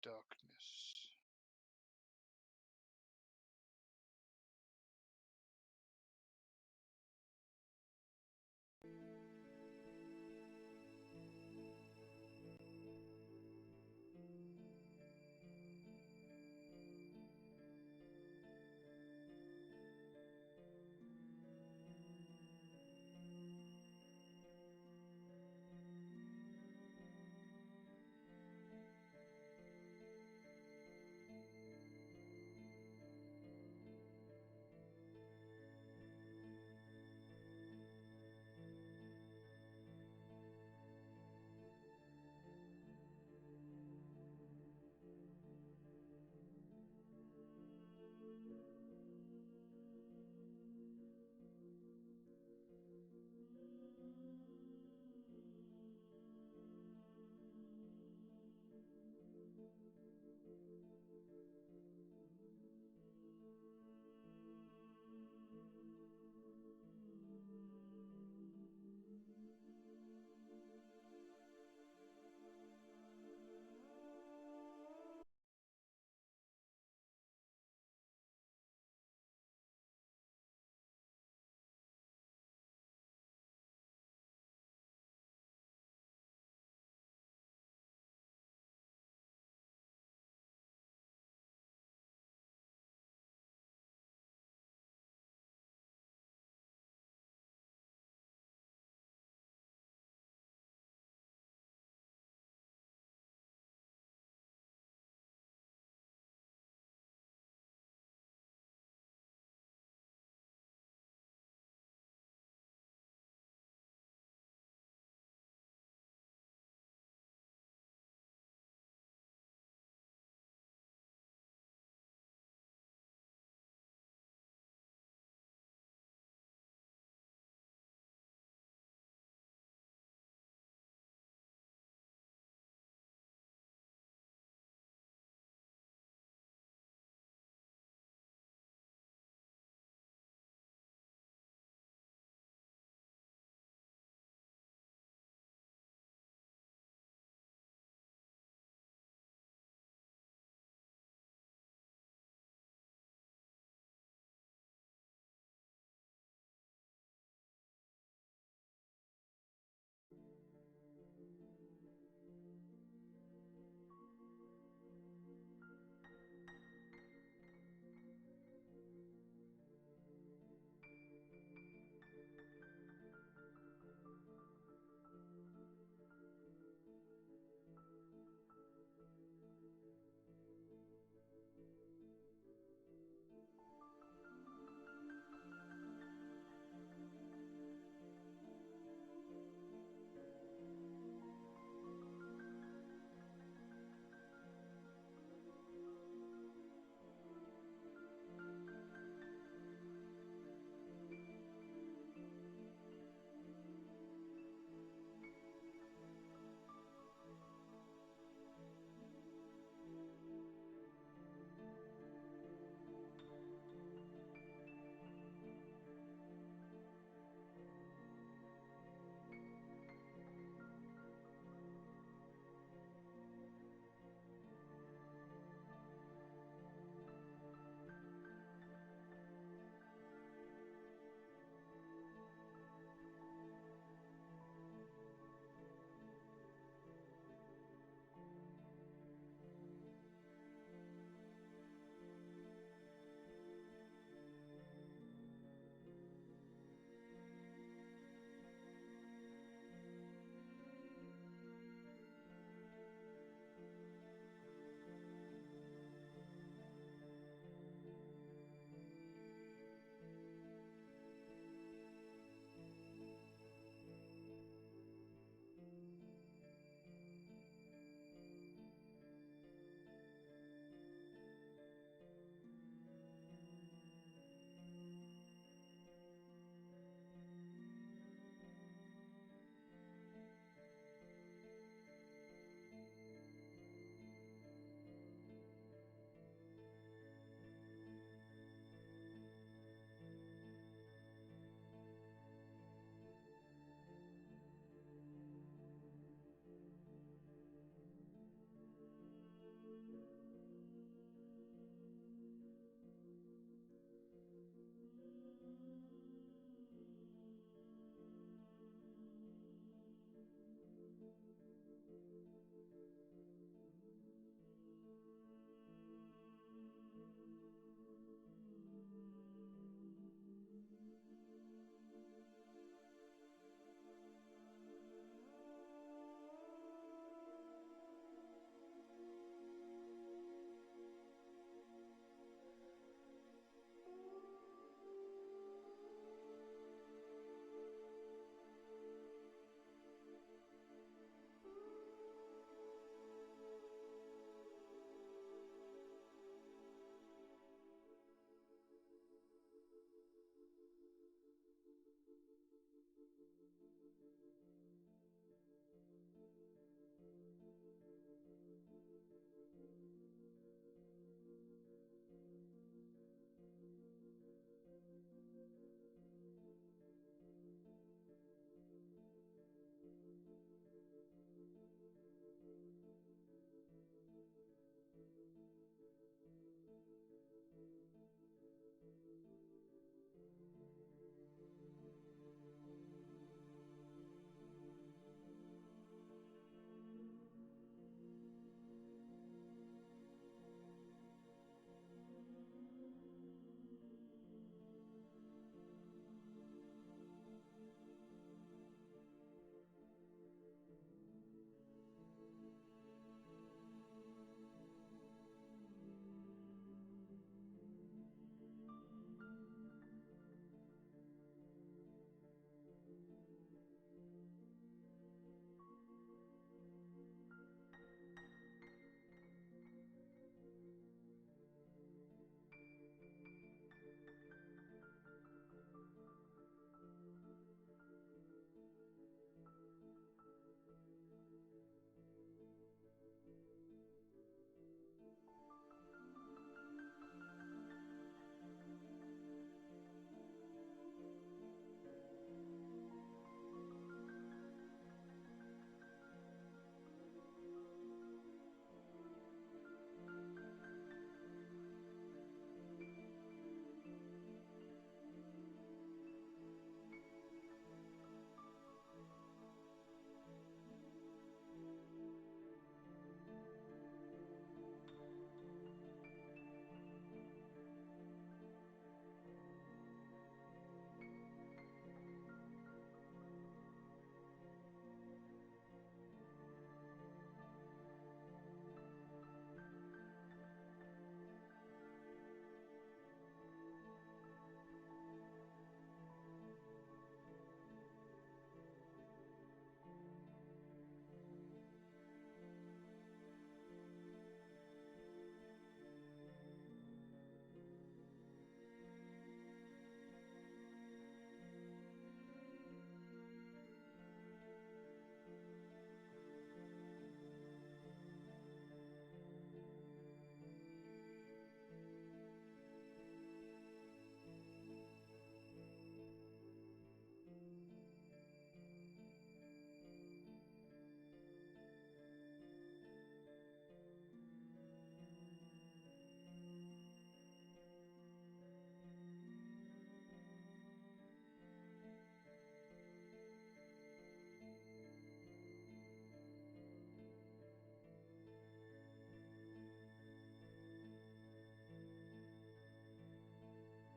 darkness.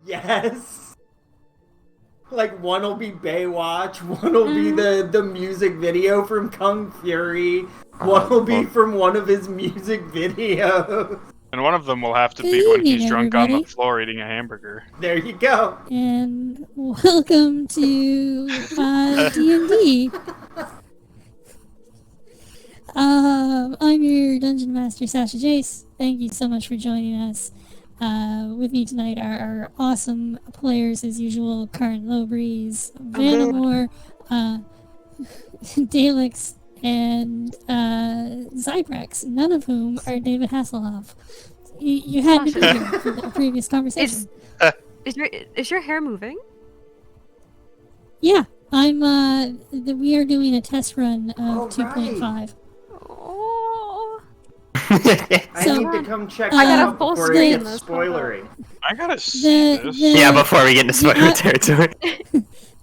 Yes. Like, one will be Baywatch, one will be the music video from Kung Fury, one will be from one of his music videos. And one of them will have to be when he's drunk on the floor eating a hamburger. There you go. And welcome to D&D. I'm your Dungeon Master, Sasha Jace. Thank you so much for joining us. With me tonight are our awesome players as usual, Karn Lowbreeze, Vanamore, Dalix, and Zyprex, none of whom are David Hasselhoff. You had to be here for the previous conversation. Is your hair moving? Yeah, we are doing a test run of 2.5. I need to come check that out before it gets spoilery. I gotta see this. Yeah, before we get into spoiler territory.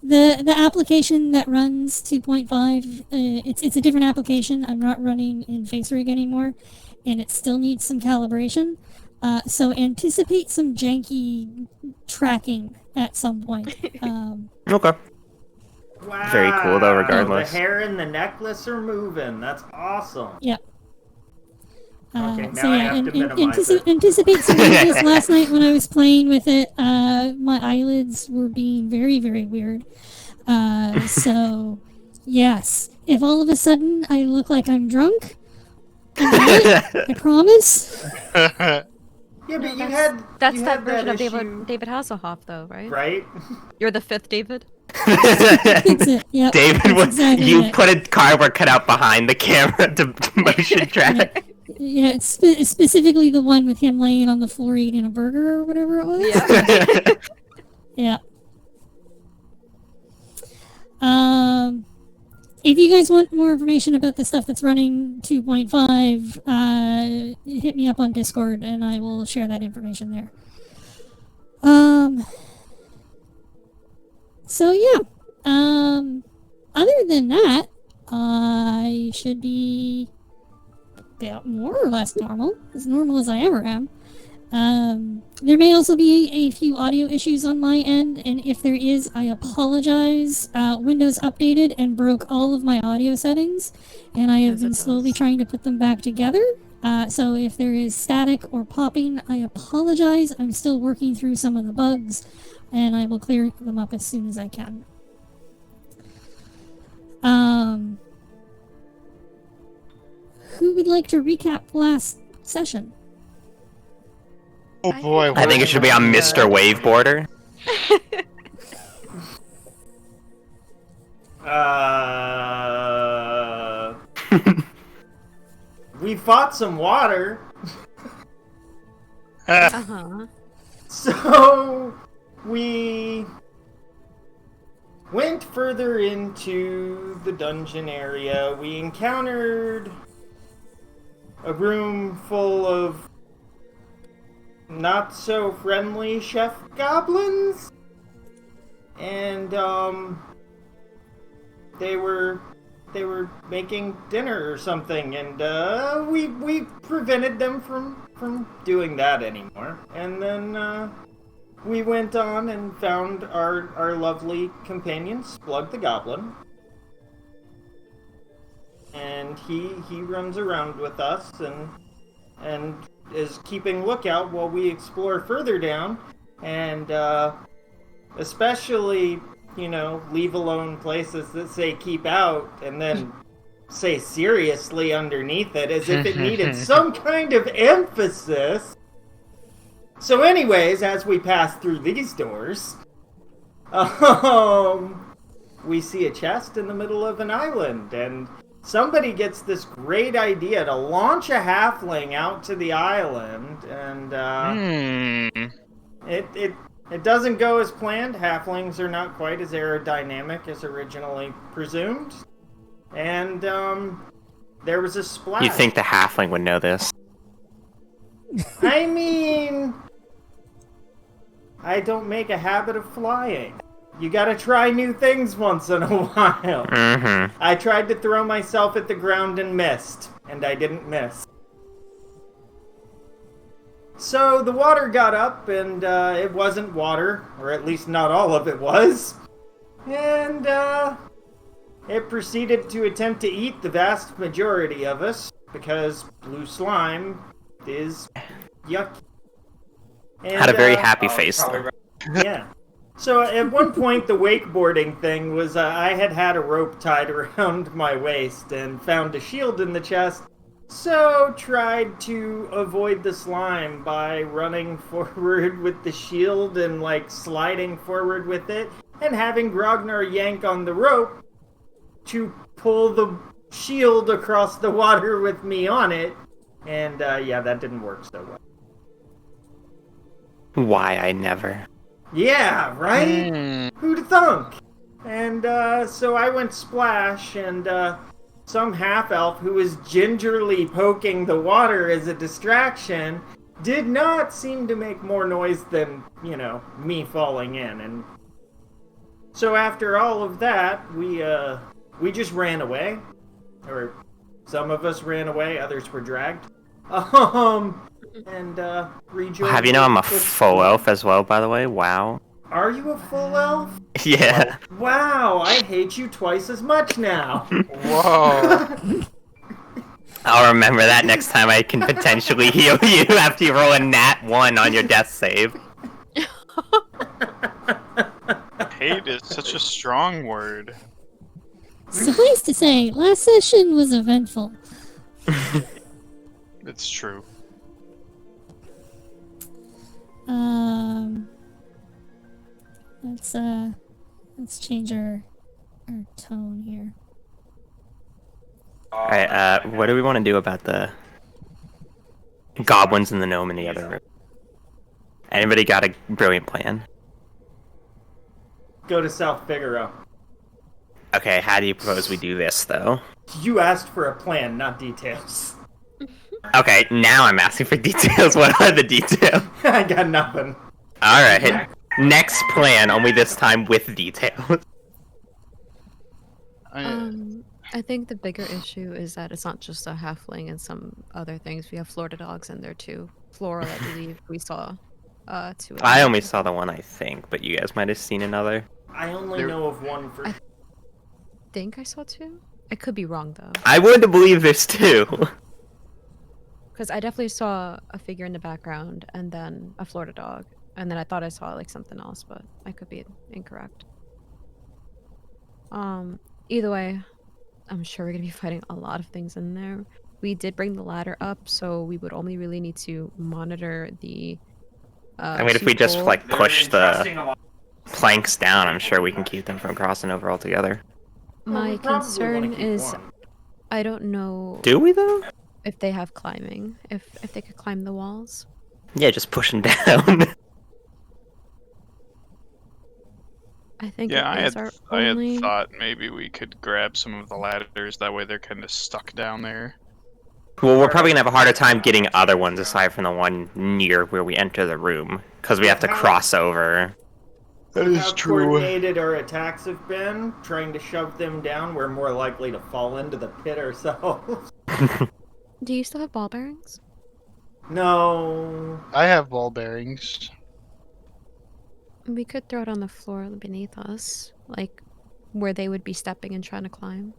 The application that runs 2.5, it's a different application. I'm not running in FaceRig anymore, and it still needs some calibration. So anticipate some janky tracking at some point. Okay. Wow. Very cool though, regardless. The hair and the necklace are moving. That's awesome. Yep. Okay, now I have to minimize it. Anticipate some changes. Last night when I was playing with it, my eyelids were being very, very weird. So, yes. If all of a sudden I look like I'm drunk, I promise. Yeah, but That's that version of David Hasselhoff, though, right? Right? You're the fifth David? That's it. Yep. David, exactly you it. put a cardboard cutout behind the camera to motion track. Yeah, it's specifically the one with him laying on the floor eating a burger or whatever it was. Yeah. Yeah. If you guys want more information about the stuff that's running 2.5, hit me up on Discord and I will share that information there. So yeah. Other than that, I should be about more or less normal as I ever am. There may also be a few audio issues on my end, and if there is, I apologize. Windows updated and broke all of my audio settings, and I have been slowly trying to put them back together. So if there is static or popping, I apologize. I'm still working through some of the bugs, and I will clear them up as soon as I can. Who would like to recap last session? Oh boy. I think it should be on Mr. Waveboarder. We fought some water. So we went further into the dungeon area. We encountered a room full of not so friendly chef goblins, and they were making dinner or something, and we prevented them from doing that anymore. And then we went on and found our lovely companion Splug the Goblin, and he runs around with us and is keeping lookout while we explore further down, and especially, leave alone places that say keep out and then say seriously underneath it as if it needed some kind of emphasis. So anyways, as we pass through these doors, we see a chest in the middle of an island, and somebody gets this great idea to launch a halfling out to the island, and it doesn't go as planned. Halflings are not quite as aerodynamic as originally presumed, and there was a splash. You'd think the halfling would know this. I mean, I don't make a habit of flying. You gotta try new things once in a while. Mm-hmm. I tried to throw myself at the ground and missed, and I didn't miss. So the water got up, and it wasn't water, or at least not all of it was. And it proceeded to attempt to eat the vast majority of us, because blue slime is yucky. And, Had a very happy face. Yeah. So at one point, the wakeboarding thing was I had a rope tied around my waist and found a shield in the chest. So tried to avoid the slime by running forward with the shield and like sliding forward with it, and having Grognar yank on the rope to pull the shield across the water with me on it. And yeah, that didn't work so well. Why I never. Yeah, right? Who'd thunk? And so I went splash, and some half-elf who was gingerly poking the water as a distraction did not seem to make more noise than, you know, me falling in. And so after all of that, we just ran away. Or some of us ran away, others were dragged. And rejoined. Have you know I'm a full elf as well, by the way? Wow. Are you a full elf? Yeah. Wow, I hate you twice as much now. Whoa. I'll remember that next time I can potentially heal you after you roll a nat 1 on your death save. Hate is such a strong word. Suffice to say, last session was eventful. It's true. Let's change our tone here. Alright, what do we want to do about the goblins and the gnome in the other room? Anybody got a brilliant plan? Go to South Figaro. Okay, how do you propose we do this, though? You asked for a plan, not details. Okay, now I'm asking for details. What are the details? I got nothing. Alright, next plan, only this time with details. I think the bigger issue is that it's not just a halfling and some other things. We have Florida dogs in there too. Floral, I believe we saw 2 of them. I only saw the one, I think, but you guys might have seen another. I only know of one for... I think I saw 2? I could be wrong though. I would believe there's 2. Because I definitely saw a figure in the background and then a Florida dog. And then I thought I saw like something else, but I could be incorrect. Either way, I'm sure we're gonna be fighting a lot of things in there. We did bring the ladder up, so we would only really need to monitor the I mean, if we just like push the planks down, I'm sure we can keep them from crossing over altogether. My concern is I don't know Do we though? if they have climbing, if they could climb the walls. Yeah, just push them down. I think Yeah, I if those are had only... thought maybe we could grab some of the ladders. That way they're kind of stuck down there. Well, we're probably gonna have a harder time getting other ones aside from the one near where we enter the room, because we have to cross over. That How coordinated our attacks have been, trying to shove them down, we're more likely to fall into the pit ourselves. Do you still have ball bearings? No. I have ball bearings. We could throw it on the floor beneath us, like where they would be stepping and trying to climb.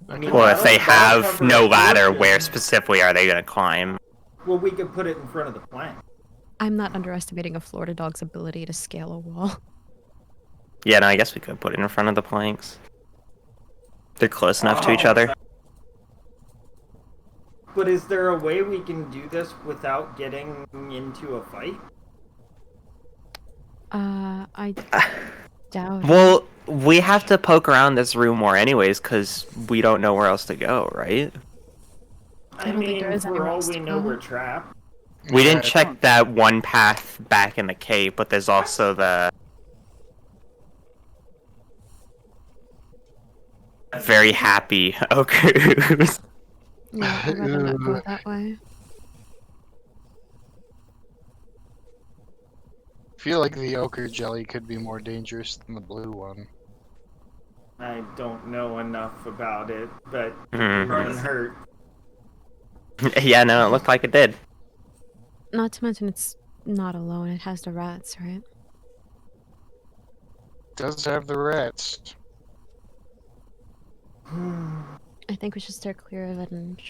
I mean, Well, if they that'll have cover no a ladder, portion. where specifically are they gonna climb? Well, we could put it in front of the plank. I'm not underestimating a Florida dog's ability to scale a wall. Yeah, no, I guess we could put it in front of the planks. They're close enough to each other. But is there a way we can do this without getting into a fight? I doubt. Well, we have to poke around this room more anyways, because we don't know where else to go, right? I don't think mean, there is for anywhere all else we to know, go. we're trapped. We didn't check that one path back in the cave, but there's also the very happy ogres. Yeah, I'd rather not go that way. I feel like the ochre jelly could be more dangerous than the blue one. I don't know enough about it, but Mhm. run hurt. Yeah, no, it looked like it did. Not to mention it's not alone. It has the rats, right? Does have the rats. I think we should steer clear of it and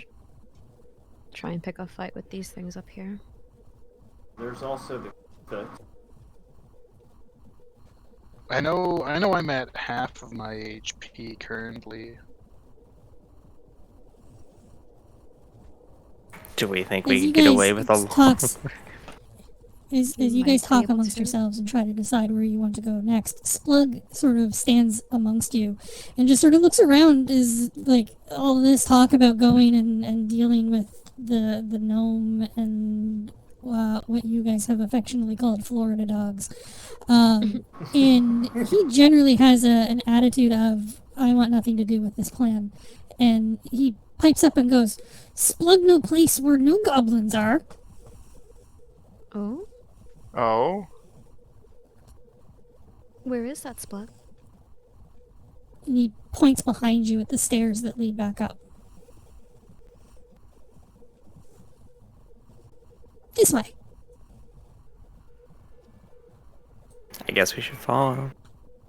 try and pick a fight with these things up here. There's also the I know I'm at half of my HP currently. Do we think As we you could get guys away with a talks- As You you might guys be talk able amongst to. yourselves and try to decide where you want to go next, Splug sort of stands amongst you and just sort of looks around as like all this talk about going and dealing with the gnome and what you guys have affectionately called Florida dogs. And he generally has an attitude of, I want nothing to do with this plan. And he pipes up and goes, Splug no place where no goblins are. Oh? Oh? Where is that Splug? And he points behind you at the stairs that lead back up. This way. I guess we should follow.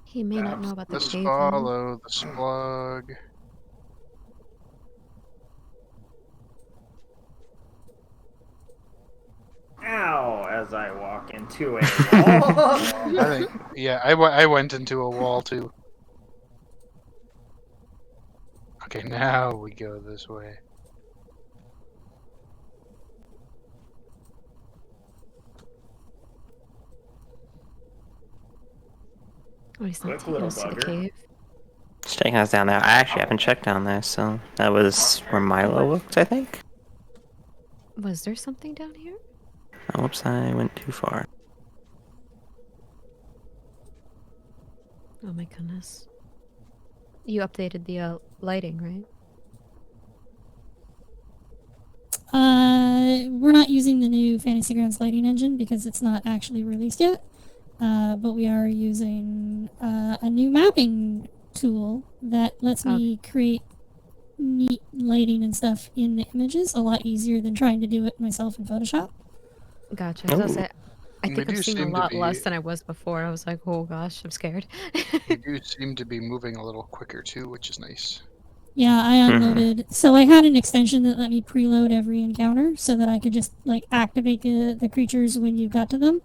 He may not know about the Let's cave. follow the Splug. ow as I walk into a wall. I think, yeah, I went into a wall too. Okay, now we go this way. Oh, he's not Quick taking little us to the bugger. cave. Just taking us down there. I actually haven't checked down there, so that was where Milo looked, I think. Was there something down here? Oops, I went too far. Oh my goodness. You updated the lighting, right? We're not using the new Fantasy Grounds lighting engine because it's not actually released yet. But we are using a new mapping tool that lets me create neat lighting and stuff in the images a lot easier than trying to do it myself in Photoshop. Gotcha. I was gonna say, I They think do I've seen a seem to lot be- less than I was before. I was like, oh gosh, I'm scared. You do seem to be moving a little quicker too, which is nice. Yeah, I unloaded. So I had an extension that let me preload every encounter so that I could just like activate the creatures when you got to them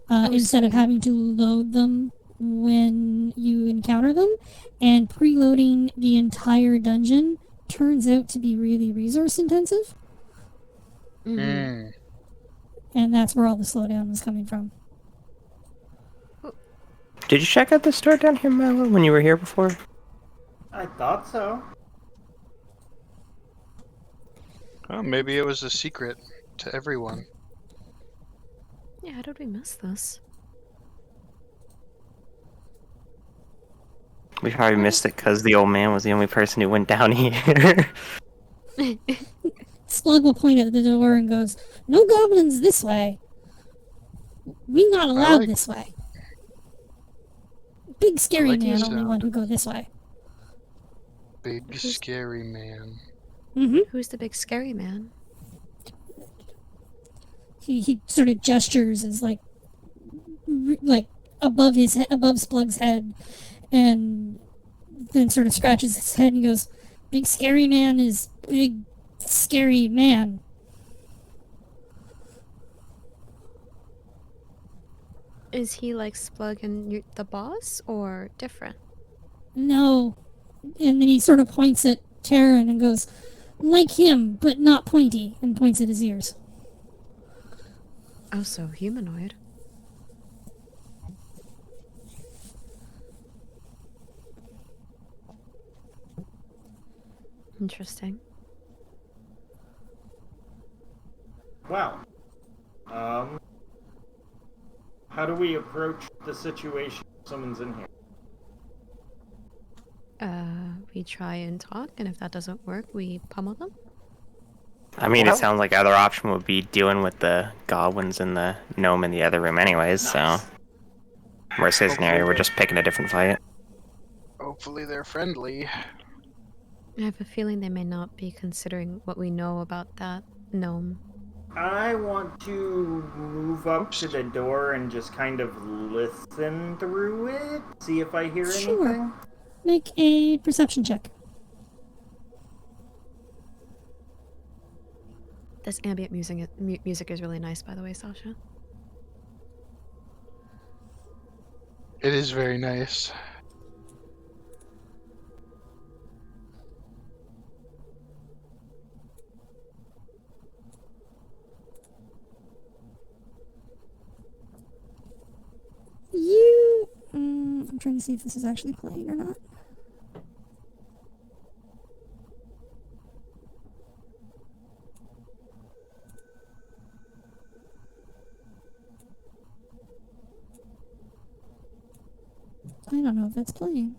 instead of sweet. having to load them when you encounter them. And preloading the entire dungeon turns out to be really resource intensive. Mm. And that's where all the slowdown was coming from. Did you check out the store down here, Milo, when you were here before? I thought so. Well, maybe it was a secret to everyone. Yeah, how did we miss this? We probably missed it because the old man was the only person who went down here. Slug will point at the door and goes, "No goblins this way. We not allowed like- this way. Big scary like the man only sound. want to go this way." Big scary man. Who's the big scary man? He sort of gestures as like above Splug's head, and then sort of scratches his head and goes, "Big scary man is big scary man." Is he like Splug and the boss, or different? No. And then he sort of points at Taryn and goes, "Like him, but not pointy," and points at his ears. Oh, so humanoid. Interesting. Well, how do we approach the situation if someone's in here? We try and talk, and if that doesn't work, we pummel them. I mean, Well- it sounds like other option would be dealing with the goblins and the gnome in the other room anyways, so... Worst case scenario, we're just picking a different fight. Hopefully they're friendly. I have a feeling they may not be considering what we know about that gnome. I want to move up to the door and just kind of listen through it, see if I hear Sure. anything. Make a perception check. This ambient music is really nice, by the way, Sasha. It is very nice. I'm trying to see if this is actually playing or not. I don't know if that's playing.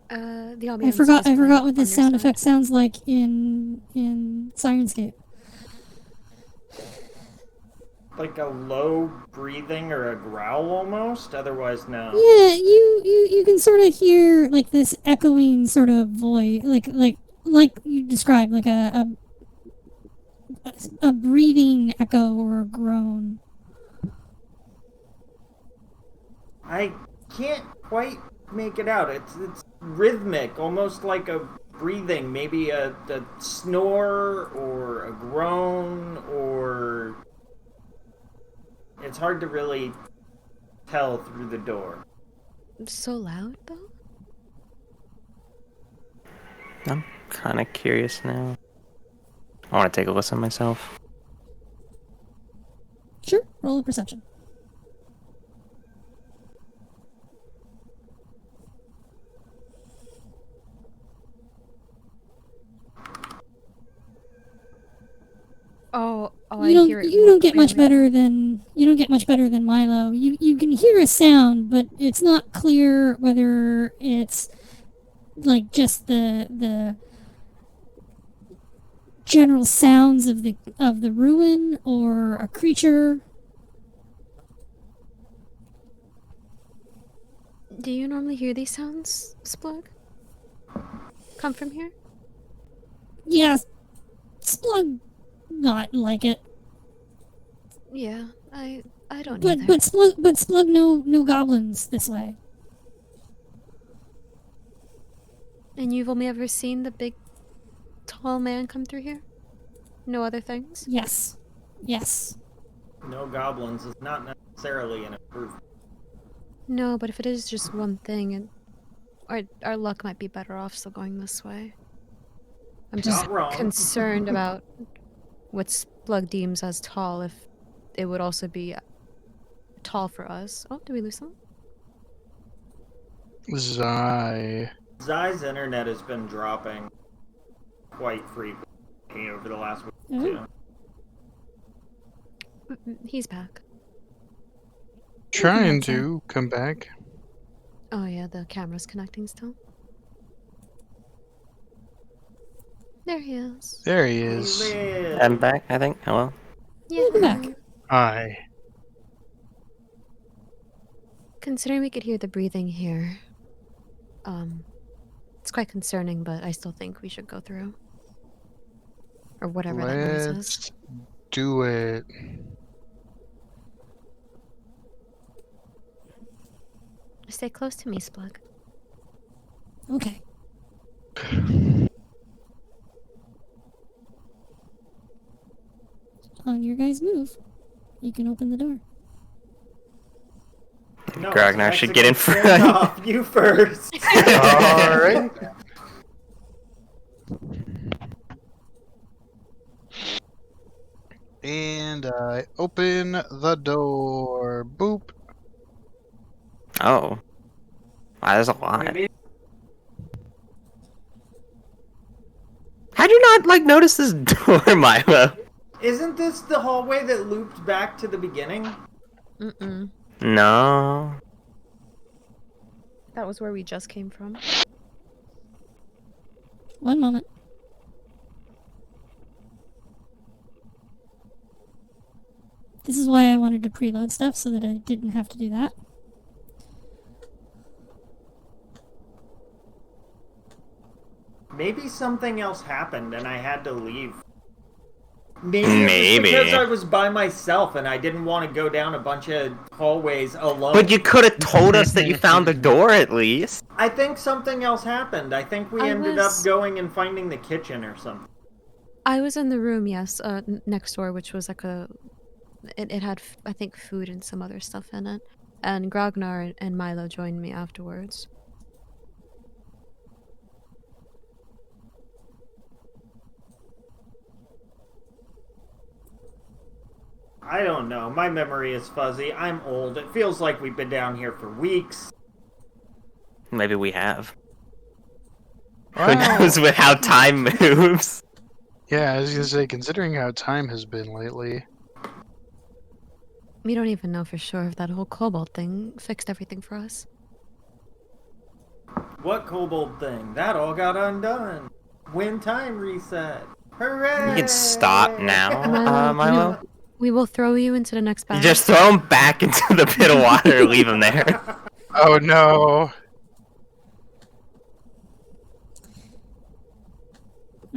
The I ambience forgot is playing what this on your sound side. effect sounds like in Sirenscape. Like a low breathing or a growl almost. Otherwise, no. Yeah, you can sort of hear like this echoing sort of voice, like you described, like a breathing echo or a groan. I can't quite make it out. It's rhythmic, almost like a breathing, maybe a snore or a groan, or it's hard to really tell through the door. So loud, though? I'm kind of curious now. I want to take a listen myself. Sure, roll a perception. I hear it. You don't get much better than Milo. You can hear a sound, but it's not clear whether it's like just the general sounds of the ruin or a creature. Do you normally hear these sounds, Splug? Come from here? Yeah, Splug not like it. Yeah, I don't But either. but Splug no goblins this way. And you've only ever seen the big, tall man come through here? No other things? Yes. No goblins is not necessarily an improvement. No, but if it is just one thing, and our luck might be better off still going this way. I'm just Not wrong. concerned about what Splug deems as tall, if it would also be tall for us. Oh, did we lose someone? Zai. Zai's internet has been dropping quite frequently over the last week or two. He's back. Trying to come back. Oh yeah, the camera's connecting still. There he is. There he is. I'm back, I think. Hello? Yeah. Welcome back. Hi. Considering we could hear the breathing here, it's quite concerning, but I still think we should go through. Or whatever that noise is. Let's do it. Stay close to me, Splug. Okay. On your guys' move, you can open the door. No, Grognar should get in Mexican front. standoff, you first. Alright. And I open the door. Boop. Oh. Wow, there's a lot. Maybe How'd you not, notice this door, Milo? Isn't this the hallway that looped back to the beginning? Mm-mm. No. That was where we just came from. One moment. This is why I wanted to preload stuff so that I didn't have to do that. Maybe something else happened and I had to leave Maybe. It was because Maybe. I was by myself and I didn't want to go down a bunch of hallways alone. But you could have told us that you found the door at least. I think something else happened. I think we ended up going and finding the kitchen or something. I was in the room, yes, next door, which was like it had, I think, food and some other stuff in it. And Grognar and Milo joined me afterwards. I don't know. My memory is fuzzy. I'm old. It feels like we've been down here for weeks. Maybe we have. Wow. Who knows with how time moves? Yeah, I was gonna say, considering how time has been lately. We don't even know for sure if that whole kobold thing fixed everything for us. What kobold thing? That all got undone. When time reset. Hooray! You can stop now, Milo. We will throw you into the next battle. You just throw him back into the pit of water and leave him there. Oh no!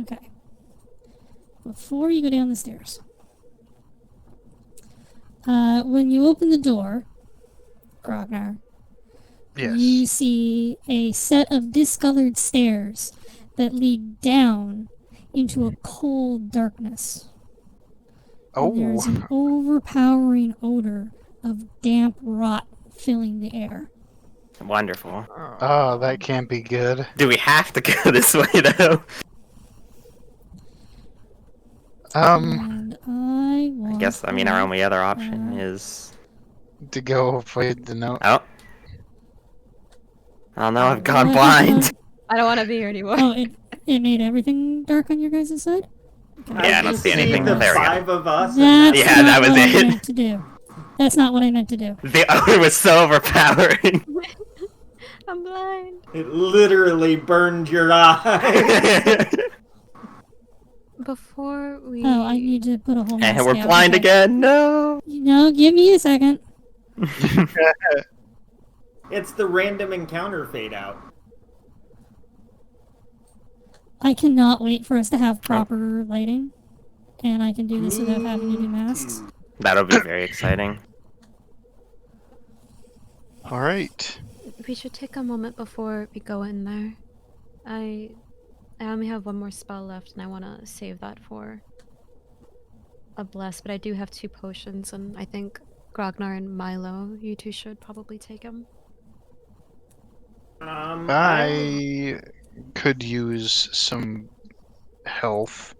Okay. Before you go down the stairs, when you open the door, Grognar, Yes. you see a set of discolored stairs that lead down into a cold darkness. And there's an overpowering odor of damp rot filling the air. Wonderful. Oh, that can't be good. Do we have to go this way though? And I guess, I mean, our only other option is... To go avoid the note. Oh. Oh no, I've gone blind. I don't want to be here anymore. Oh, it made everything dark on your guys' side? Yeah, I don't see anything. The There we go. 5 of us. That's Yeah, not that was what I it. meant to do. That's not what I meant to do. The odor was so overpowering. I'm blind. It literally burned your eye. Before we... Oh, I need to put a whole And mask we're down. blind Okay. again. No. No, give me a second. It's the random encounter fade out. I cannot wait for us to have proper lighting. And I can do this without having to do masks. That'll be very exciting. All right. We should take a moment before we go in there. I only have one more spell left, and I want to save that for a bless, but I do have 2 potions, and I think Grognar and Milo, you two should probably take them. I could use some health.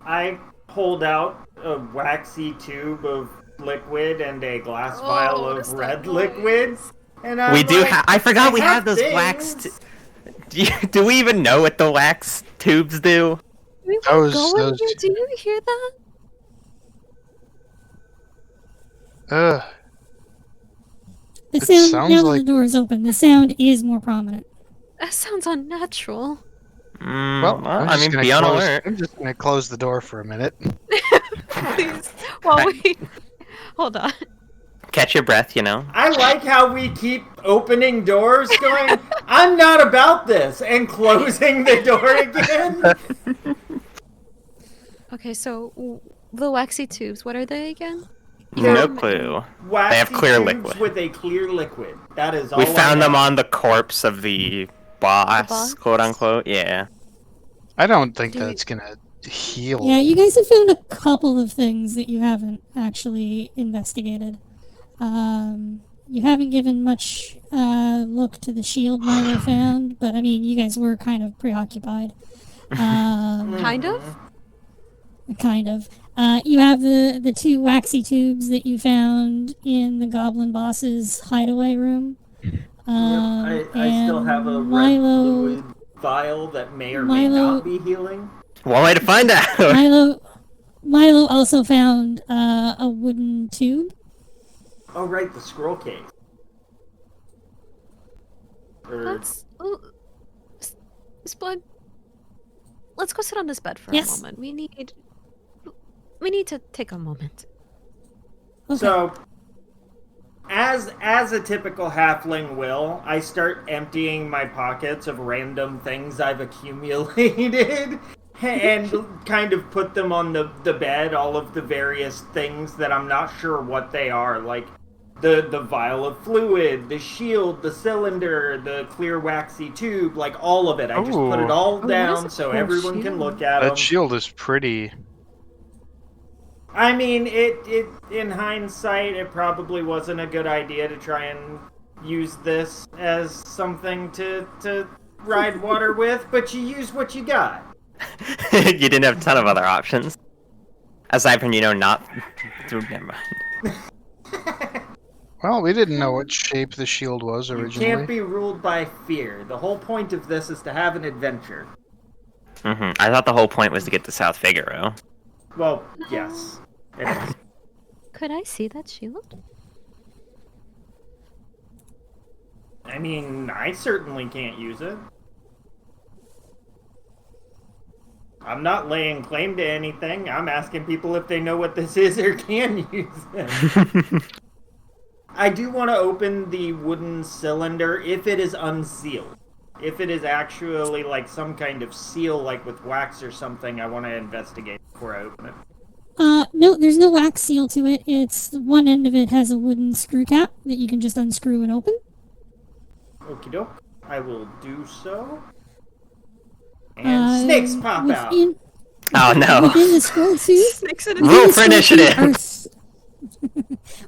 I pulled out a waxy tube of liquid and a glass vial of red liquid. And I'm We do like, I forgot we have have those things. wax... Do we even know what the wax tubes do? We were Those- going those- here. Do you hear that? Ugh. The It sound, sounds now that like- the door is open, the sound is more prominent. That sounds unnatural. Well, I mean, be on alert. I'm just gonna close the door for a minute. Please. While we... Hold on. Catch your breath, you know. I like how we keep opening doors going, I'm not about this, and closing the door again. Okay, so the waxy tubes, what are they again? No clue. Waxy They have clear tubes liquid. with a clear liquid. That is all We I found them know. on the corpse of the boss, boss? quote unquote. Yeah. I don't think Do you- that's gonna heal. Yeah, you guys have found a couple of things that you haven't actually investigated. You haven't given much look to the shield Milo found, but I mean, you guys were kind of preoccupied. Kind of? Kind of. You have the 2 waxy tubes that you found in the goblin boss's hideaway room. I still have a red Milo, fluid vial that may or may not be healing. One way to find out. Milo also found a wooden tube. Oh, right, the scroll case. Let's... Spud, let's go sit on this bed for Yes. a moment. We need to take a moment. Okay. So, as a typical halfling will, I start emptying my pockets of random things I've accumulated and kind of put them on the bed, all of the various things that I'm not sure what they are, like the vial of fluid, the shield, the cylinder, the clear waxy tube, like all of it. I just put it all down so everyone can look at them. That shield is pretty. I mean, it in hindsight, it probably wasn't a good idea to try and use this as something to ride water with, but you use what you got. You didn't have a ton of other options. Aside from, not... Never mind. Well, we didn't know what shape the shield was originally. You can't be ruled by fear. The whole point of this is to have an adventure. I thought the whole point was to get to South Figaro. Well, yes. It is. Could I see that shield? I mean, I certainly can't use it. I'm not laying claim to anything. I'm asking people if they know what this is or can use it. I do want to open the wooden cylinder if it is unsealed. If it is actually like some kind of seal, like with wax or something, I want to investigate before I open it. No, there's no wax seal to it. It's one end of it has a wooden screw cap that you can just unscrew and open. Okie doke. I will do so. And snakes pop out. Oh no. Within the scroll tube. Roll for initiative.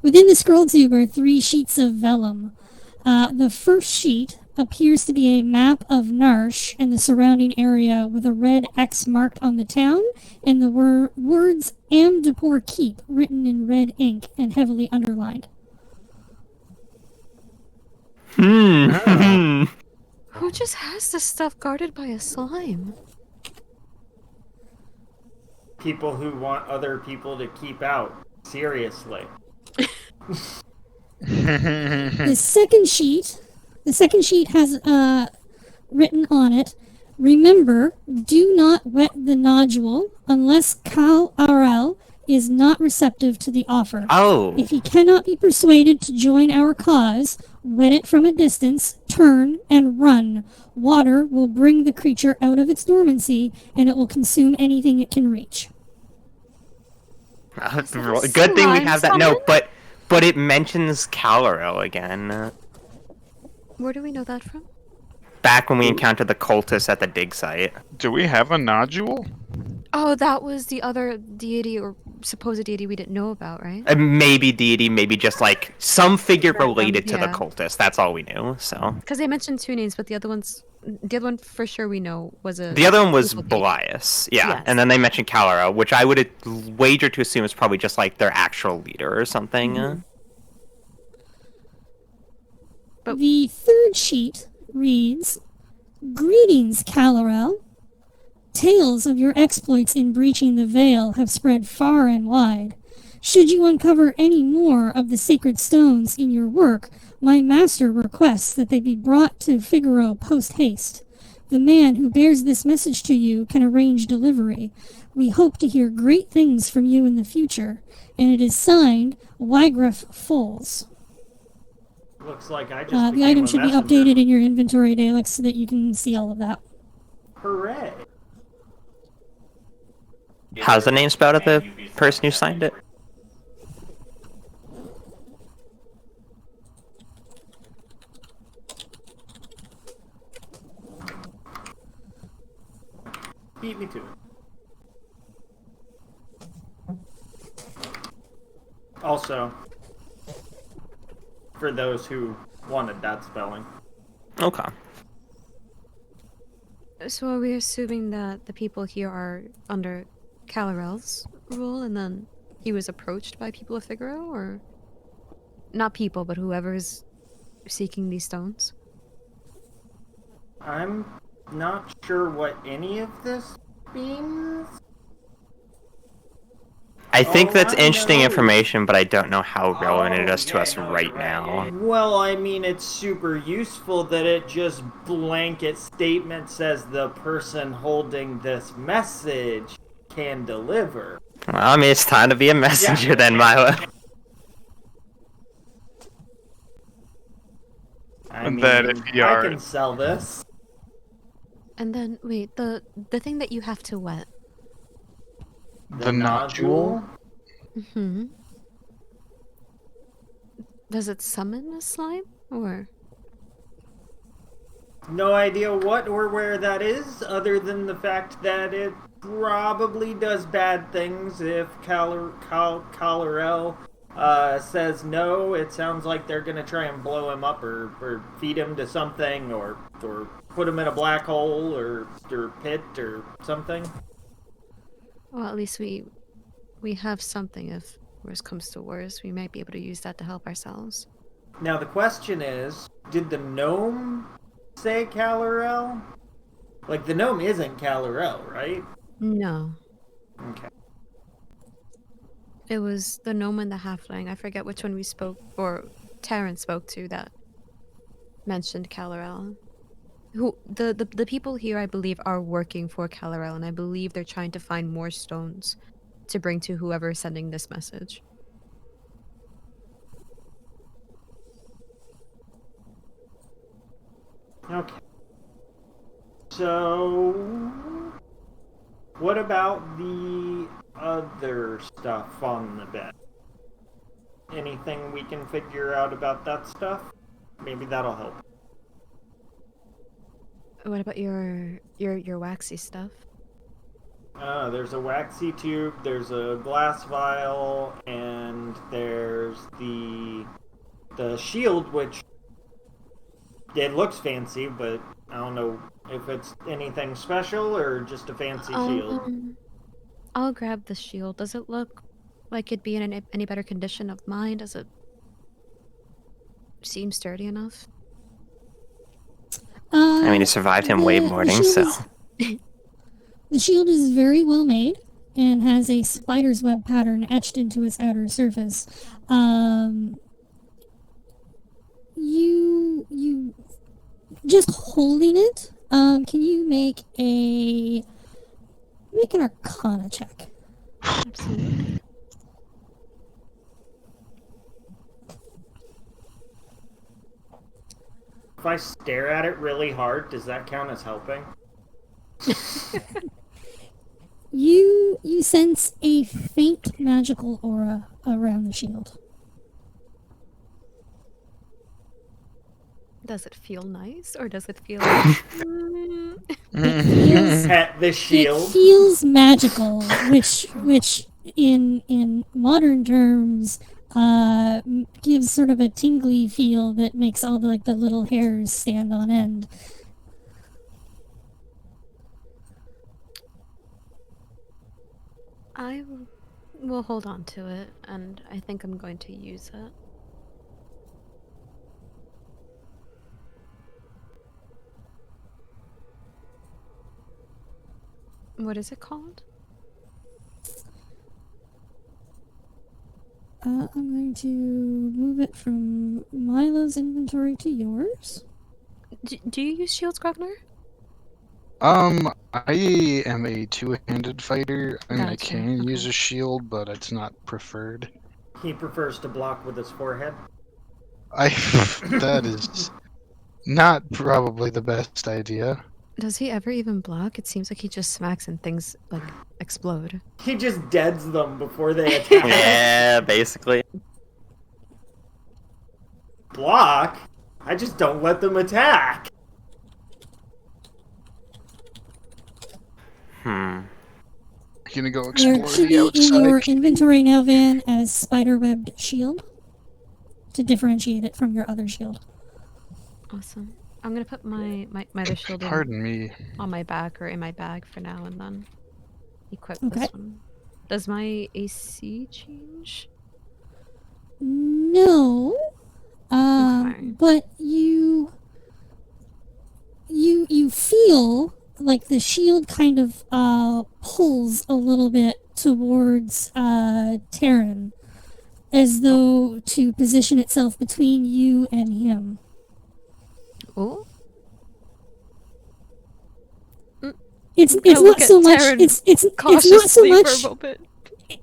Within the scroll tube are 3 sheets of vellum. The first sheet appears to be a map of Narsh and the surrounding area with a red X marked on the town and the words Amdapor Keep written in red ink and heavily underlined. Who just has this stuff guarded by a slime? People who want other people to keep out. Seriously. The second sheet has written on it, remember, do not wet the nodule unless Kal Arel is not receptive to the offer. Oh. If he cannot be persuaded to join our cause, wet it from a distance, turn, and run. Water will bring the creature out of its dormancy, and it will consume anything it can reach. Good thing we have that note, but it mentions Calorel again. Where do we know that from? Back when we encountered the cultists at the dig site. Do we have a nodule? Oh, that was the other deity or supposed deity we didn't know about, right? Maybe deity, maybe just like some figure related to the yeah. cultists. That's all we knew. So. Because they mentioned 2 names, but the other one for sure we know was a. The other one was evil Belias, yeah, Yes. and then they mentioned Calera, which I would wager to assume is probably just like their actual leader or something. Mm-hmm. But the third sheet reads, Greetings, Calorel. Tales of your exploits in breaching the veil have spread far and wide. Should you uncover any more of the sacred stones in your work, my master requests that they be brought to Figaro post-haste. The man who bears this message to you can arrange delivery. We hope to hear great things from you in the future, and it is signed Wygref Foals. Looks like I just the item should be updated in your inventory, Dalek, so that you can see all of that. Hooray. How's the name spelled of the person who signed it? Beat me to it. Also, for those who wanted that spelling. Okay. So are we assuming that the people here are under Calorel's rule, and then he was approached by people of Figaro, or not people, but whoever is seeking these stones? I'm not sure what any of this means. I think that's I interesting know. information, but I don't know how relevant it is to us right now. Well, I mean, it's super useful that it just blanket statement says the person holding this message can deliver. Well, I mean, it's time to be a messenger then, Milo. I And mean, that if you I are- can sell this. And then wait, the thing that you have to wet. The nodule? Hmm. Does it summon a slime or? No idea what or where that is, other than the fact that it probably does bad things. If Colorel says no, it sounds like they're gonna try and blow him up or feed him to something or put him in a black hole or pit or something. Well, at least we have something. If worse comes to worse, we might be able to use that to help ourselves. Now the question is, did the gnome say Calorel? Like, the gnome isn't Calorel, right? No. Okay. It was the gnome and the halfling. I forget which one we spoke, or Taryn spoke to, that mentioned Calorel. Who the people here, I believe, are working for Calorel, and I believe they're trying to find more stones to bring to whoever is sending this message. Okay. So, what about the other stuff on the bed? Anything we can figure out about that stuff? Maybe that'll help. What about your waxy stuff? There's a waxy tube, there's a glass vial, and there's the shield, which it looks fancy, but I don't know if it's anything special or just a fancy shield. I'll grab the shield. Does it look like it'd be in any better condition of mind? Does it seem sturdy enough? I mean, he survived him waveboarding, so... The shield is very well made and has a spider's web pattern etched into its outer surface. You just holding it, can you make an Arcana check? Absolutely. If I stare at it really hard, does that count as helping? You sense a faint magical aura around the shield. Does it feel nice, or does it feel? Pet the shield. It feels magical, which in modern terms gives sort of a tingly feel that makes all the little hairs stand on end. I will hold on to it, and I think I'm going to use it. What is it called? I'm going to move it from Milo's inventory to yours. Do you use shields, Grogner? I am a two-handed fighter. I mean, I Gotcha, can okay. use a shield, but it's not preferred. He prefers to block with his forehead. That is not probably the best idea. Does he ever even block? It seems like he just smacks and things explode. He just deads them before they attack. Yeah, basically. Block? I just don't let them attack. Gonna go There explore should the be in your outside. inventory now, Van, as spider-webbed shield to differentiate it from your other shield. Awesome. I'm gonna put my other shield Pardon me. on my back or in my bag for now, and then equip Okay. this one. Does my AC change? No, Okay. but you feel like the shield kind of pulls a little bit towards Terran, as though to position itself between you and him. Oh. It's I'm gonna not look so at much. Terran It's not so cautiously much. for a moment.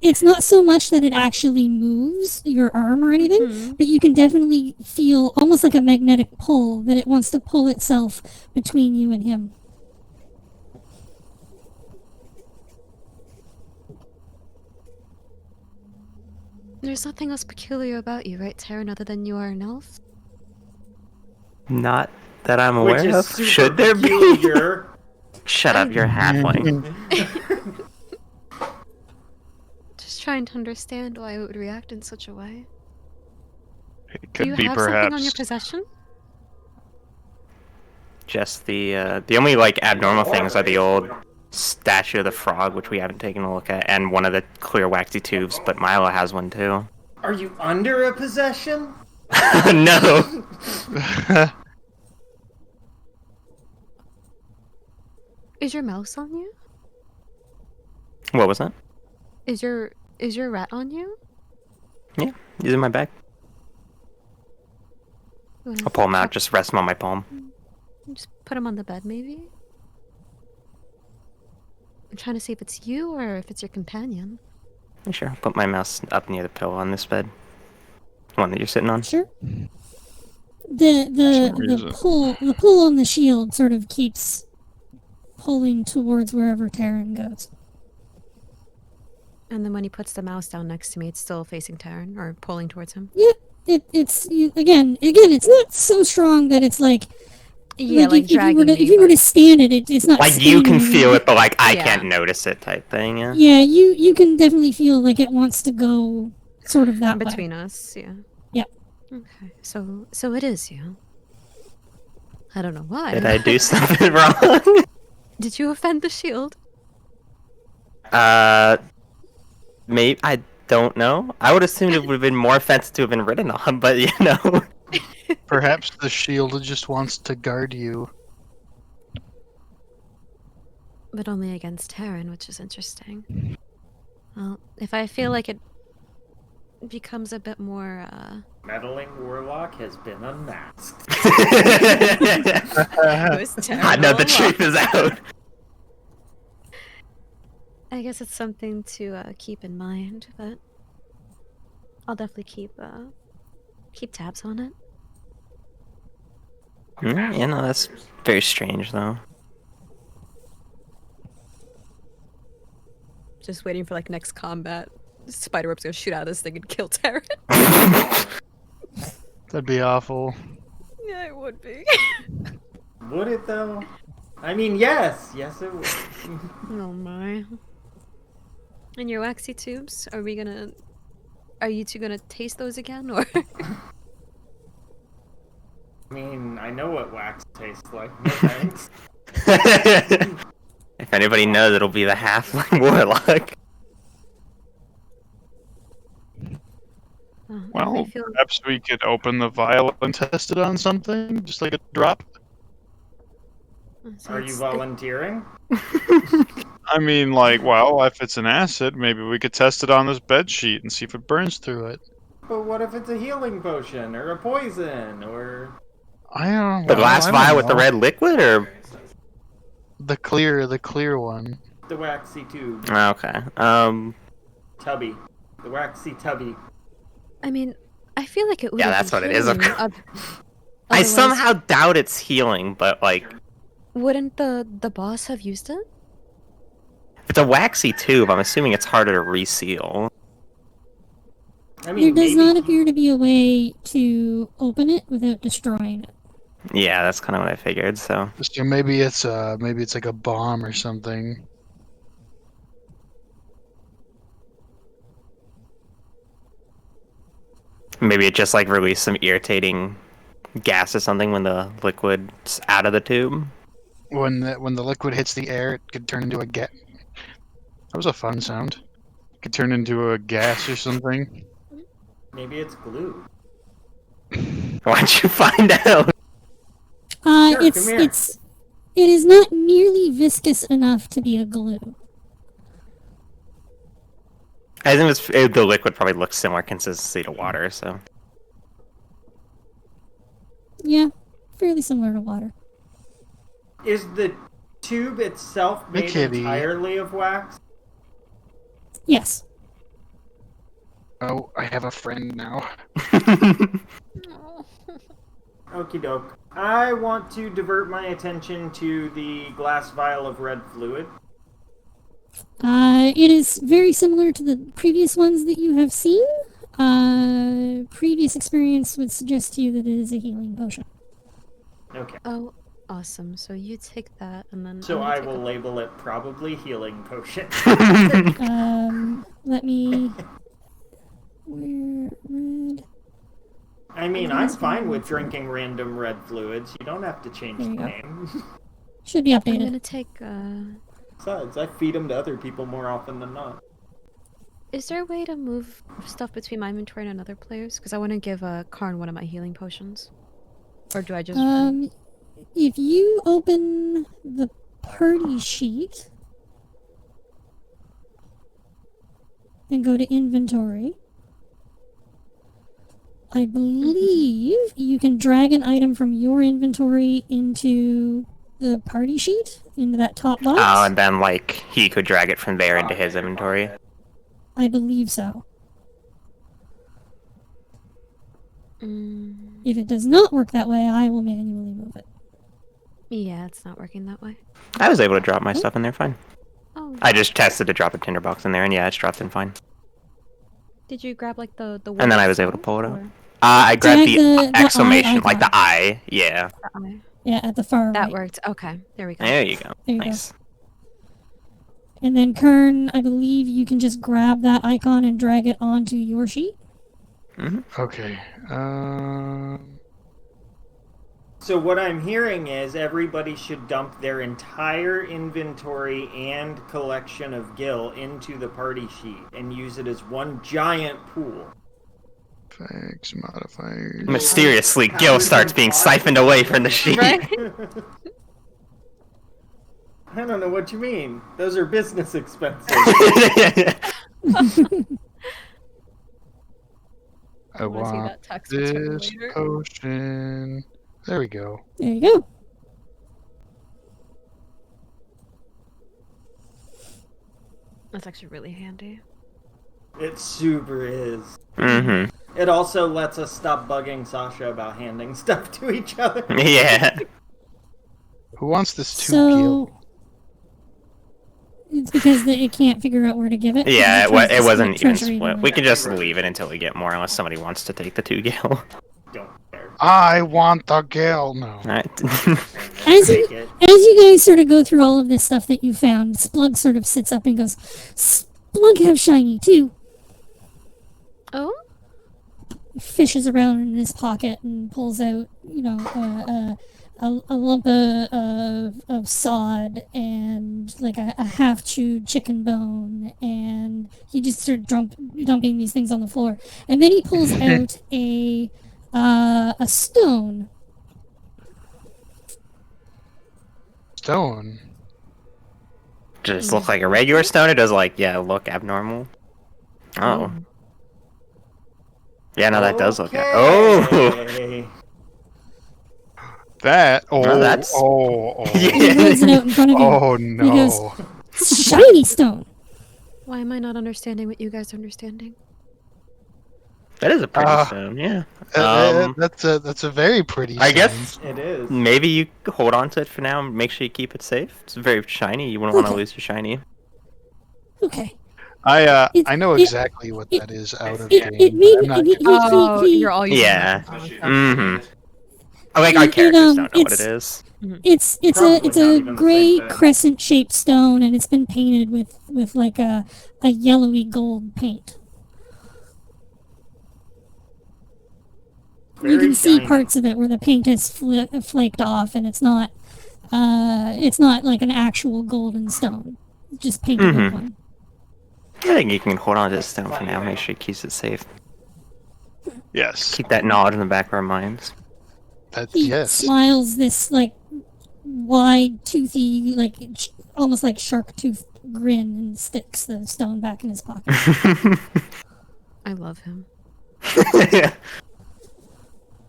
It's not so much that it actually moves your arm or anything, Mhm. but you can definitely feel almost like a magnetic pull that it wants to pull itself between you and him. There's nothing else peculiar about you, right, Taryn, other than you are an elf? Not that I'm Which aware is of. super Should there be? peculiar. Shut up, you're a halfling. Just trying to understand why it would react in such a way. It Do could you be have something on your perhaps. possession? Just the only like abnormal things are the old statue of the frog, which we haven't taken a look at, and one of the clear waxy tubes, but Milo has one too. Are you under a possession? No. Is your mouse on you? What was that? Is your rat on you? Yeah, he's in my bag. You wanna I'll pull him out, just rest him on my palm. Just put him on the bed, maybe? I'm trying to see if it's you or if it's your companion. Sure, I'll put my mouse up near the pillow on this bed. One that you're sitting on. Sure. some The reason. pull on the shield sort of keeps pulling towards wherever Taryn goes. And then when he puts the mouse down next to me, it's still facing Taryn or pulling towards him. Yeah, again, it's not so strong that it's like Yeah, like if you dragging were to, me, if you were but- to stand it, it's not Like you can standing feel you. it, but like I Yeah. can't notice it, type thing. Yeah. Yeah, you can definitely feel like it wants to go sort of that way. between us, yeah. Yep. Okay, so it is you. I don't know why. Did I do something wrong? Did you offend the shield? Maybe I don't know. I would assume it would have been more offensive to have been written on, but you know. Perhaps the shield just wants to guard you. But only against Taryn, which is interesting. Well, if I feel like it becomes a bit more, Meddling warlock has been unmasked. I know the truth is out. I guess it's something to keep in mind, but I'll definitely keep tabs on it. Yeah, no, that's very strange though. Just waiting for like next combat. Spider-Web's gonna shoot out of this thing and kill Taryn. That'd be awful. Yeah, it would be. Would it though? I mean, yes it would. Oh my. And your waxy tubes, are you two gonna taste those again, or? I mean, I know what wax tastes like. No thanks. If anybody knows, it'll be the halfling warlock. If Well, I feel... perhaps we could open the vial and test it on something, just like a drop. So Are you it's- volunteering? I mean, like, well, if it's an acid, maybe we could test it on this bed sheet and see if it burns through it. But what if it's a healing potion or a poison or I don't know. The glass I don't vial with the know. red liquid, or The clear one. the waxy tube? okay. Tubby. The waxy tubby. I mean, I feel like it would. Yeah, that's what it is, of healing, I otherwise- somehow doubt it's healing, but like, Wouldn't the boss have used it? if it's a waxy tube, I'm assuming it's harder to reseal. I There mean, does maybe not appear to be a way to open it without destroying it. Yeah, that's kind of what I figured. So So maybe it's like a bomb or something. maybe it just like released some irritating gas or something when the liquid's out of the tube. When the liquid hits the air, it could turn into a gas. That was a fun sound. It could turn into a gas or something. maybe it's glue. Why'd you find out? Sure, It is not nearly viscous enough to be a glue. I think the liquid probably looks similar consistency to water, so. Yeah, fairly similar to water. Is the tube itself Hey, made kitty. entirely of wax? Yes. Oh, I have a friend now. Okie doke. I want to divert my attention to the glass vial of red fluid. It is very similar to the previous ones that you have seen. Previous experience would suggest to you that it is a healing potion. Okay. Oh, awesome. So you take that, and then So I'm gonna I take will a- label it probably healing potion. Let me. Where red? I mean, I'm fine with drinking random red fluids. You don't have to change the There you go. name. Should be I'm updated. gonna take. Besides, I feed them to other people more often than not. Is there a way to move stuff between my inventory and another player's? Because I want to give Karn one of my healing potions. Or do I just? If you open the party sheet and go to inventory, I believe you can drag an item from your inventory into the party sheet, into that top box. Oh, and then like he could drag it from there into his inventory. I believe so. If it does not work that way, I will manually move it. Yeah, it's not working that way. I was able to drop my stuff in there fine. Oh. I just tested to drop a tinderbox in there, and yeah, it's dropped in fine. Did you grab like the? And then I was able to pull it out. I grabbed the exclamation, like the eye. Yeah. Yeah, at the far That right. worked. Okay, there we go. There you go. There you go. Nice. And then Kern, I believe you can just grab that icon and drag it onto your sheet. Okay. So what I'm hearing is everybody should dump their entire inventory and collection of gil into the party sheet and use it as one giant pool. Facts, modifiers. Mysteriously, gil starts being siphoned away from the sheet. I don't know what you mean. Those are business expenses. I wanna see want that tax return this later. potion. There we go. There you go. That's actually really handy. It super is. Mm-hmm. It also lets us stop bugging Sasha about handing stuff to each other. Yeah. Who wants this 2 So gil? it's because it can't figure out where to give it. Yeah, It tries to it wasn't split even treasury split. anyway. We could just leave it until we get more, unless somebody wants to take the 2 gil. Don't care. I want the gil. No. Alright. As Take you, it. as you guys sort of go through all of this stuff that you found, Splunk sort of sits up and goes, Splunk have shiny too. Oh? Fishes around in his pocket and pulls out, you know, a lump of sod and like a half-chewed chicken bone, and he just started dumping these things on the floor, and then he pulls out a stone. Stone. Does it look like a regular stone? It does look abnormal. Oh. Yeah, no, that does look. Oh. Okay. That. Oh, No, that's- oh. He holds it out in front of you. Oh He no. goes, shiny stone. Why am I not understanding what you guys are understanding? That is a pretty stone. Yeah. That's a very pretty. I stone. guess It is. maybe you hold on to it for now and make sure you keep it safe. It's very shiny. You wouldn't want to lose your shiny. Okay. I know exactly what that is out of game. but I'm not You're all using Yeah. that. Mm-hmm. Like our characters don't know what it is. It's Probably a not even the gray same thing. crescent shaped stone, and it's been painted with like a yellowy gold paint. You Very can see shiny. parts of it where the paint is flaked off, and it's not like an actual golden stone. It's just painted with one. I think you can hold on to this stone for now. Make sure it keeps it safe. Yes. Keep that knowledge in the back of our minds. He yes. smiles this like wide, toothy, like almost like shark tooth grin, and sticks the stone back in his pocket. I love him.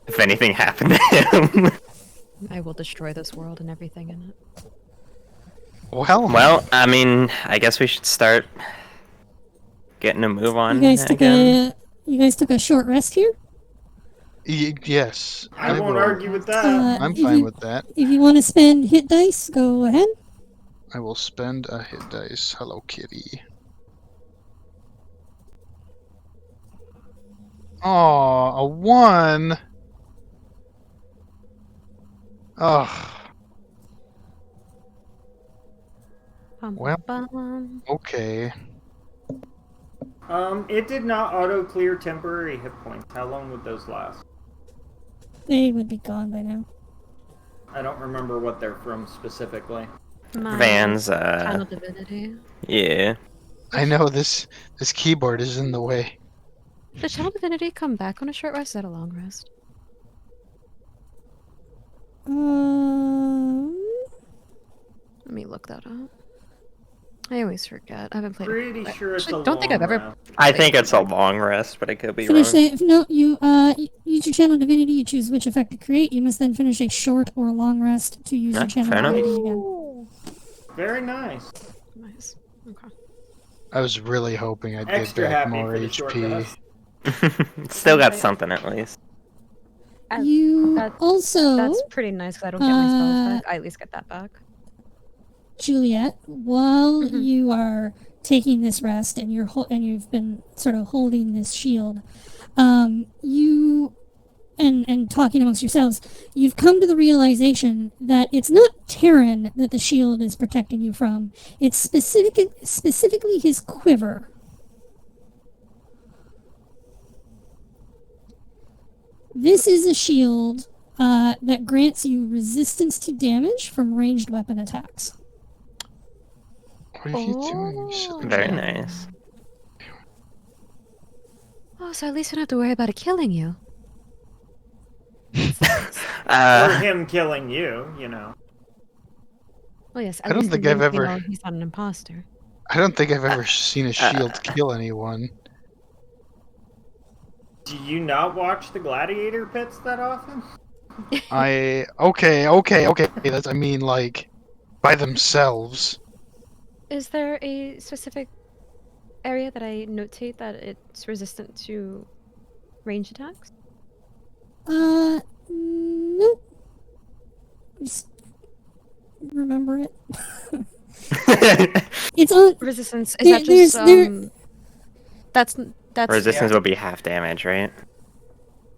If anything happened to him. I will destroy this world and everything in it. Well, I mean, I guess we should start getting a move on You guys took again. a short rest here. Yes. I won't will. argue with that. I'm if fine you- with that. If you want to spend hit dice, go ahead. I will spend a hit dice. Hello, kitty. Oh, a 1. Oh, Well. Bum. okay. It did not auto clear temporary hit points. How long would those last? They would be gone by now. I don't remember what they're from specifically. Mine Van's, is Channel Divinity. Yeah. I know this keyboard is in the way. Did Channel Divinity come back on a short rest? Is that a long rest? Let me look that up. I always forget. I haven't played. Pretty sure it's Actually, a don't think I've long ever. round. I think it's a long rest, but I could be Finish wrong. it. No, you use your channel divinity. You choose which effect to create. You must then finish a short or long rest to use Yeah, your channel fair enough. divinity again. Very nice. Nice. Okay. I was really hoping I'd Extra get back happy more for the short HP. rest. Still got something at least. You That- also, That's pretty nice because I don't get my spells back. I at least get that back. Juliet, while Mhm. you are taking this rest and you've been sort of holding this shield, you and talking amongst yourselves, you've come to the realization that it's not Terran that the shield is protecting you from. It's specifically his quiver. This is a shield that grants you resistance to damage from ranged weapon attacks. What are you doing? Very nice. Oh, so at least I don't have to worry about it killing you. Or him killing you, you know. Well, yes. I At don't least think it I've means we ever- know he's not an imposter. I don't think I've ever seen a shield kill anyone. Do you not watch the gladiator pits that often? Okay. That's, I mean, like, by themselves. Is there a specific area that I notate that it's resistant to range attacks? Nope. Just remember it. It's on. Resistance is There- that just there's- that's Resistance will be half damage, right?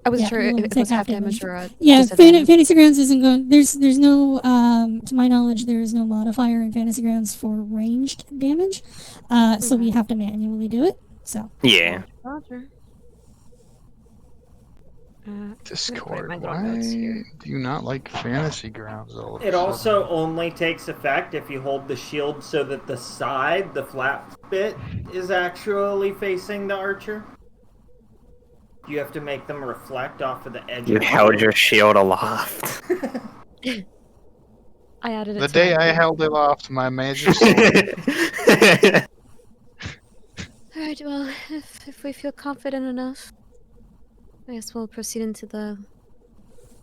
I wasn't Yeah, sure you'll if it take was half half damage damage. or a Yeah, disadvantage. Fantasy Grounds isn't going. There's no to my knowledge there is no modifier in Fantasy Grounds for ranged damage, so we have to manually do it. So Yeah. Roger. Discord, my little why notes here. do you not like Fantasy Grounds all of a It sudden? also only takes effect if you hold the shield so that the side, the flat bit, is actually facing the archer. You have to make them reflect off of the edge You of the held shield. your shield aloft. I added it The to day my I group. held it aloft, my magic sword. Alright, well, if we feel confident enough, I guess we'll proceed into the...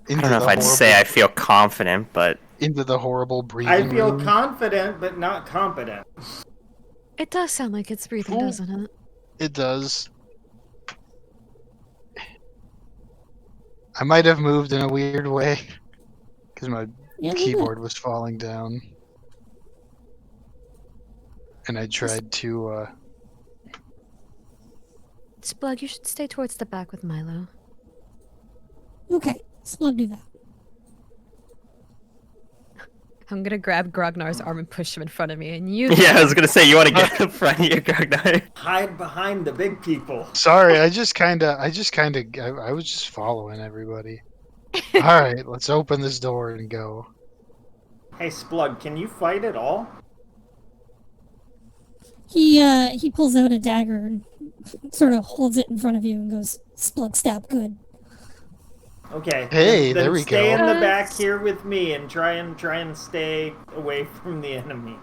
I don't know if I'd say I feel confident, but into the horrible breathing I feel room. confident, but not competent. It does sound like it's breathing, Ooh. doesn't it? It does. I might have moved in a weird way because my yeah, keyboard was falling down, and I tried to. Splug, you should stay towards the back with Milo. Okay, Slug do that. I'm gonna grab Grognar's arm and push him in front of me, and you... yeah, I was gonna say you want to get in front of your Grognard. Hide behind the big people. Sorry, I was just following everybody. All right, let's open this door and go. Hey, Splug, can you fight at all? He pulls out a dagger and sort of holds it in front of you and goes, "Splug stab good." Okay. Hey, then there we stay go. in the back here with me and try and stay away from the enemy.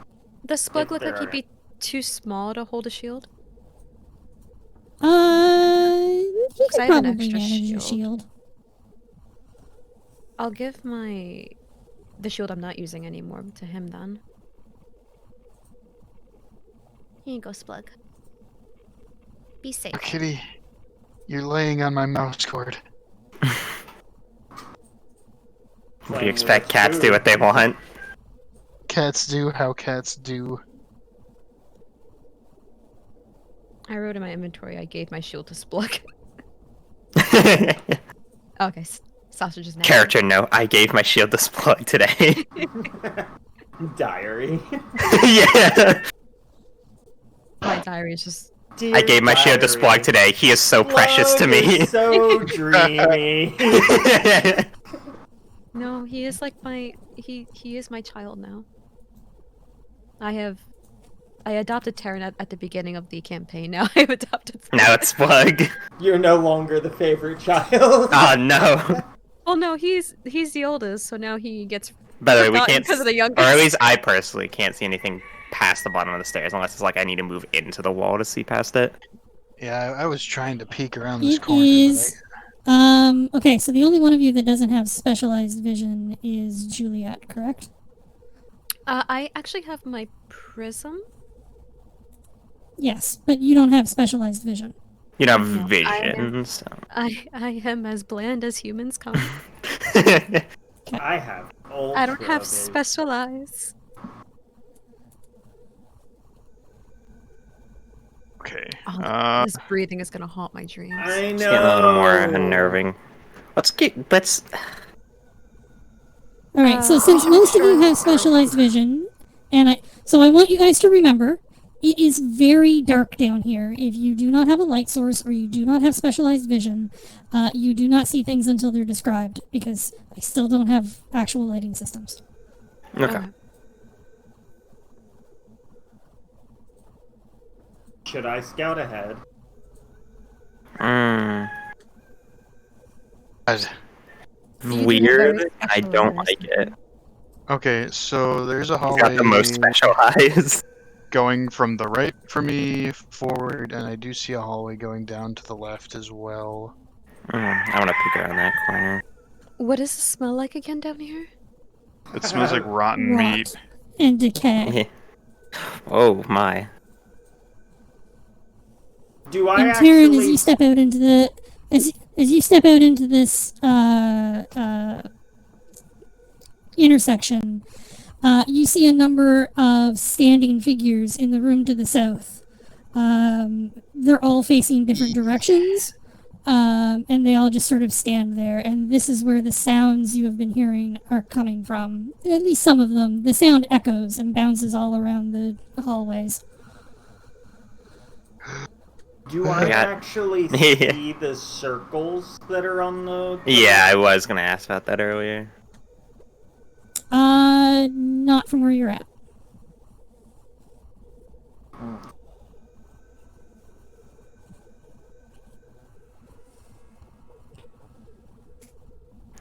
Does Splug If look there like he'd are- be too small to hold a shield? He I could have an probably extra manage a shield. shield. I'll give the shield I'm not using anymore to him then. Here you go, Splug. Be safe. Kitty, you're laying on my mouse cord. What do you expect cats do what they want? Cats do how cats do. I wrote in my inventory I gave my shield to Splug. Okay, sausage is now. Character note: I gave my shield this plug today. Diary. Yeah. My diary is just. I gave my shield this plug Diary. today. He is so precious to Plug me. is so dreamy. No, he is like my. He is my child now. I adopted Terran at the beginning of the campaign. Now I've adopted. Now it's plug. You're no longer the favorite child. Oh no. Well, no, he's the oldest, so now he gets. By the way, we forgotten can't. because of the Or youngest. at least I personally can't see anything past the bottom of the stairs unless it's like I need to move into the wall to see past it. Yeah, I was trying to peek around this It corner. is. Okay, so the only one of you that doesn't have specialized vision is Juliet, correct? I actually have my prism. Yes, but you don't have specialized vision. You don't No, have vision, so. I am as bland as humans come. I have ultra I don't have vision. specialized. Okay. Oh, this breathing is gonna haunt my dreams. I know. It's getting a little more unnerving. Let's. All right, so since most of you have specialized vision, and I want you guys to remember, it is very dark down here. If you do not have a light source or you do not have specialized vision, you do not see things until they're described, because I still don't have actual lighting systems. Okay. Should I scout ahead? Mm, God. weird. I don't like it. Okay, so there's a You hallway got the most specialized. going from the right for me forward, and I do see a hallway going down to the left as well. I want to peek around that corner. What does it smell like again down here? It smells like rotten Rot meat. and decay. Oh my. Do I And actually? Taryn, as you step out into the as you step out into this intersection, you see a number of standing figures in the room to the south. They're all facing different directions, and they all just sort of stand there. And this is where the sounds you have been hearing are coming from. At least some of them. The sound echoes and bounces all around the hallways. Do I Yeah. actually see the circles that are on the? Yeah, I was gonna ask about that earlier. Not from where you're at.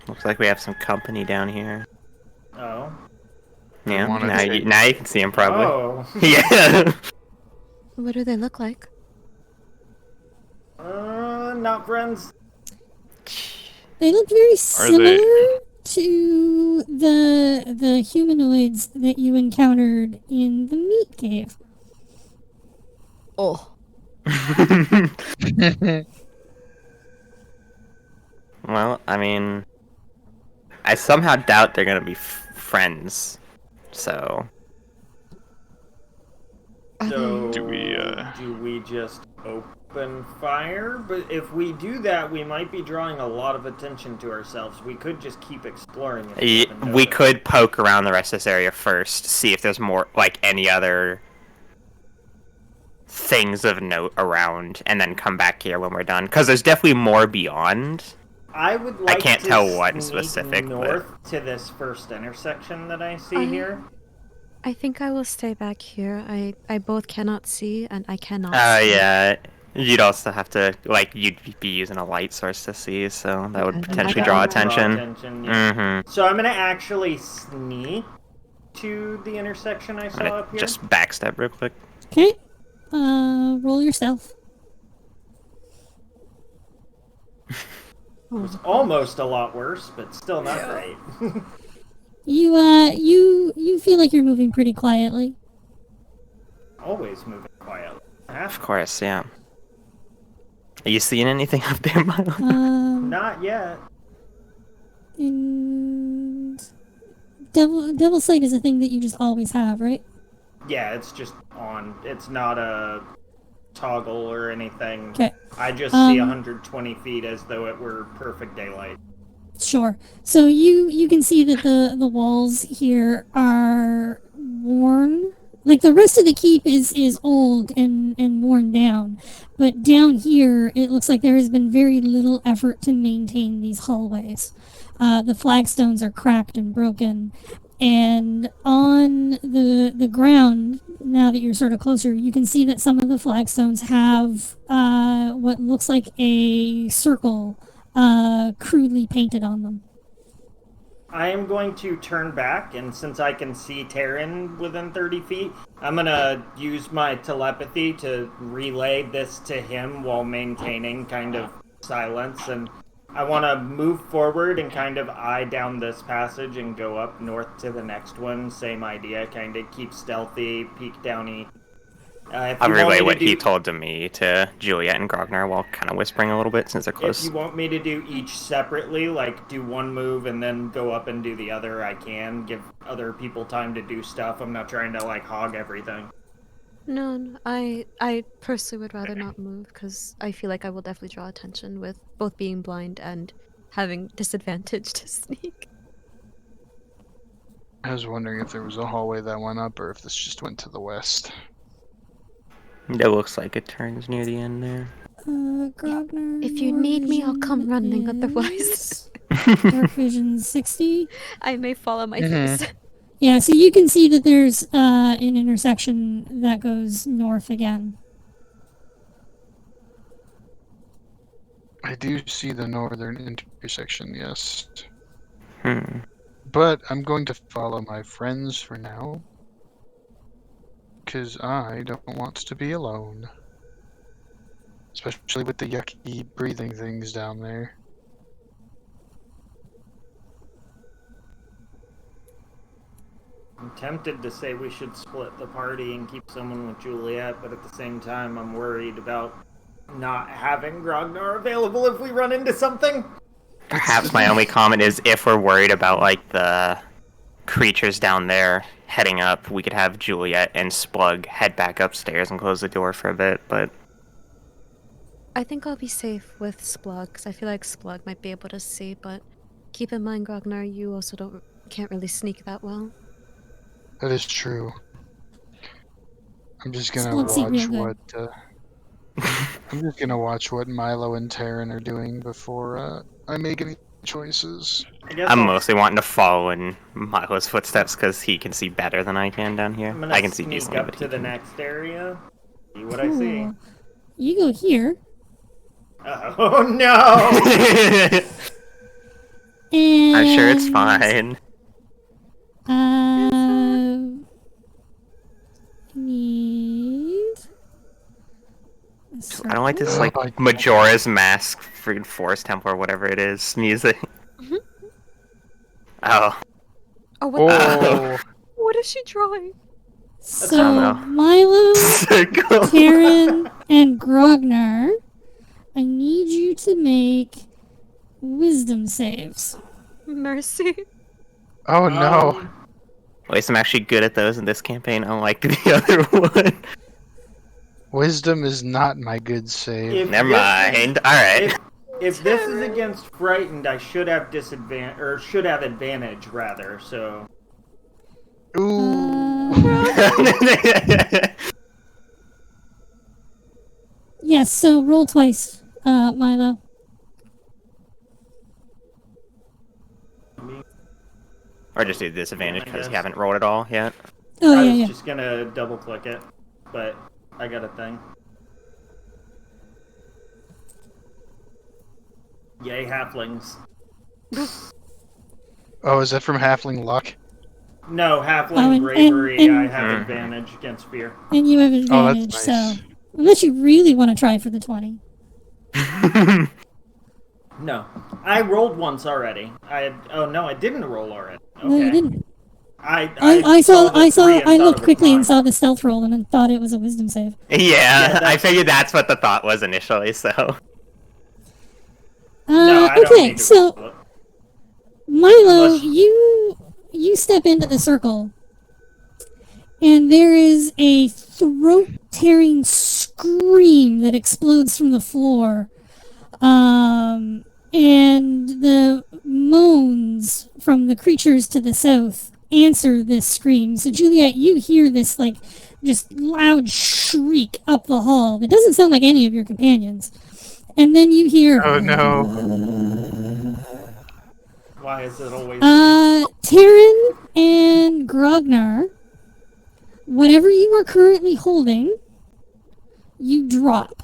Looks like we have some company down here. Oh. Yeah, wanna now take- now you can see him probably. Oh. Yeah. What do they look like? Not friends. They look very similar they- to the humanoids that you encountered in the meat cave. Oh. Well, I mean, I somehow doubt they're gonna be friends. So So Do we, do we just open fire? But if we do that, we might be drawing a lot of attention to ourselves. We could just keep exploring it. we could poke around the rest of this area first, see if there's more, like any other things of note around, and then come back here when we're done. Because there's definitely more beyond. I would like can't to tell what in sneak specific, but- north to this first intersection that I see here. I think I will stay back here. I both cannot see and I cannot Oh see. yeah. You'd also have to, like, you'd be using a light source to see, so that would Okay, then potentially I draw don't attention. Yeah. Mm-hmm. So I'm gonna actually sneak to the intersection I I'm saw gonna up here. just backstep real quick. Okay. Roll yourself. It was almost a lot worse, but still not great. You feel like you're moving pretty quietly. Always moving quietly. Of course, yeah. Are you seeing anything up there, Milo? Not yet. And devil sight is a thing that you just always have, right? Yeah, it's just on. It's not a toggle or anything. Okay. I just see 120 feet as though it were perfect daylight. Sure. So you can see that the walls here are worn. Like the rest of the keep is old and worn down, but down here it looks like there has been very little effort to maintain these hallways. The flagstones are cracked and broken, and on the ground, now that you're sort of closer, you can see that some of the flagstones have what looks like a circle crudely painted on them. I am going to turn back, and since I can see Terran within 30 feet, I'm going to use my telepathy to relay this to him while maintaining kind of silence. And I want to move forward and kind of eye down this passage and go up north to the next one. Same idea, kind of keep stealthy, peek downy. I'll relay what he told to me to Juliet and Grognar while kind of whispering a little bit since they're close. If you want me to do each separately, like do one move and then go up and do the other, I can. Give other people time to do stuff. I'm not trying to like hog everything. No, I personally would rather not move because I feel like I will definitely draw attention with both being blind and having disadvantage to sneak. I was wondering if there was a hallway that went up or if this just went to the west. It looks like it turns near the end there. Grognar, If you need me, I'll come running. Otherwise, Dark Vision 60. I may follow my face. Yeah, so you can see that there's an intersection that goes north again. I do see the northern intersection, yes. Hmm. But I'm going to follow my friends for now. Because I don't want to be alone. Especially with the yucky breathing things down there. I'm tempted to say we should split the party and keep someone with Juliet, but at the same time, I'm worried about not having Grognar available if we run into something. Perhaps my only comment is if we're worried about like the creatures down there heading up, we could have Juliet and Splug head back upstairs and close the door for a bit, but I think I'll be safe with Splug because I feel like Splug might be able to see, but keep in mind, Grognar, you also can't really sneak that well. That is true. I'm just gonna Splug see real watch good. I'm just gonna watch what Milo and Terran are doing before I make any choices. I'm mostly wanting to follow in Milo's footsteps because he can see better than I can down here. I'm gonna I can see sneak decently, up but to he the can. next area. See what I see. Cool. You go here. Oh no! And I'm sure it's fine. Need. I don't like this Oh like my God. Majora's Mask freaking Forest Temple or whatever it is music. Oh. Oh, what? Oh, What is she drawing? So know. Milo, Circle. Terran, and Grognar, I need you to make wisdom saves. Mercy. oh no. At least I'm actually good at those in this campaign, unlike the other one. Wisdom is not my good save. If Never this mind. Alright. If this is against frightened, I should have disadvantage, or should have advantage rather. So Ooh. Yes, so roll twice, Milo. Or just do disadvantage because you haven't rolled at all yet. Oh, I yeah, was yeah. just gonna double click it, but I got a thing. Yay, halflings. Oh, is that from Halfling Luck? No, halfling Oh, and- bravery. and- I have Mhm. advantage against fear. And you have Oh, advantage, that's nice. so. Unless you really want to try for the 20. No, I rolled once already. Oh no, I didn't roll already. Okay. No, you didn't. I saw, the three and I thought looked it was quickly and fine. saw the stealth roll and then thought it was a wisdom save. Yeah, I that's- figured that's what the thought was initially, so. No, I don't Okay, need to so roll it. Milo, Unless- you step into the circle, and there is a throat-tearing scream that explodes from the floor. And the moans from the creatures to the south answer this scream. So, Juliet, you hear this, like, just loud shriek up the hall. It doesn't sound like any of your companions. And then you hear... Oh no. Why is it always... Taryn and Grognar, whatever you are currently holding, you drop.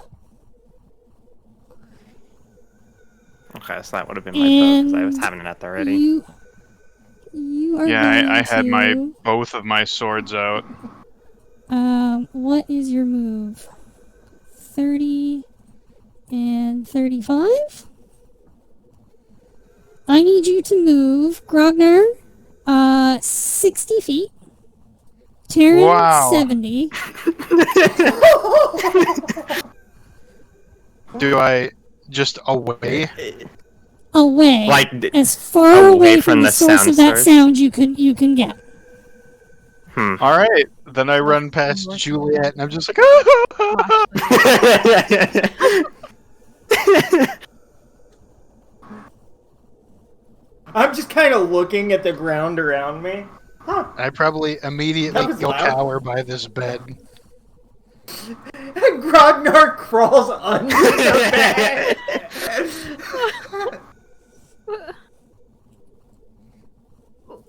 Okay, so that would have been my bow because I was And having it already. You are Yeah, going I had to... both of my swords out. What is your move? 30 and 35? I need you to move, Grognar, 60 feet. Taryn, Wow. 70. Do I just away? Away. Like, as far away from the the source sound of that source? sound you can get. All right. Then I run past Juliet, and I'm just like, I'm just kind of looking at the ground around me. Huh. I probably immediately That was go loud. cower by this bed. And Grognar crawls under the bed.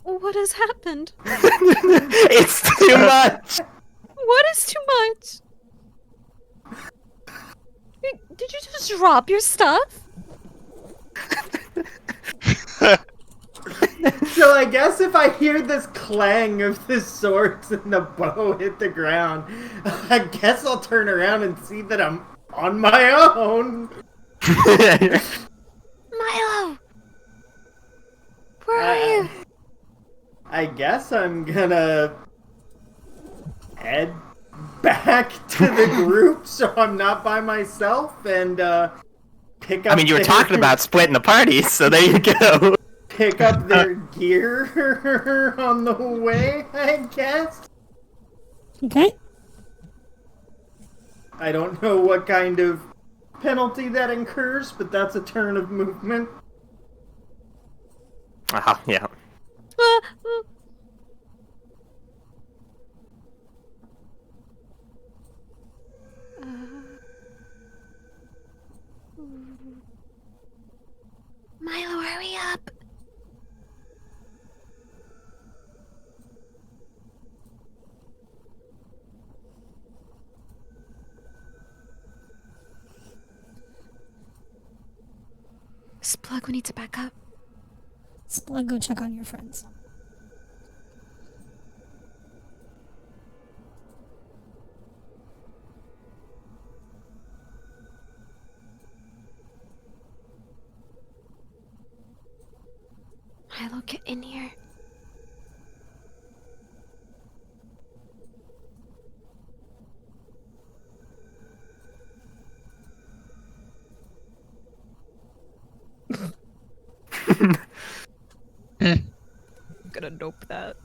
What has happened? It's too much. What is too much? Did you just drop your stuff? So I guess if I hear this clang of the swords and the bow hit the ground, I guess I'll turn around and see that I'm on my own. Milo! Where are you? I guess I'm gonna head back to the group so I'm not by myself and pick up. I mean, you were talking about splitting the party, so there you go. Pick up their gear on the way, I guess. Okay. I don't know what kind of penalty that incurs, but that's a turn of movement. Yeah. Milo, hurry up! Splug, we need to back up. Splug, go check on your friends. Milo, get in here. Gonna nope that.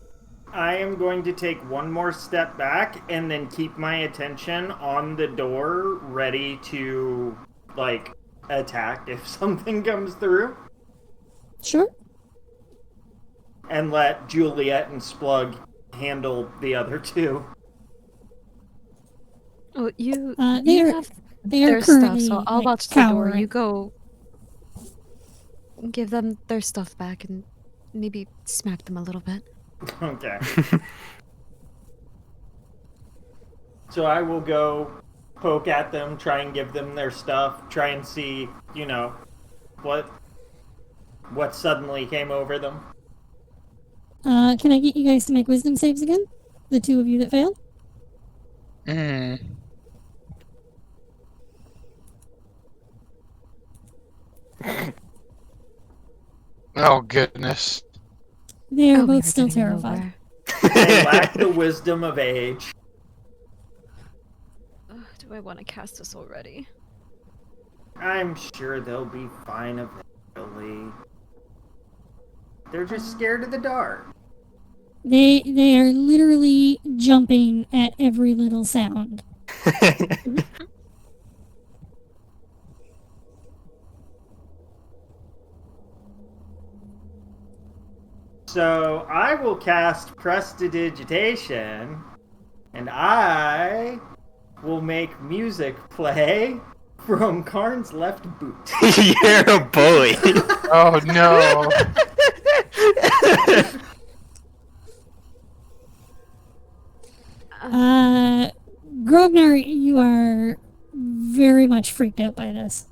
I am going to take one more step back and then keep my attention on the door, ready to, like, attack if something comes through. Sure. And let Juliet and Splug handle the other two. Oh, you They have are their stuff, currently so I'll like, watch the door. cowering. You go give them their stuff back and maybe smack them a little bit. Okay. So I will go poke at them, try and give them their stuff, try and see, you know, what suddenly came over them. Can I get you guys to make wisdom saves again? The two of you that failed? Oh, goodness. They are Oh, we both were still getting terrified. They lack the wisdom of age. Do I want to cast this already? I'm sure they'll be fine eventually. They're just scared of the dark. They are literally jumping at every little sound. So I will cast Prestidigitation, and I will make music play from Karn's left boot. You're a bully. Oh no. Grognar, you are very much freaked out by this.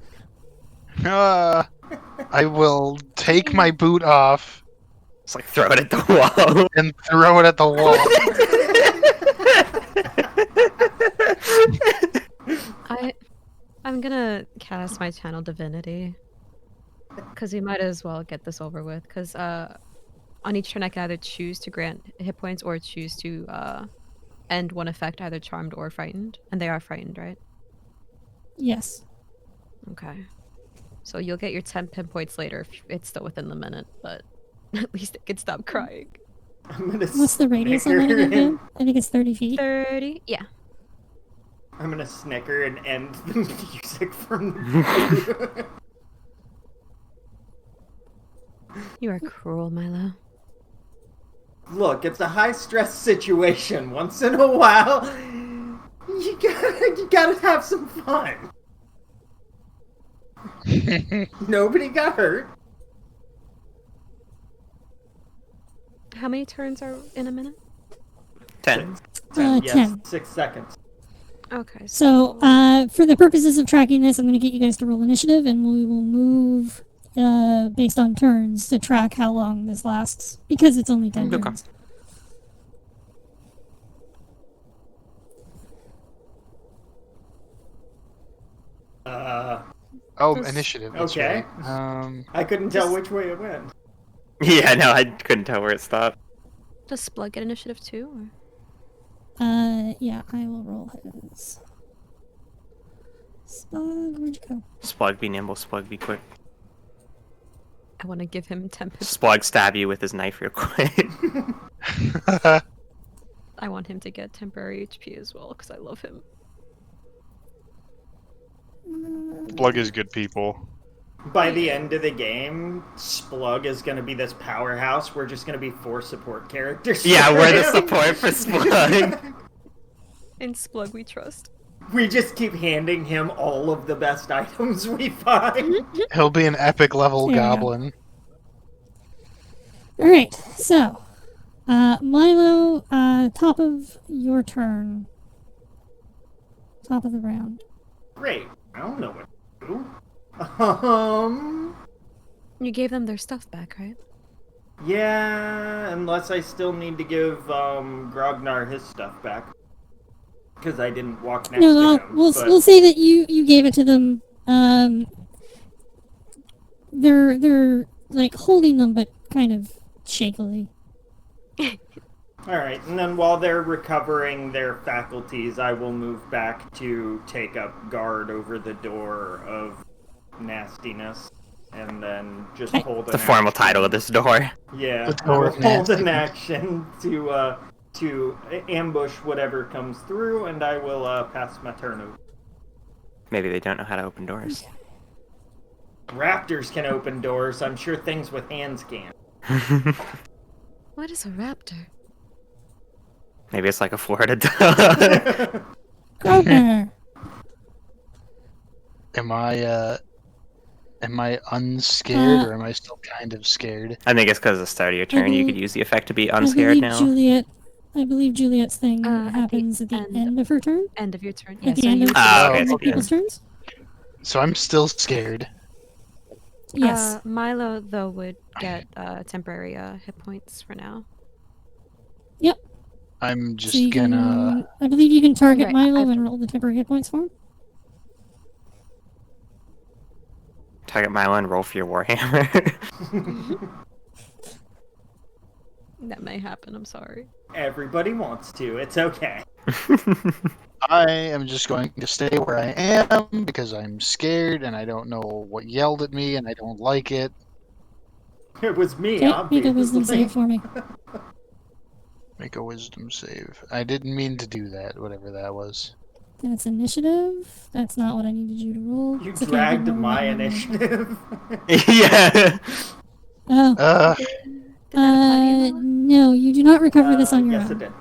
I will take my boot off It's like throw it at the wall. and throw it at the wall. I'm gonna cast my channel divinity. Because we might as well get this over with. Because on each turn I can either choose to grant hit points or choose to end one effect, either charmed or frightened. And they are frightened, right? Yes. Okay. So you'll get your 10 pin points later if it's still within the minute, but at least it can stop crying. I'm gonna What's the radius on that snicker again? and- I think it's 30 feet. 30? Yeah. I'm gonna snicker and end the music from the You are cruel, Milo. Look, it's a high-stress situation. Once in a while, you gotta have some fun. Nobody got hurt. How many turns are in a minute? 10. 10. 6 seconds. Okay. So, for the purposes of tracking this, I'm going to get you guys to roll initiative, and we will move based on turns to track how long this lasts, because it's only 10 Okay. turns. Oh, initiative. That's Okay. right. I couldn't tell which way it went. Yeah, no, I couldn't tell where it stopped. Does Splug get initiative too? Or? Yeah, I will roll his. Spug, where'd you go? Splug be nimble, Splug be quick. I want to give him 10 pin. Splug stab you with his knife real quick. I want him to get temporary HP as well, because I love him. Plug is good people. By the end of the game, Splug is going to be this powerhouse. We're just going to be 4 support characters. Yeah, for we're the him. support for Splug. In Splug we trust. We just keep handing him all of the best items we find. He'll be an epic level There you go. goblin. Alright, so, Milo, top of your turn. Top of the round. Great. I don't know what to do. You gave them their stuff back, right? Yeah, unless I still need to give Grognar his stuff back. Because I didn't walk next No, to him. we'll but- we'll say that you gave it to them. They're like holding them, but kind of shakily. Alright, and then while they're recovering their faculties, I will move back to take up guard over the door of nastiness. And then just hold The formal title of this door. Yeah, The door of hold an nastiness. action to ambush whatever comes through, and I will pass my turn over. Maybe they don't know how to open doors. Raptors can open doors. I'm sure things with hands can. What is a raptor? Maybe it's like a Florida dog. Grognar. Am I unscared or am I still kind of scared? I think it's because of the start of your turn. You could use the effect to be unscared now. I believe Juliet's thing At the happens at the end. end of her turn. End of your turn. At the so end you- of Ah, okay, other it's at the people's turns. So I'm still scared. Yes. Milo, though, would get temporary hit points for now. Yep. I'm So just you gonna. can, I believe you can target Right, Milo I've- and roll the temporary hit points for him. Target Milo and roll for your Warhammer. That may happen, I'm sorry. Everybody wants to. It's okay. I am just going to stay where I am because I'm scared and I don't know what yelled at me and I don't like it. It was me, Okay, make a obviously. wisdom save for me. Make a wisdom save. I didn't mean to do that, whatever that was. That's initiative. That's not what I needed you to roll. You It's okay, dragged ignore my that one. initiative. Yeah. Oh, Did that apply to you, Mala? no, you do not recover this on your yes, own. it did.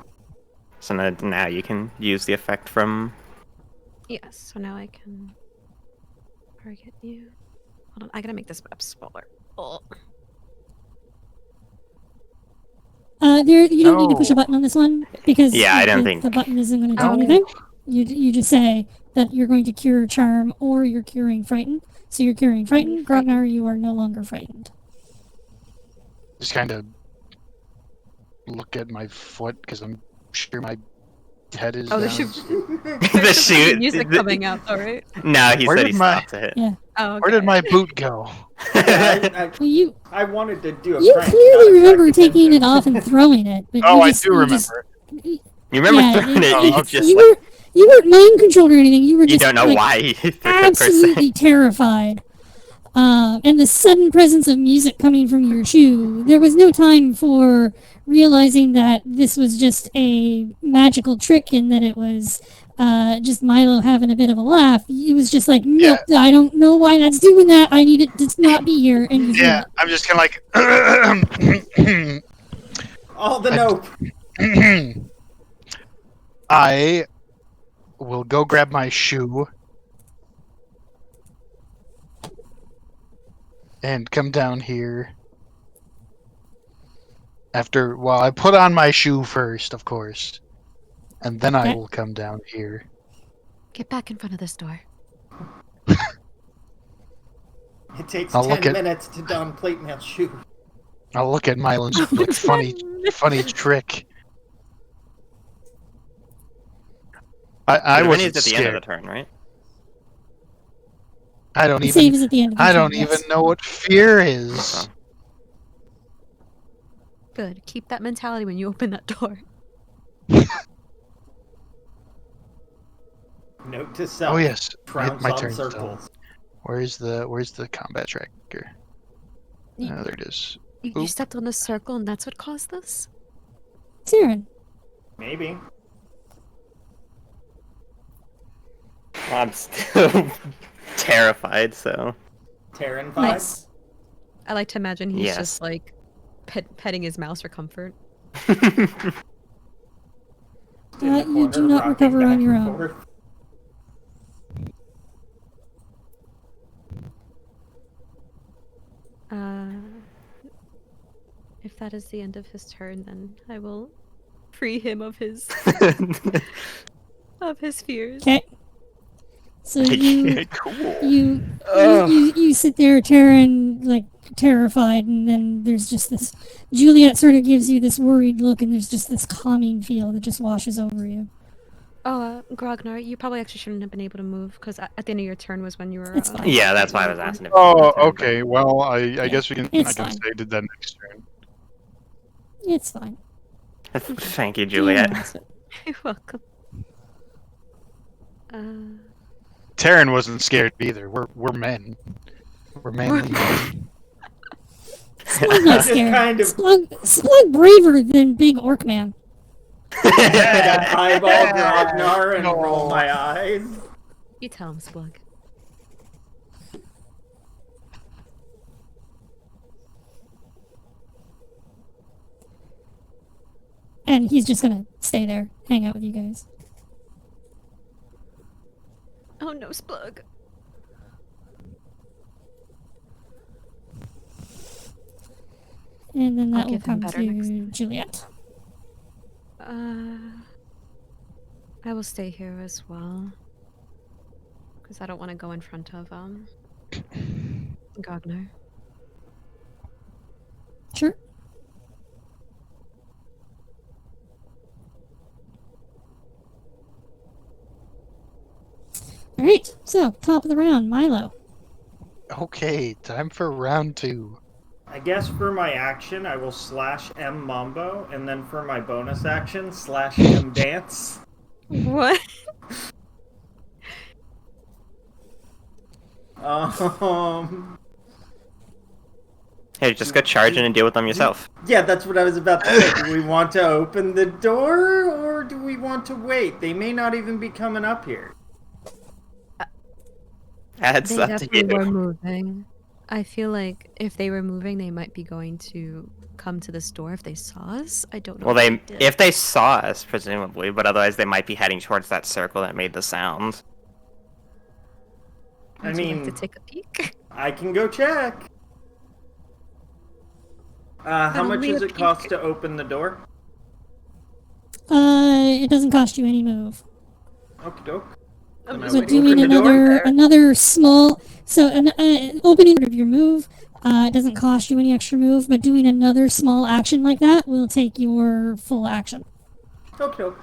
So now you can use the effect from. Yes, so now I can target you. Hold on, I gotta make this map smaller. Oh. You don't need to push a No. button on this one because Yeah, I don't think- the button isn't going to do No. anything. You just say that you're going to cure charm or you're curing frighten. So you're curing frighten. Grognar, you are no longer frightened. Just kind of look at my foot because I'm sure my head is Oh, down. the shoe. The shoe. Music coming out, though, right? No, he Where said did he my- stopped it. Yeah. Oh, okay. Where did my boot go? Yeah, Well, you I wanted to do a you prank. clearly not remember attract taking it attention. off and throwing it. But Oh, you I just, do you remember. just- You remember yeah, throwing it? Oh, You just you like, weren't you weren't mind controlled or anything. You were you just don't know like, why he threw it per se. absolutely terrified. And the sudden presence of music coming from your shoe, there was no time for realizing that this was just a magical trick and that it was just Milo having a bit of a laugh. It was just like, no, I don't know why that's doing that. I need it to not be here. And you threw Yeah, it. I'm just kind of like. All the nope. I will go grab my shoe and come down here. Well, I put on my shoe first, of course, and then I Okay. will come down here. Get back in front of this door. It takes I'll look 10 at- minutes to don plate mail shoe. I'll look at Milo's like, funny trick. I The wasn't venue's at the end of the scared. turn, right? I don't The even. save is at the end of the I turn, don't yes. even know what fear is. Good. Keep that mentality when you open that door. Note to self. Oh yes, Trounce my on turn. Still. circles. Where's the combat tracker? You- Oh, there it is. You Oop. stepped on a circle and that's what caused this? Siren. Maybe. I'm still terrified, so. Terran vibes. Nice. I like to imagine he's Yes. just like petting his mouse for comfort. In the You corner, do not rocking recover on back your and own. forth. If that is the end of his turn, then I will free him of his fears. Okay. So you Cool. you sit there, Taryn, like terrified, and then there's just this. Juliet sort of gives you this worried look, and there's just this calming feel that just washes over you. Oh, Grognar, you probably actually shouldn't have been able to move because at the end of your turn was when you were. It's fine. Yeah, that's why I was asking if. Oh, okay. Well, I guess we can. I It's can fine. say did that next turn. It's fine. Thank you, You Juliet. relax it. You're welcome. Taryn wasn't scared either. We're men. We're manly men. Splug not Just scared. kind of- Splug braver than Big Orc Man. I'd eyeball Grognar and No. roll my eyes. You tell him, Splug. And he's just gonna stay there, hang out with you guys. Oh no, Splug. And then I'll that will give him come better next to time. Juliet. I will stay here as well. Because I don't want to go in front of, Gognar. Sure. Alright, so top of the round, Milo. Okay, time for round 2. I guess for my action, I will slash M Mambo, and then for my bonus action, slash M Dance. What? Hey, just go charge in and deal with them yourself. Yeah, that's what I was about to say. Do we want to open the door, or do we want to wait? They may not even be coming up here. That's They up to definitely you. were moving. I feel like if they were moving, they might be going to come to this door if they saw us. I don't know. Well, if they did. if they saw us, presumably, but otherwise they might be heading towards that circle that made the sound. Would you like mean- to take a peek? I can go check. How much only does a it cost peek. to open the door? It doesn't cost you any move. Okie doke. I'm Then I just So would doing open the door. another small, opening of your move doesn't cost you any extra move, but doing another small action like that will take your full action. Okie doke.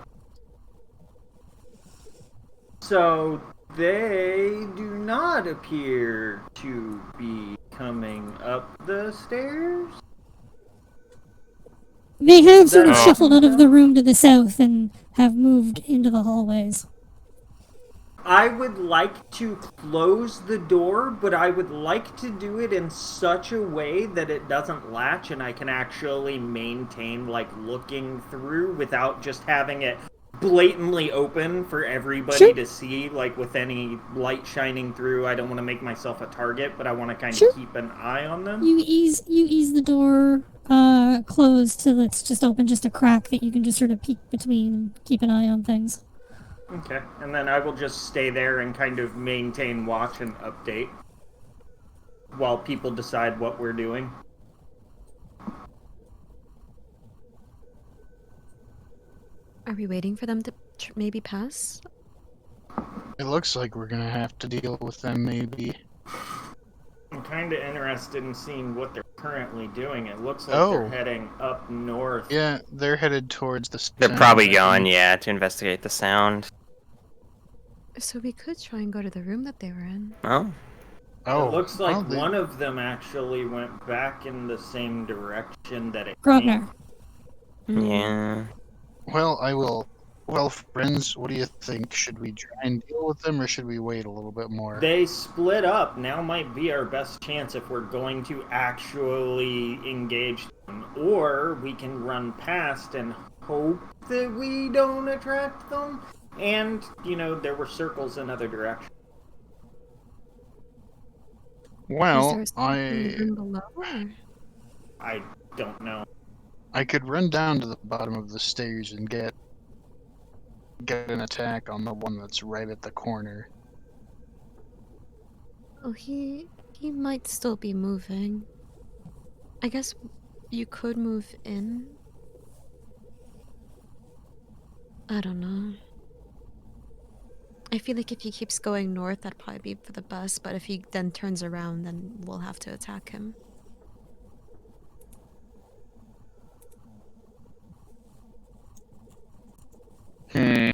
So they do not appear to be coming up the stairs. They have sort of No. shuffled out of the room to the south and have moved into the hallways. I would like to close the door, but I would like to do it in such a way that it doesn't latch and I can actually maintain, like, looking through without just having it blatantly open for everybody Sure. to see, like, with any light shining through. I don't want to make myself a target, but I want to kind of Sure. keep an eye on them. You ease the door closed till it's just open, just a crack that you can just sort of peek between and keep an eye on things. Okay, and then I will just stay there and kind of maintain watch and update while people decide what we're doing. Are we waiting for them to maybe pass? It looks like we're gonna have to deal with them, maybe. I'm kind of interested in seeing what they're currently doing. It looks like Oh. they're heading up north. Yeah, they're headed towards the. They're sound, probably I going, think. yeah, to investigate the sound. So we could try and go to the room that they were in. Oh, Oh, It looks like well, they- one of them actually went back in the same direction that it Grognar. came. yeah. Well, I will. Well, friends, what do you think? Should we try and deal with them, or should we wait a little bit more? They split up. Now might be our best chance if we're going to actually engage them. Or we can run past and hope that we don't attract them. And, you know, there were circles in other directions. Well, Is there a room below? Or? I don't know. I could run down to the bottom of the stairs and get an attack on the one that's right at the corner. Oh, he might still be moving. I guess you could move in. I don't know. I feel like if he keeps going north, that'd probably be for the best, but if he then turns around, then we'll have to attack him. Hmm.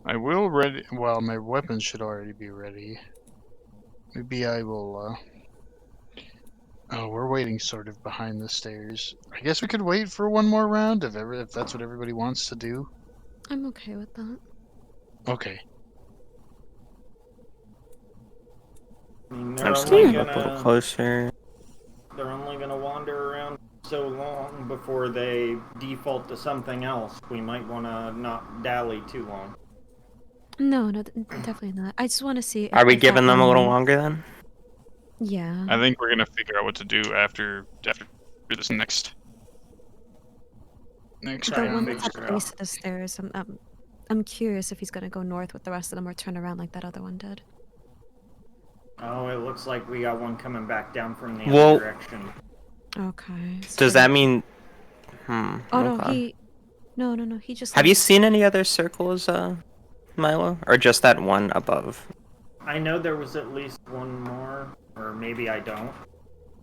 I will ready. Well, my weapons should already be ready. Maybe I will. Oh, we're waiting sort of behind the stairs. I guess we could wait for one more round if that's what everybody wants to do. I'm okay with that. Okay. I mean, I'm they're just only getting up a little gonna closer. they're only gonna wander around so long before they default to something else. We might want to not dally too long. No, definitely not. I just want to see. Are we if that giving them a little room- longer then? Yeah. I think we're gonna figure out what to do after this next. Next Try The and one round. that's at figure the it base of the stairs. I'm curious if he's gonna go north with the rest of them or turn around like that other one did. Oh, it looks like we got one coming back down from the Well- other direction. Okay. Does that mean? Oh no, okay. No. He just. Have you left. seen any other circles, Milo, or just that one above? I know there was at least one more, or maybe I don't.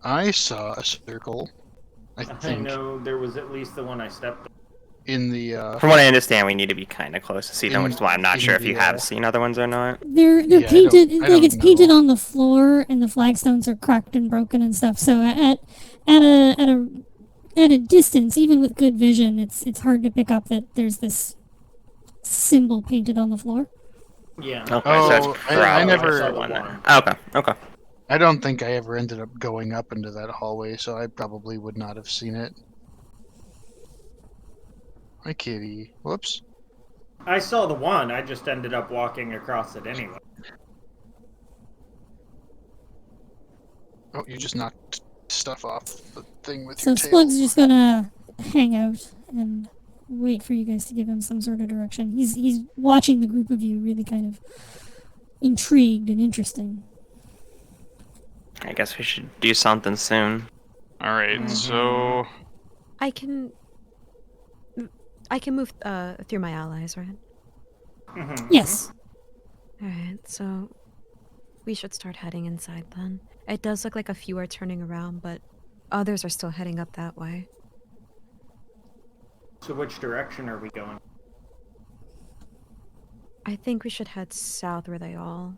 I saw a circle. I I think know there was at least the one I stepped in the. From what I understand, we need to be kind of close to see them, In- which is why I'm not in sure if you the, have seen other ones or not. They're Yeah, I painted don't- I like don't it's painted know. on the floor, and the flagstones are cracked and broken and stuff. So at a distance, even with good vision, it's hard to pick up that there's this symbol painted on the floor. Yeah. Okay, Oh, so that's I probably never- the one then. Okay. I don't think I ever ended up going up into that hallway, so I probably would not have seen it. Hi, kitty. Whoops. I saw the one, I just ended up walking across it anyway. Oh, you just knocked stuff off the thing with So your tail. Splug's just gonna hang out and wait for you guys to give him some sort of direction. He's watching the group of you, really kind of intrigued and interesting. I guess we should do something soon. Alright, so... I can move through my allies, right? Mhm. Yes. Alright, so we should start heading inside then. It does look like a few are turning around, but others are still heading up that way. So which direction are we going? I think we should head south where they all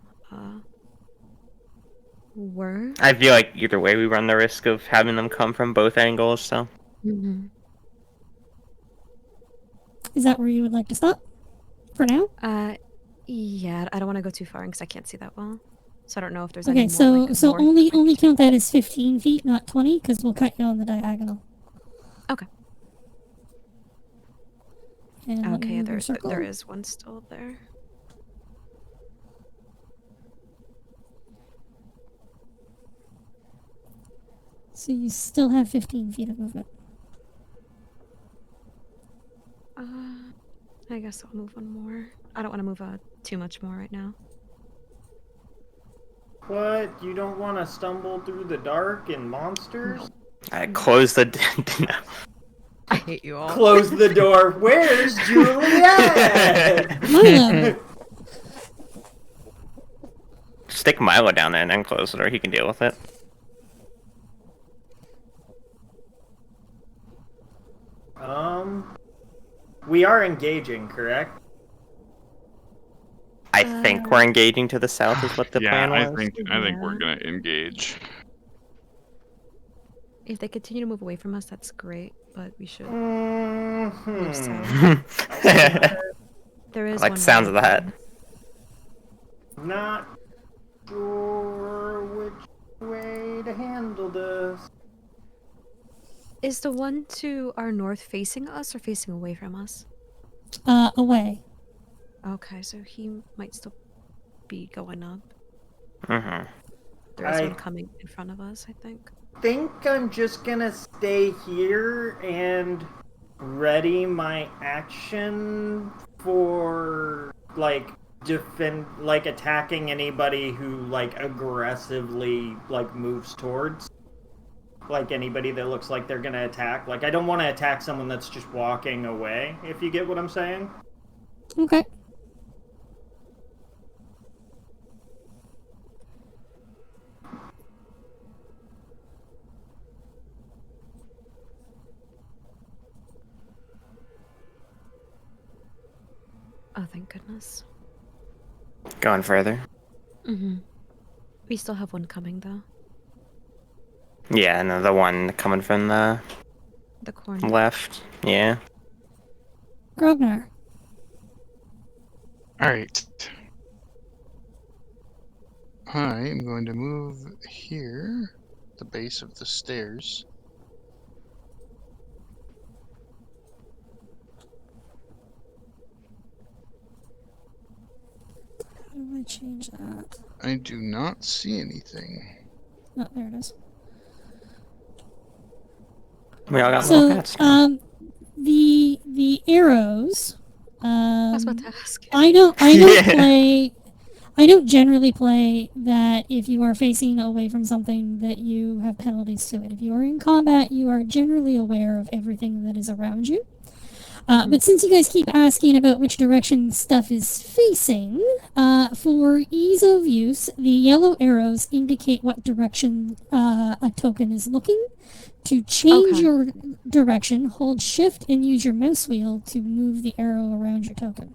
were. I feel like either way we run the risk of having them come from both angles, so... Mm-hmm. Is that where you would like to stop? For now? Yeah, I don't want to go too far because I can't see that well. So I don't know if there's any Okay, more, like, so north only direction. count that as 15 feet, not 20, because we'll cut you on the diagonal. Okay. And let me Okay, move your there circle. is one still there. So you still have 15 feet of movement. I guess I'll move one more. I don't want to move too much more right now. What? You don't want to stumble through the dark and monsters? I close the... I hate you all. Close the door. Where's Juliet? Milo! Stick Milo down there and then close the door. He can deal with it. We are engaging, correct? I think we're engaging to the south is what the yeah, plan I was. think we're gonna engage. If they continue to move away from us, that's great, but we should move Mhm. south. There I is like one the sounds of right that. there. Not sure which way to handle this. Is the one to our north facing us or facing away from us? Away. Okay, so he might still be going up. Mm-hmm. There is I- one coming in front of us, I think. Think I'm just gonna stay here and ready my action for attacking anybody who aggressively moves towards, anybody that looks like they're gonna attack. I don't want to attack someone that's just walking away, if you get what I'm saying. Okay. Oh, thank goodness. Going further. Mm-hmm. We still have one coming, though. Yeah, and the one coming from the The corner. left. Yeah. Grognar. Alright. I am going to move here, the base of the stairs. How do I change that? I do not see anything. Oh, there it is. We all got So, little hats now. the arrows. I was about to ask. I don't Yeah. play. I don't generally play that if you are facing away from something that you have penalties to it. If you are in combat, you are generally aware of everything that is around you. But since you guys keep asking about which direction stuff is facing, for ease of use, the yellow arrows indicate what direction a token is looking. To change Okay. your direction, hold shift and use your mouse wheel to move the arrow around your token.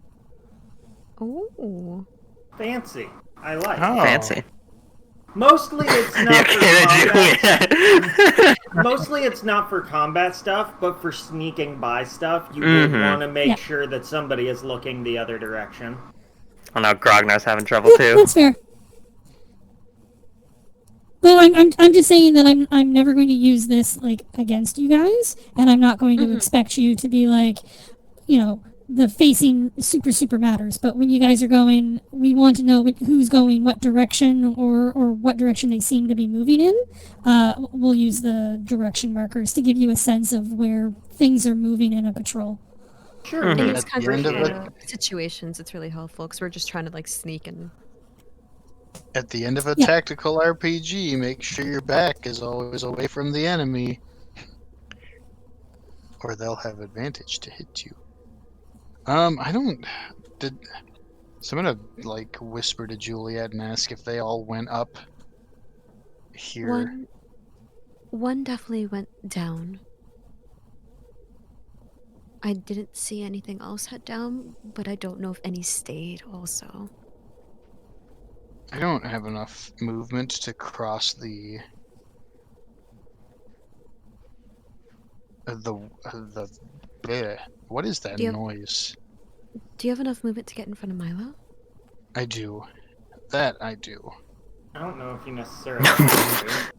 Oh. Fancy. I like. Oh. Fancy. Mostly it's You not for kidding, combat. Juliet? Mostly it's not for combat stuff, but for sneaking by stuff, you would Mhm. want to make Yeah. sure that somebody is looking the other direction. Oh no, Grognar's having trouble Yeah, too. that's fair. But I'm just saying that I'm never going to use this like against you guys, and I'm not going to expect you to be like, you know, the facing super matters. But when you guys are going, we want to know who's going what direction or what direction they seem to be moving in. We'll use the direction markers to give you a sense of where things are moving in a patrol. Sure. Mhm. In we these At kinds the end of of situations, it's really helpful because we're just trying to like sneak and. At the end of a Yeah. tactical RPG, make sure your back is always away from the enemy, or they'll have advantage to hit you. I don't. Did. So I'm gonna like whisper to Juliet and ask if they all went up here. One definitely went down. I didn't see anything else head down, but I don't know if any stayed also. I don't have enough movement to cross the bleh. What is that Do you have- noise? Do you have enough movement to get in front of Milo? I do. That I do. I don't know if you necessarily have to.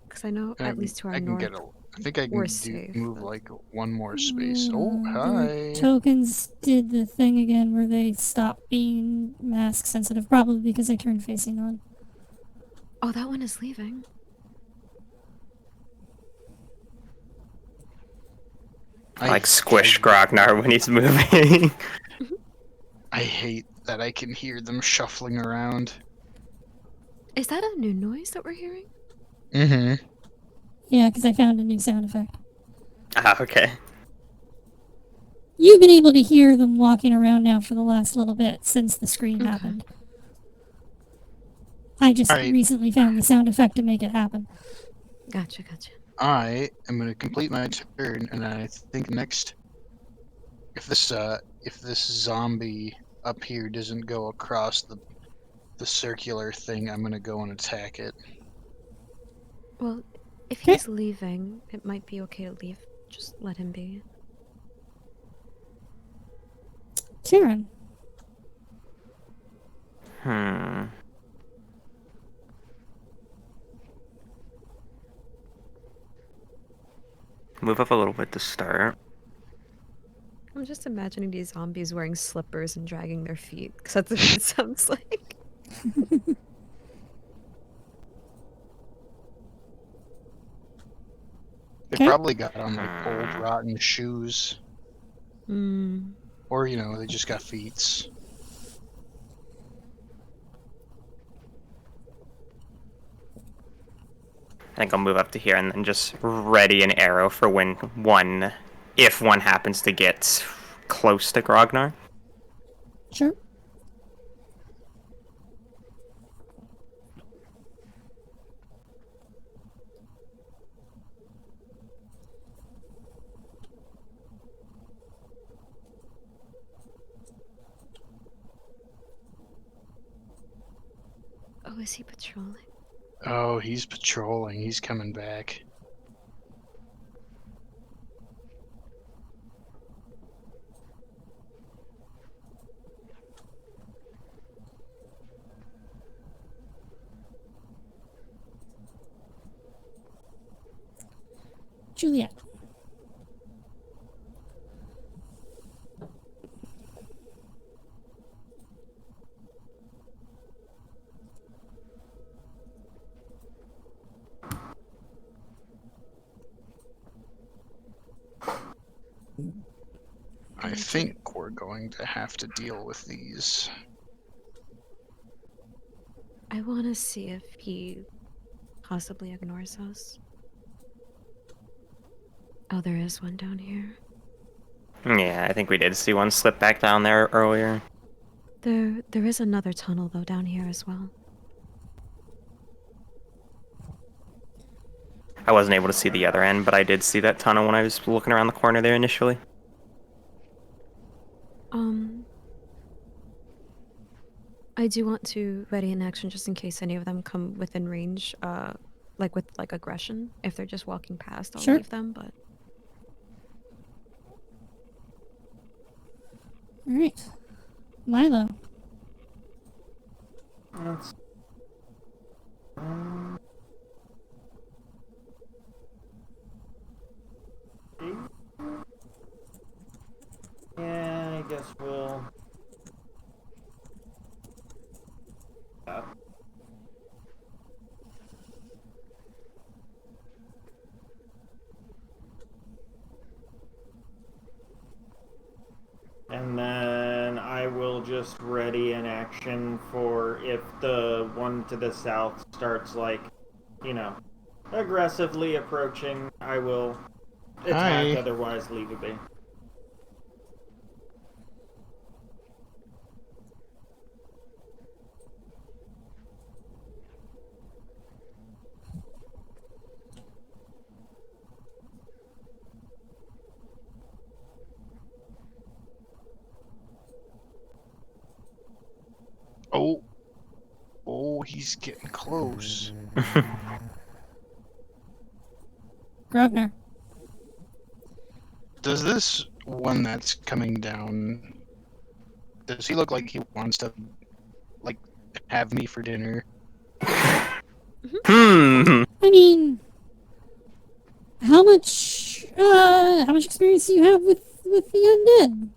Because I know at least to our I can north. get a. I think I we're can safe, move but- like one more space. Oh, The hi. tokens did the thing again where they stopped being mask sensitive, probably because they turned facing on. Oh, that one is leaving. I like squish Grognar when he's moving. I hate that I can hear them shuffling around. Is that a new noise that we're hearing? Mm-hmm. Yeah, because I found a new sound effect. Ah, okay. You've been able to hear them walking around now for the last little bit since the scream Okay. happened. I just Alright. recently found the sound effect to make it happen. Gotcha. I am going to complete my turn, and I think next, if this zombie up here doesn't go across the circular thing, I'm going to go and attack it. Well, if Okay. he's leaving, it might be okay to leave. Just let him be. Karen. Move up a little bit to start. I'm just imagining these zombies wearing slippers and dragging their feet, because that's what it sounds like. They Okay. probably got on like old rotten shoes, Hmm. or they just got feet. I think I'll move up to here and then just ready an arrow for if one happens to get close to Grognar. Sure. Oh, is he patrolling? Oh, he's patrolling. He's coming back. Juliet. I think we're going to have to deal with these. I want to see if he possibly ignores us. Oh, there is one down here. Yeah, I think we did see one slip back down there earlier. There is another tunnel though down here as well. I wasn't able to see the other end, but I did see that tunnel when I was looking around the corner there initially. I do want to ready an action just in case any of them come within range, like with like aggression. If they're just walking past, I'll Sure. leave them, but Alright. Milo. Let's... Yeah, I guess we'll... And then I will just ready an action for if the one to the south starts, like, you know, aggressively approaching, I will attack, Hi. otherwise leave it be. Oh. Oh, he's getting close. Grognar. Does this one that's coming down, does he look like he wants to, like, have me for dinner? Hmm. I mean, how much experience do you have with the undead?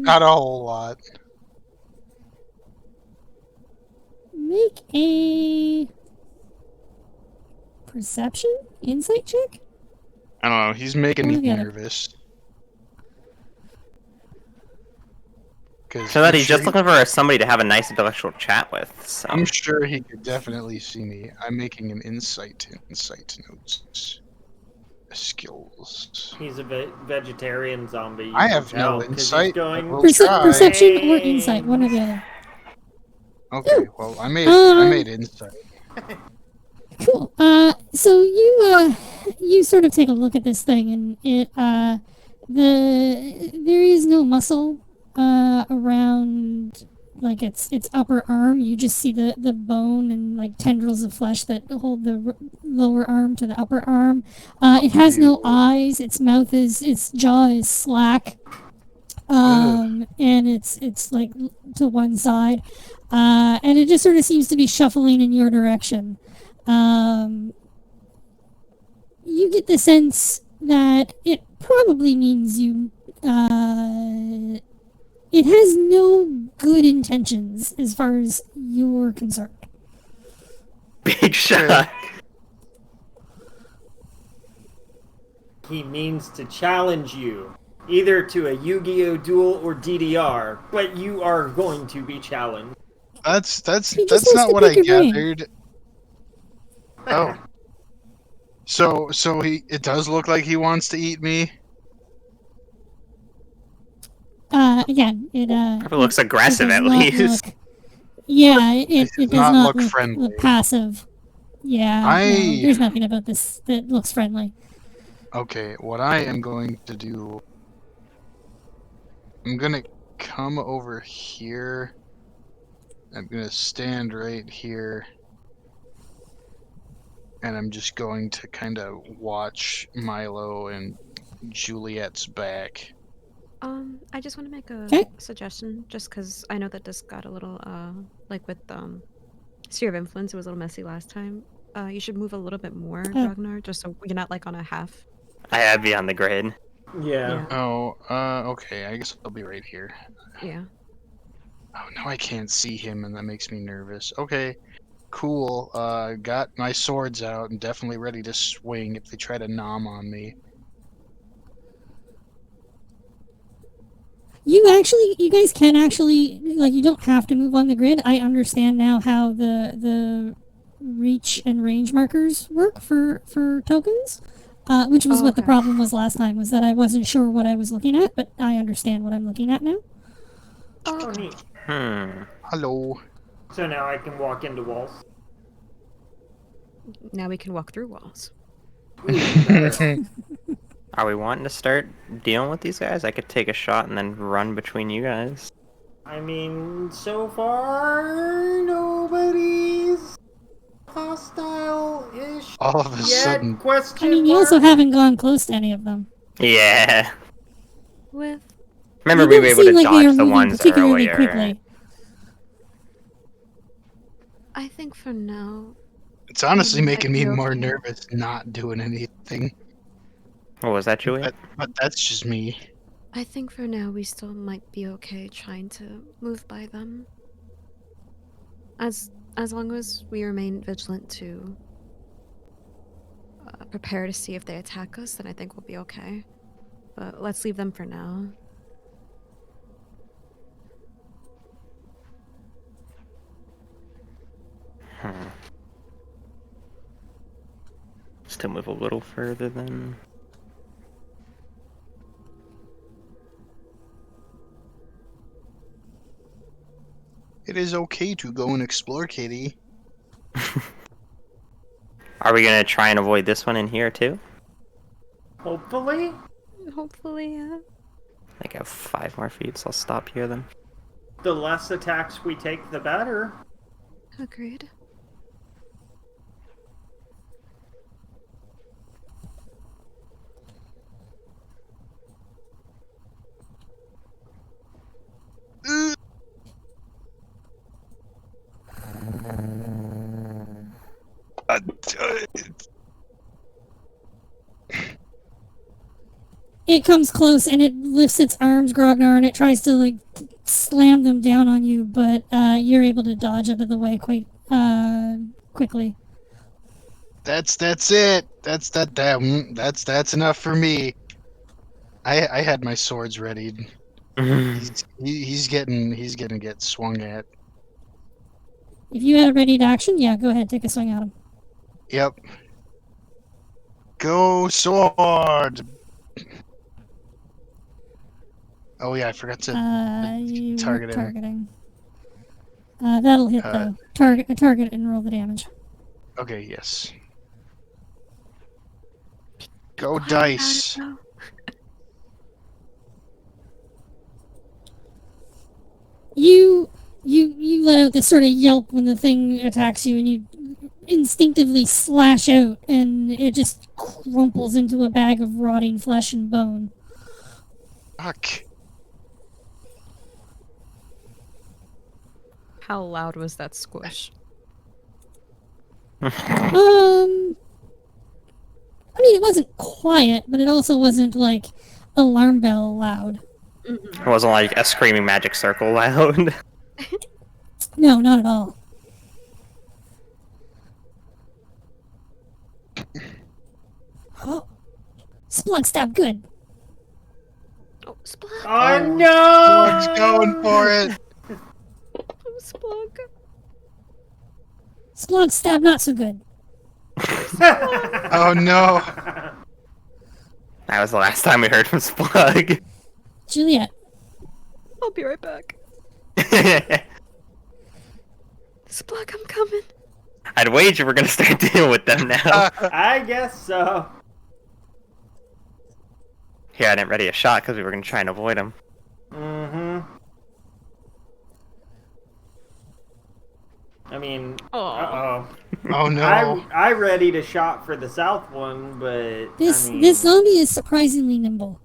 Not a whole lot. Make a perception insight check. I don't know, he's making me One or the other. nervous. So that he's just looking for somebody to have a nice intellectual chat with. So. I'm sure he could definitely see me. I'm making an insight notes. Skills. He's a vegetarian zombie. I you have can no tell, 'cause he's insight. Going... We'll try. Perception or insight, one or the other. Okay, well, I made insight. Cool. So you sort of take a look at this thing, and there is no muscle around like its upper arm. You just see the bone and like tendrils of flesh that hold the lower arm to the upper arm. It has no eyes. Its jaw is slack. And it's like to one side, and it just sort of seems to be shuffling in your direction. You get the sense that it probably means you. It has no good intentions as far as you're concerned. Big shot. He means to challenge you, either to a Yu-Gi-Oh duel or DDR, but you are going to be challenged. That's He just wants not to what I pick your brain. gathered. Oh. So it does look like he wants to eat me. Again, it Probably looks aggressive it does at not least. look- yeah, it does not not look friendly. passive. Yeah, no, there's nothing about this that looks friendly. Okay, what I am going to do, I'm gonna come over here. I'm gonna stand right here. And I'm just going to kind of watch Milo and Juliet's back. I just want to make a Okay. suggestion, just because I know that this got a little, like with, Sphere of Influence, it was a little messy last time. You should move a little bit more, Ragnar, just so you're not, like, on a half. I'd be on the grid. Yeah. Oh, okay, I guess I'll be right here. Yeah. Oh, now I can't see him, and that makes me nervous. Okay, cool. Got my swords out and definitely ready to swing if they try to nom on me. You guys can actually, like, you don't have to move on the grid. I understand now how the reach and range markers work for tokens, which was what the problem was last time, was that I wasn't sure what I was looking at, but I understand what I'm looking at now. Oh, neat. Hello. So now I can walk into walls. Now we can walk through walls. Are we wanting to start dealing with these guys? I could take a shot and then run between you guys. I mean, so far, nobody's hostile-ish All of a yet. sudden, Question I mean, you mark? also haven't gone close to any of them. Yeah. With Remember, They we don't were able seem to like they are dodge the moving ones particularly earlier. quickly. I think for now, It's honestly we making might me be more okay. nervous not doing anything. What was that, Juliet? But that's just me. I think for now we still might be okay trying to move by them. As long as we remain vigilant to prepare to see if they attack us, then I think we'll be okay. But let's leave them for now. Still move a little further then. It is okay to go and explore, Kitty. Are we gonna try and avoid this one in here too? Hopefully. Hopefully, yeah. I think I have 5 more feet, so I'll stop here then. The less attacks we take, the better. Agreed. It comes close and it lifts its arms, Grognar, and it tries to like slam them down on you, but you're able to dodge out of the way quite quickly. That's it. That's enough for me. I had my swords ready. He's gonna get swung at. If you had a ready to action, yeah, go ahead, take a swing at him. Yep. Go sword. Oh yeah, I forgot to You target weren't him. targeting. That'll hit though. Target and roll the damage. Okay, yes. Go dice. You let out this sort of yelp when the thing attacks you, and you instinctively slash out, and it just crumples into a bag of rotting flesh and bone. Fuck. How loud was that squish? I mean, it wasn't quiet, but it also wasn't like alarm bell loud. It wasn't like a screaming magic circle loud. No, not at all. Oh, Splunk stab good. Oh, Splunk! Oh no! One's going for it. Oh, Splunk! Splunk stab not so good. Oh no. That was the last time we heard from Splug. Juliet. I'll be right back. Splunk, I'm coming. I'd wager we're gonna start dealing with them now. I guess so. Here, I didn't ready a shot because we were gonna try and avoid them. Mm-hmm. I mean, Oh. uh-oh. Oh no. I readied a shot for the south one, but This I mean, this zombie is surprisingly nimble.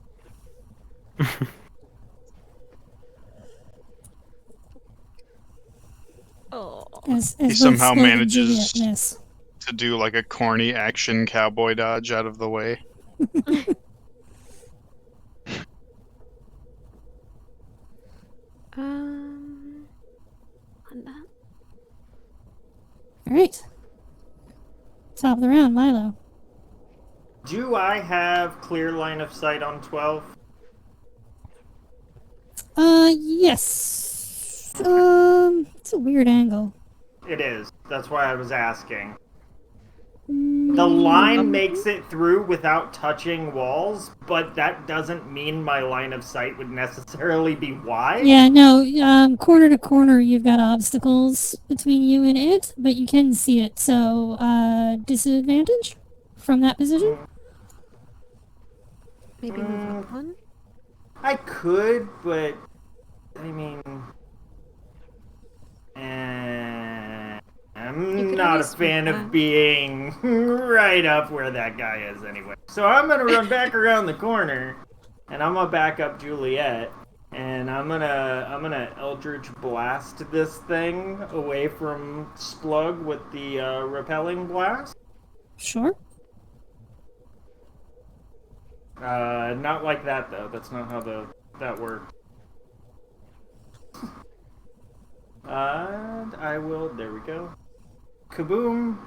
Oh. As He both somehow Splunk and manages- Juliet miss. To do like a corny action cowboy dodge out of the way. On that. All right. Top of the round, Milo. do I have clear line of sight on 12? Yes. It's a weird angle. It is. That's why I was asking. The line makes it through without touching walls, but that doesn't mean my line of sight would necessarily be wide. Yeah, no, corner to corner you've got obstacles between you and it, but you can see it, so, disadvantage from that position? Maybe move up one? I could, but I mean, I'm You could not a always fan move of back. being right up where that guy is anyway. So I'm gonna run back around the corner, and I'm gonna back up Juliet. And I'm gonna Eldritch Blast this thing away from Splug with the repelling blast. Sure. Not like that though. That's not how that works. I will. There we go. Kaboom!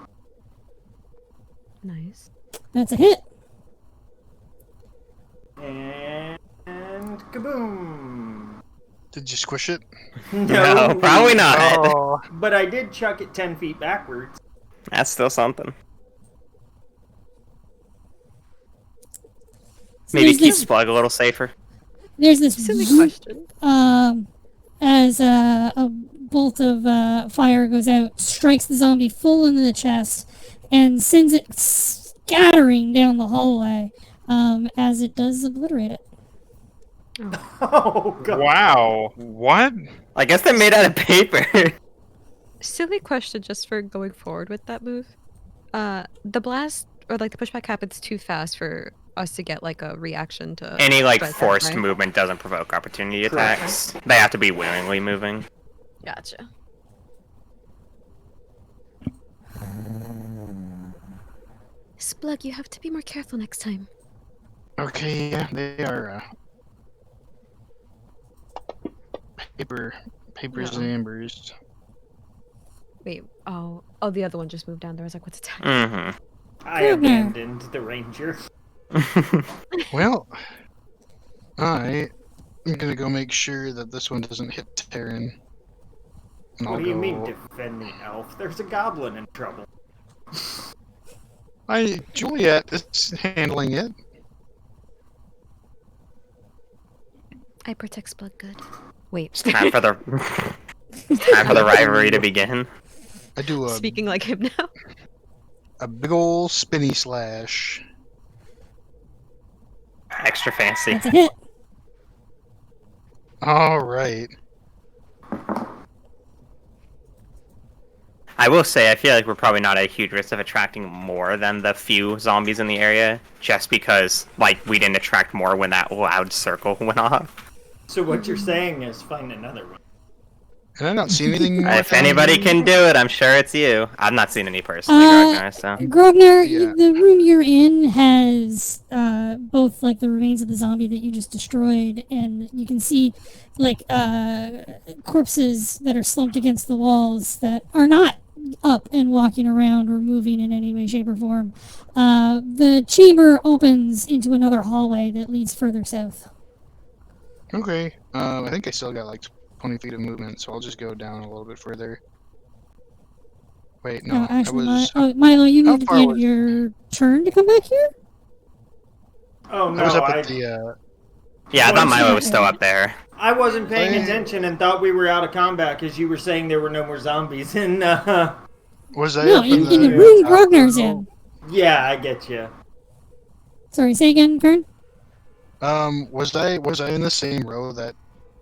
Nice. That's a hit. And kaboom! Did you squish it? No, probably not. Oh, But I did chuck it 10 feet backwards. That's still something. So Maybe there's keep this, Splug a little safer. there's this Silly whoop, question. as a bolt of fire goes out, strikes the zombie full into the chest, and sends it scattering down the hallway as it does obliterate it. Oh god! Wow. What? I guess they're made out of paper. Silly question just for going forward with that move. The blast or like the pushback happens too fast for us to get like a reaction to Any like strike that, forced right? movement doesn't provoke opportunity Correct. attacks. They have to be willingly moving. Gotcha. Splug, you have to be more careful next time. okay, yeah, they are papers and ambers. Wait, oh, the other one just moved down there. I was like, what's attacking? Mm-hmm. I Goodness. abandoned the ranger. Well, I'm gonna go make sure that this one doesn't hit Terran. And What I'll do you go- mean defending elf? There's a goblin in trouble. Juliet is handling it. I protect Splug good. Wait, Time for the time for the rivalry to begin. I do speaking like him now. a big ol' spinny slash. Extra fancy. That's a hit. All right. I will say, I feel like we're probably not at a huge risk of attracting more than the few zombies in the area, just because, like, we didn't attract more when that loud circle went off. So what you're saying is find another one. And I don't see anything. more If down anybody here. can do it, I'm sure it's you. I've not seen any personally, Uh, Grognar, so. Grognar, Yeah. the room you're in has both like the remains of the zombie that you just destroyed, and you can see like corpses that are slumped against the walls that are not up and walking around or moving in any way, shape, or form. The chamber opens into another hallway that leads further south. Okay. I think I still got like 20 feet of movement, so I'll just go down a little bit further. Wait, no. Actually, I was. Milo, you how moved at far the end of was- your turn to come back here? Oh no, I was up at the. Yeah, I thought Once Milo you- was still up there. I wasn't paying I- attention and thought we were out of combat because you were saying there were no more zombies. And Was I No, up in the the room top Grognar's row? in. yeah, I get you. Sorry, say again, Kern? Was I in the same row that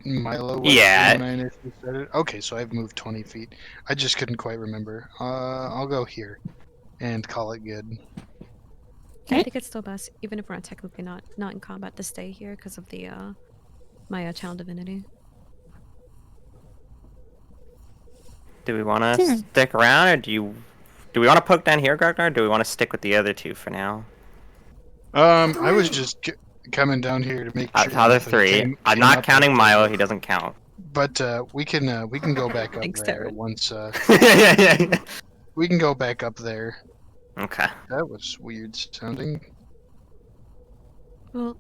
Milo was Yeah. when I initially started? Okay, so I've moved 20 feet. I just couldn't quite remember. I'll go here and call it good. I Okay. think it's still best, even if we're not technically not in combat, to stay here because of the my channel divinity. Do we want to Sure. stick around, or do we want to poke down here, Grognar, or do we want to stick with the other two for now? I was just coming down here to make sure. Other nothing three. I'm came not up counting with- Milo, he doesn't count. But we can go back up Thanks, there Darren. once. Yeah. We can go back up there. Okay. That was weird sounding. Well,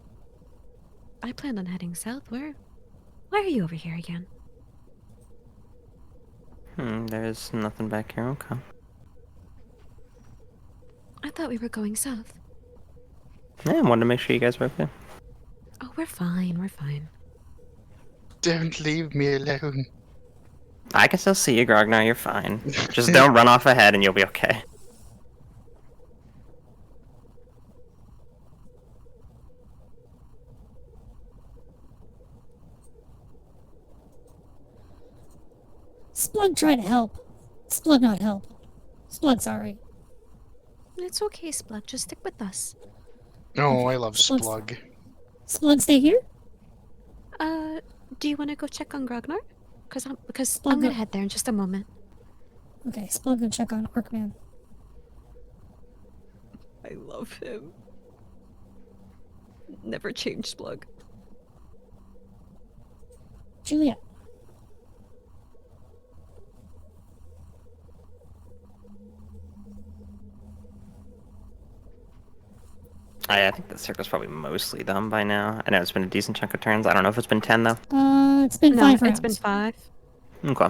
I planned on heading south. Why are you over here again? There's nothing back here. Okay. I thought we were going south. Yeah, I wanted to make sure you guys were okay. Oh, we're fine. We're fine. Don't leave me alone. I can still see you, Grognar. You're fine. Just don't run off ahead, and you'll be okay. Splug tried to help. Splug not help. Splug sorry. It's okay, Splug. Just stick with us. Oh, I love Splug's- Splug. Splug stay here? Do you want to go check on Grognar? Because I'll I'm gonna go- head there in just a moment. Okay, Splug, go check on Orkman. I love him. Never changed, Splug. Juliet. I think the circle's probably mostly done by now. I know it's been a decent chunk of turns. I don't know if it's been 10 though. It's been No, 5 rounds. it's been 5. Okay.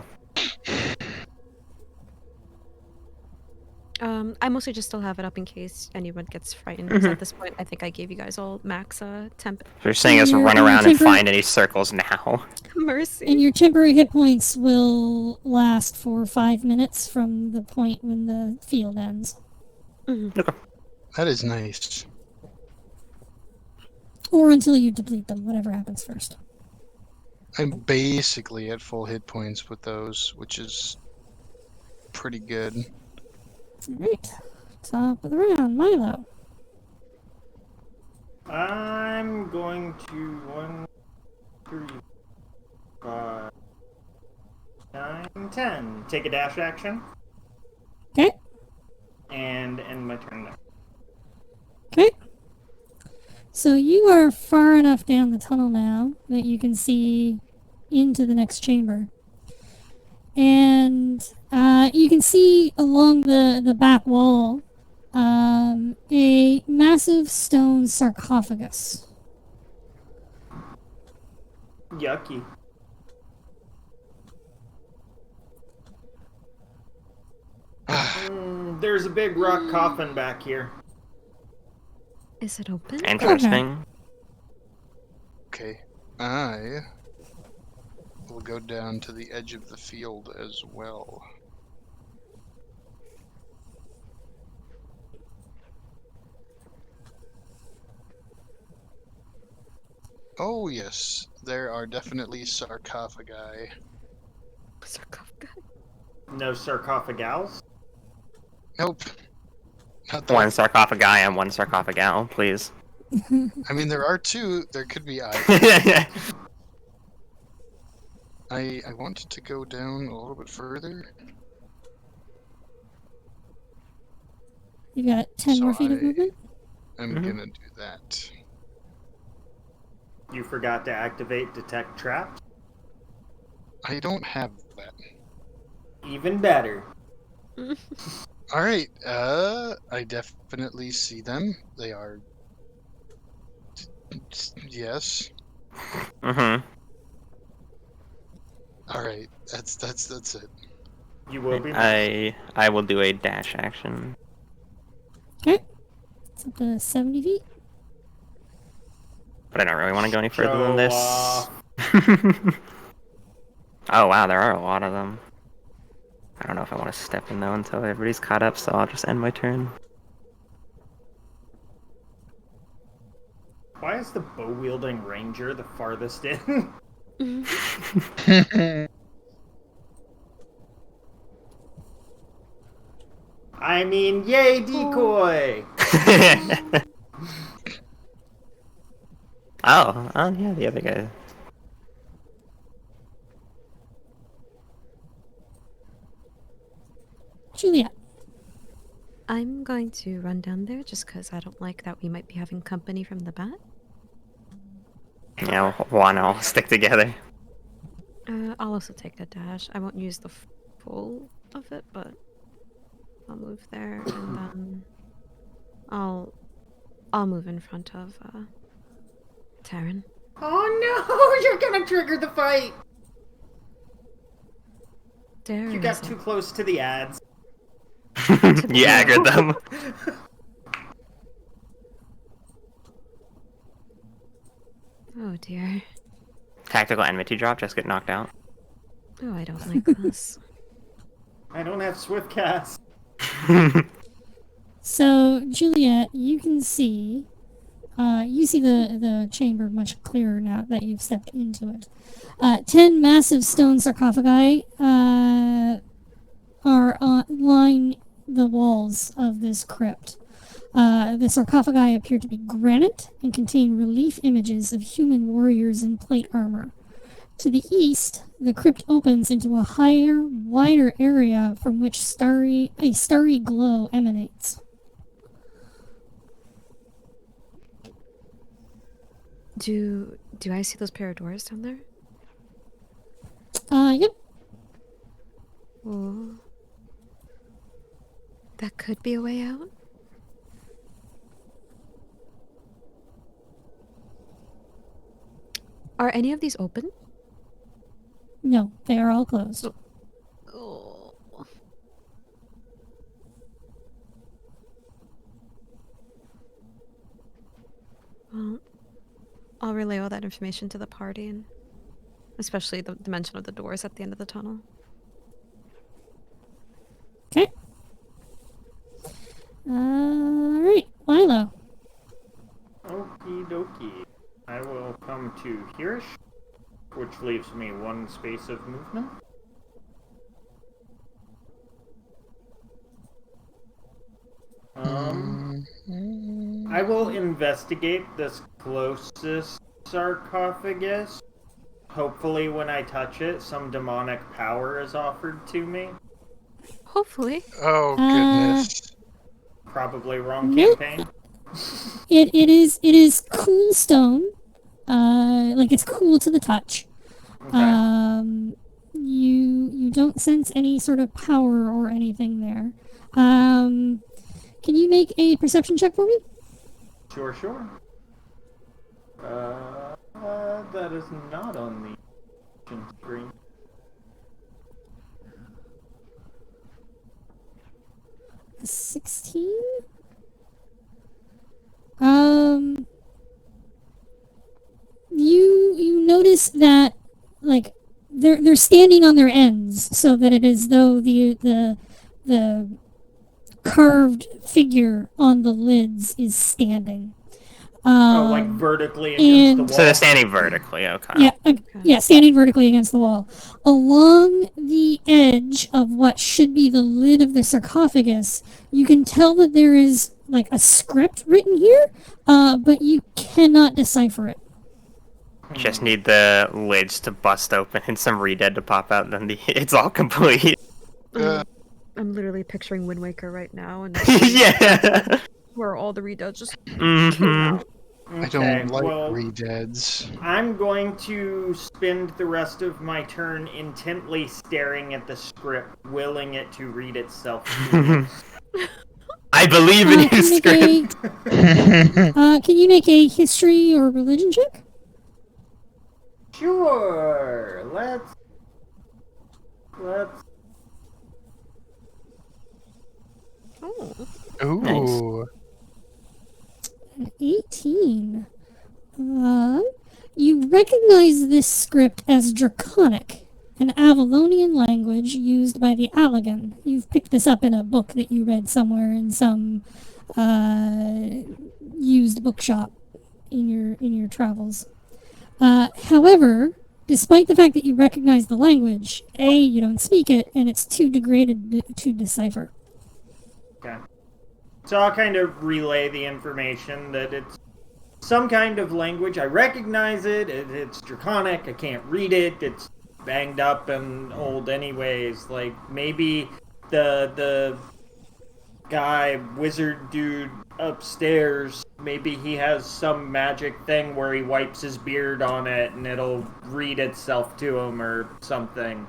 I mostly just still have it up in case anyone gets frightened. Because at this point, I think I gave you guys all max temp. So you're saying us Your- run your around and temper- find any circles now? Mercy. And your temporary hit points will last for 5 minutes from the point when the field ends. That is nice. Or until you deplete them, whatever happens first. I'm basically at full hit points with those, which is pretty good. Alright. Top of the round, Milo. I'm going to 1, 3, 5, 9, 10. Take a dash action Okay. and end my turn there. Okay. So you are far enough down the tunnel now that you can see into the next chamber. And you can see along the back wall a massive stone sarcophagus. Yucky. There's a big rock coffin back here. Is it open? Interesting. Okay, I will go down to the edge of the field as well. Oh yes, there are definitely sarcophagi. Sarcophagus. No sarcophagals? Nope. Not that. One sarcophagi and one sarcophagal, please. I mean, there are two. There could be I wanted to go down a little bit further. You got 10 more So feet of movement? I'm gonna do that. You forgot to activate detect traps? I don't have that. Even better. All right. I definitely see them. They are. Yes. Mm-hmm. All right. That's it. You will be. I will do a dash action. Okay. It's up to 70 feet. But I don't really want to go any further Show than this. off. Oh wow, there are a lot of them. I don't know if I want to step in though until everybody's caught up, so I'll just end my turn. Why is the bow-wielding ranger the farthest in? I mean, yay, decoy! Oh yeah, the other guy. Juliet. I'm going to run down there just because I don't like that we might be having company from the bat. Yeah, one all stick together. I'll also take a dash. I won't use the full of it, but I'll move there and then I'll move in front of Taryn. Oh no, you're gonna trigger the fight! Dare You got too close to the ads. You aggroed them. Oh dear. Tactical enmity drop, just get knocked out. Oh, I don't like this. I don't have swift cast. So, Juliet, you can see, you see the chamber much clearer now that you've stepped into it. 10 massive stone sarcophagi are line the walls of this crypt. The sarcophagi appear to be granite and contain relief images of human warriors in plate armor. To the east, the crypt opens into a higher, wider area from which a starry glow emanates. Do I see those pair of doors down there? Yep. Oh. That could be a way out. Are any of these open? No, they are all closed. Oh. Well, I'll relay all that information to the party, and especially the mention of the doors at the end of the tunnel. Okay. Alright, Lilo. Okie dokie. I will come to hereish, which leaves me one space of movement. I will investigate this closest sarcophagus. Hopefully when I touch it, some demonic power is offered to me. Hopefully. Oh goodness. Probably wrong Nope. campaign. It is cool stone. Like it's cool to the touch. Okay. You don't sense any sort of power or anything there. Can you make a perception check for me? Sure. That is not on the screen. A 16? You notice that like they're standing on their ends so that it is though the carved figure on the lids is standing. Like vertically against the wall. So they're standing vertically, okay. Yeah, standing vertically against the wall. Along the edge of what should be the lid of the sarcophagus, you can tell that there is like a script written here, but you cannot decipher it. Just need the lids to bust open and some redead to pop out, and then it's all complete. I'm literally picturing Wind Waker right now, and Yeah. where all the redoes just came Mm-hmm. out. I don't like redeads. I'm going to spend the rest of my turn intently staring at the script, willing it to read itself. I believe in your script. Can you make a history or religion check? Sure. Let's. Oh. Ooh. An 18. You recognize this script as Draconic, an Avalonian language used by the Allagan. You've picked this up in a book that you read somewhere in some used bookshop in your travels. However, despite the fact that you recognize the language, A, you don't speak it, and it's too degraded to decipher. Okay. So I'll kind of relay the information that it's some kind of language. I recognize it. It's Draconic. I can't read it. It's banged up and old anyways. Like, maybe the guy, wizard dude upstairs, maybe he has some magic thing where he wipes his beard on it and it'll read itself to him or something.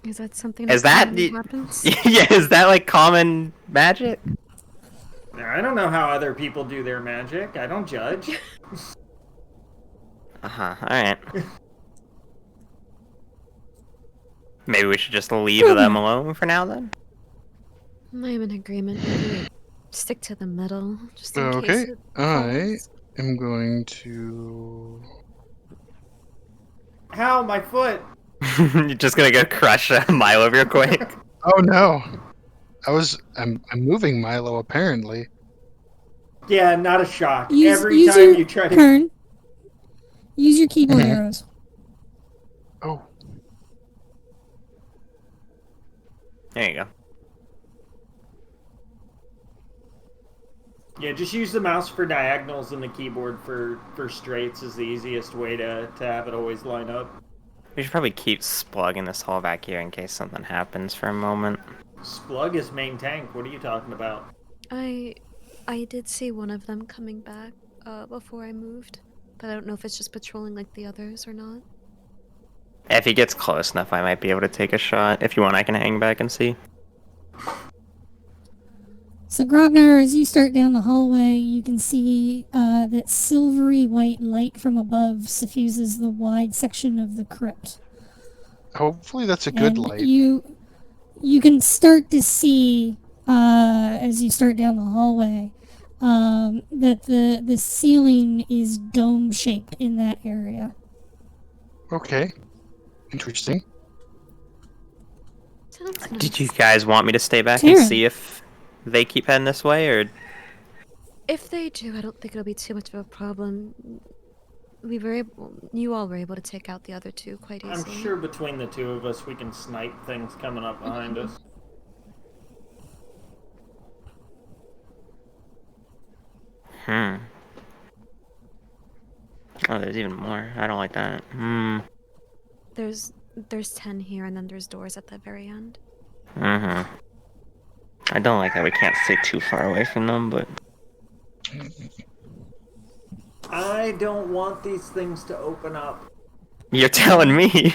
Is that something Is that that happens? Yeah, is that like common magic? I don't know how other people do their magic. I don't judge. Alright. Maybe we should just leave them alone for now then? I'm in agreement. Maybe we stick to the middle, just in Okay, case it I falls. am going to. How? My foot! You're just gonna go crush Milo real quick? Oh no! I'm moving Milo apparently. Yeah, not a shock. Use Every time your you try to... turn. Use your keyboard arrows. Oh. There you go. Yeah, just use the mouse for diagonals and the keyboard for straights is the easiest way to have it always line up. We should probably keep Splug in this hole back here in case something happens for a moment. Splug is main tank. What are you talking about? I did see one of them coming back before I moved, but I don't know if it's just patrolling like the others or not. If he gets close enough, I might be able to take a shot. If you want, I can hang back and see. So, Grognar, as you start down the hallway, you can see that silvery white light from above suffuses the wide section of the crypt. Hopefully that's a good And light. you can start to see, as you start down the hallway, that the ceiling is dome-shaped in that area. Okay. Interesting. Sounds Did nice. you guys want me to stay back Karen. and see if they keep heading this way, or... If they do, I don't think it'll be too much of a problem. You all were able to take out the other two quite I'm easily. sure between the two of us, we can snipe things coming up behind us. Oh, there's even more. I don't like that. There's 10 here, and then there's doors at the very end. I don't like that we can't stay too far away from them, but... I don't want these things to open up. You're telling me!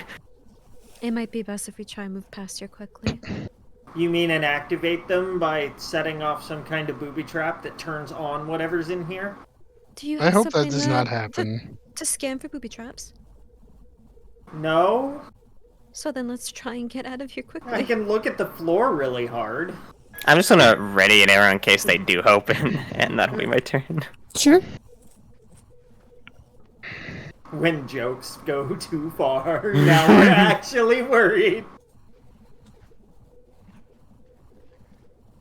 It might be best if we try and move past here quickly. You mean inactivate them by setting off some kind of booby trap that turns on whatever's in here? Do you I have hope that something does not happen. to scan for booby traps? No? So then let's try and get out of here quickly. I can look at the floor really hard. I'm just gonna ready an arrow in case they do open, and that'll be my turn. Sure. When jokes go too far, now we're actually worried.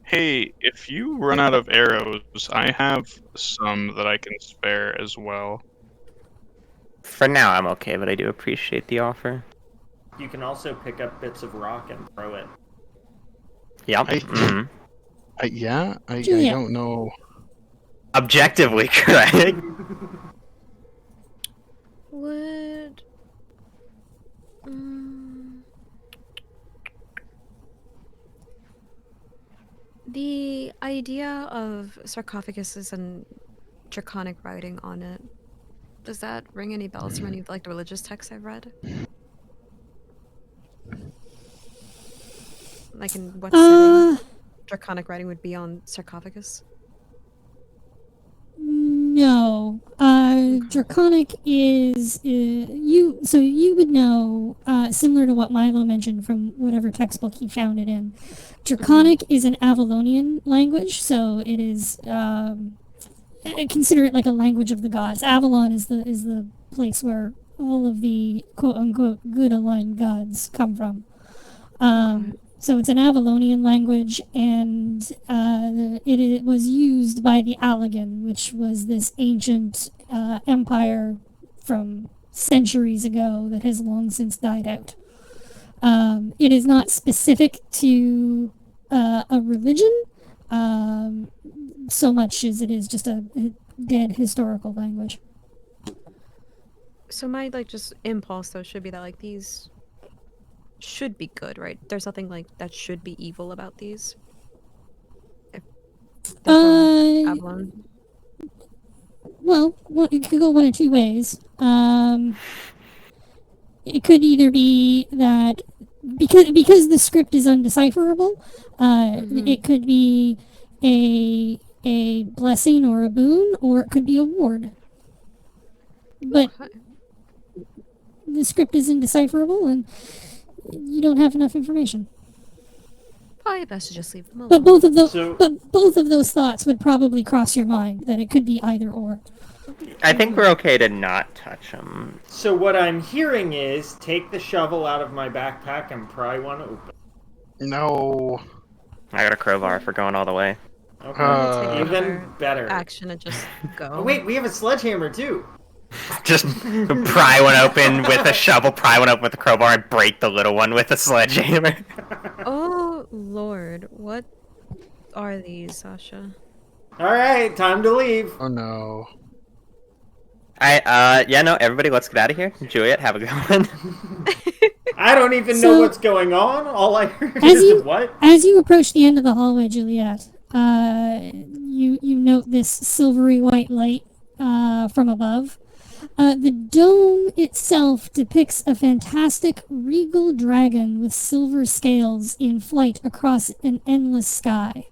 Hey, if you run out of arrows, I have some that I can spare as well. For now, I'm okay, but I do appreciate the offer. You can also pick up bits of rock and throw it. Yep. I Julia. don't know. Objectively correct. Would... The idea of sarcophaguses and draconic writing on it, does that ring any bells from any of like the religious texts I've read? Like in what setting draconic writing would be on sarcophagus? No. Draconic is you. So you would know, similar to what Milo mentioned from whatever textbook he found it in. Draconic is an Avalonian language, so it is. Consider it like a language of the gods. Avalon is the place where all of the quote unquote good aligned gods come from. So it's an Avalonian language, and it was used by the Allagan, which was this ancient empire from centuries ago that has long since died out. It is not specific to a religion so much as it is just a dead historical language. So my like just impulse though should be that like these should be good, right? There's nothing like that should be evil about these. If they're from Avalon. Well, it could go one of two ways. It could either be that because the script is undecipherable, it could be a blessing or a boon, or it could be a ward. But Okay. the script is indecipherable, and you don't have enough information. Probably best to just leave them alone. But both of those, So- but both of those thoughts would probably cross your mind that it could be either or. I think we're okay to not touch them. So what I'm hearing is, take the shovel out of my backpack and pry one open. No. I got a crowbar for going all the way. Okay, Take even another better. action and just go. Oh wait, we have a sledgehammer too. Just pry one open with a shovel, pry one open with a crowbar, and break the little one with a sledgehammer. Oh lord, what are these, Sasha? Alright, time to leave. Oh no. Yeah, no, everybody, let's get out of here. Juliet, have a good one. I don't even know what's going on. All I heard As is you- what? As you approach the end of the hallway, Juliet, you note this silvery white light from above. The dome itself depicts a fantastic regal dragon with silver scales in flight across an endless sky.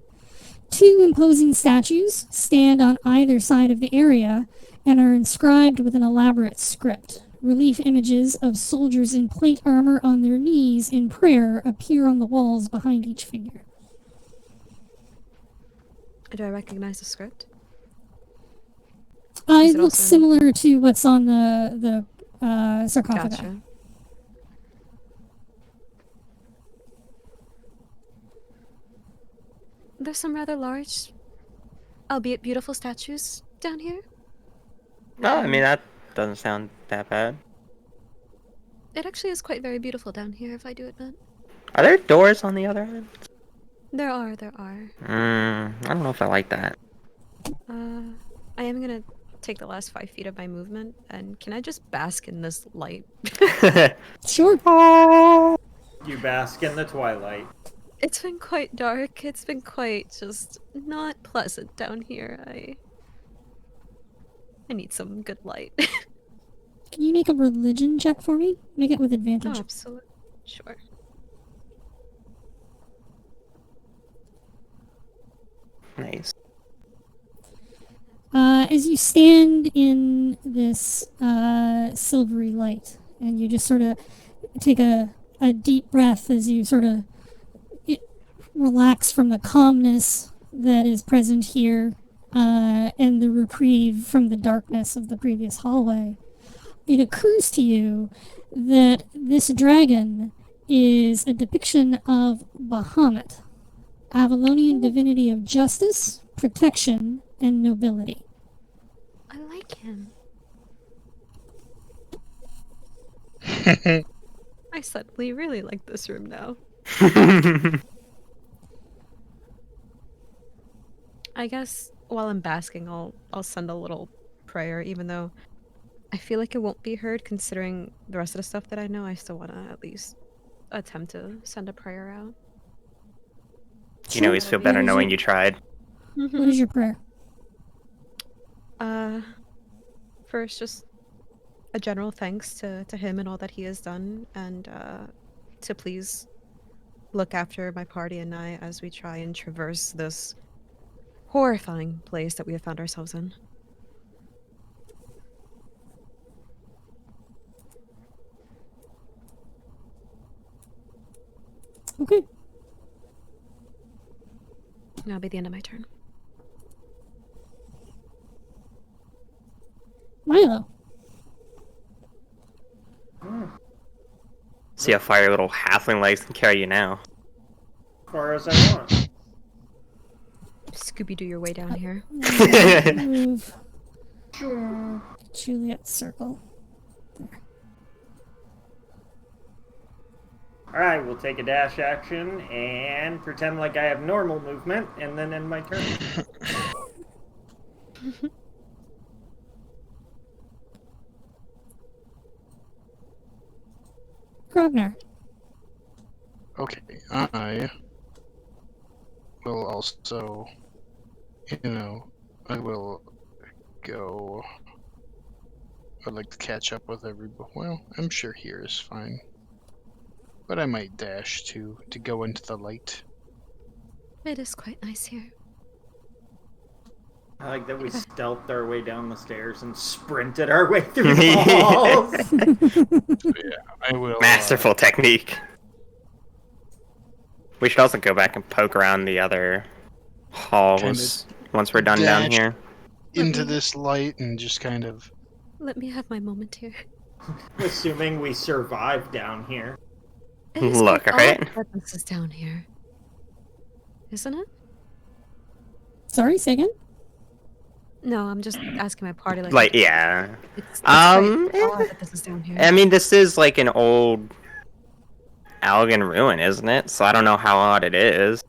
2 imposing statues stand on either side of the area and are inscribed with an elaborate script. Relief images of soldiers in plate armor on their knees in prayer appear on the walls behind each figure. Do I recognize the script? It it looks also- similar to what's on the sarcophagi. Gotcha. There's some rather large, albeit beautiful statues down here. No, I mean that doesn't sound that bad. It actually is quite very beautiful down here, if I do admit. Are there doors on the other end? There are, there are. I don't know if I like that. I am gonna take the last 5 feet of my movement, and can I just bask in this light? Sure. You bask in the twilight. It's been quite dark. It's been quite just not pleasant down here. I need some good light. Can you make a religion check for me? Make it with advantage. Oh, absolutely. Sure. Nice. As you stand in this silvery light, and you just sort of take a deep breath as you sort of relax from the calmness that is present here and the reprieve from the darkness of the previous hallway, it occurs to you that this dragon is a depiction of Bahamut, Avalonian divinity of justice, protection, and nobility. I like him. I suddenly really like this room now. I guess while I'm basking, I'll send a little prayer, even though I feel like it won't be heard considering the rest of the stuff that I know. I still want to at least attempt to send a prayer out. You always feel better knowing you tried. What is your prayer? First, just a general thanks to him and all that he has done, and to please look after my party and I as we try and traverse this horrifying place that we have found ourselves in. Okay. That'll be the end of my turn. Milo. See how far your little halfling legs can carry you now. As far as I want. Scooby-Doo your way down here. Move Juliet's circle. Alright, we'll take a dash action and pretend like I have normal movement and then end my turn. Grognar. Okay, I will also, I will go. I'd like to catch up with everybody. Well, I'm sure here is fine. But I might dash to go into the light. It is quite nice here. I like that we stealthed our way down the stairs and sprinted our way through the halls. I will. Masterful technique. We should also go back and poke around the other halls once we're done down dash here. Into this light and just kind of. Let me have my moment here. Assuming we survive down here. It is Look, quite alright? odd that this is down here. Isn't it? Sorry, say again? No, I'm just asking my party. Like, yeah. It's quite odd eh. that this is down here. I mean, this is like an old Allagan ruin, isn't it? So I don't know how odd it is.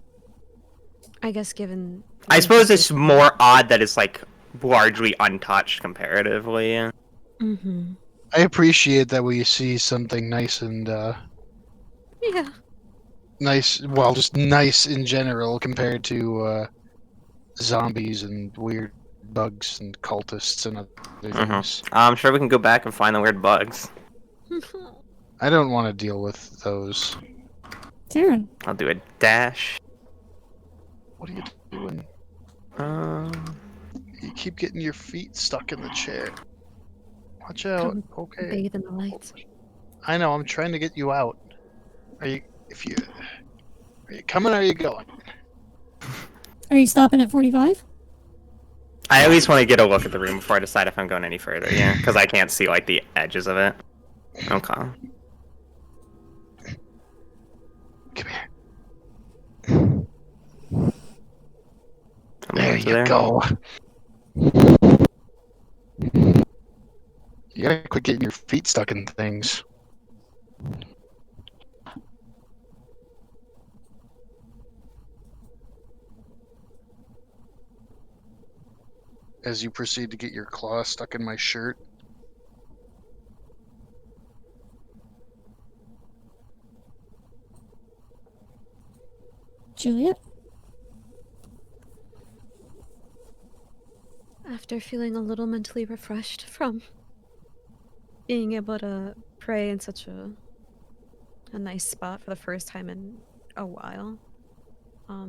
I guess given. I suppose it's more odd that it's like largely untouched comparatively. Mm-hmm. I appreciate that we see something nice and Yeah. Nice, well, just nice in general compared to zombies and weird bugs and cultists and other things. I'm sure we can go back and find the weird bugs. I don't want to deal with those. Karen. I'll do a dash. What are you doing? Um, You keep getting your feet stuck in the chair. Watch out. Come Okay. bathe in the light. I know, I'm trying to get you out. Are you coming or are you going? Are you stopping at 45? I at least want to get a look at the room before I decide if I'm going any further. Yeah, because I can't see like the edges of it. Okay. Come here. I'm There into you go. You gotta quit getting your feet stuck in things. As you proceed to get your claw stuck in my shirt. Juliet? After feeling a little mentally refreshed from being able to pray in such a nice spot for the first time in a while, I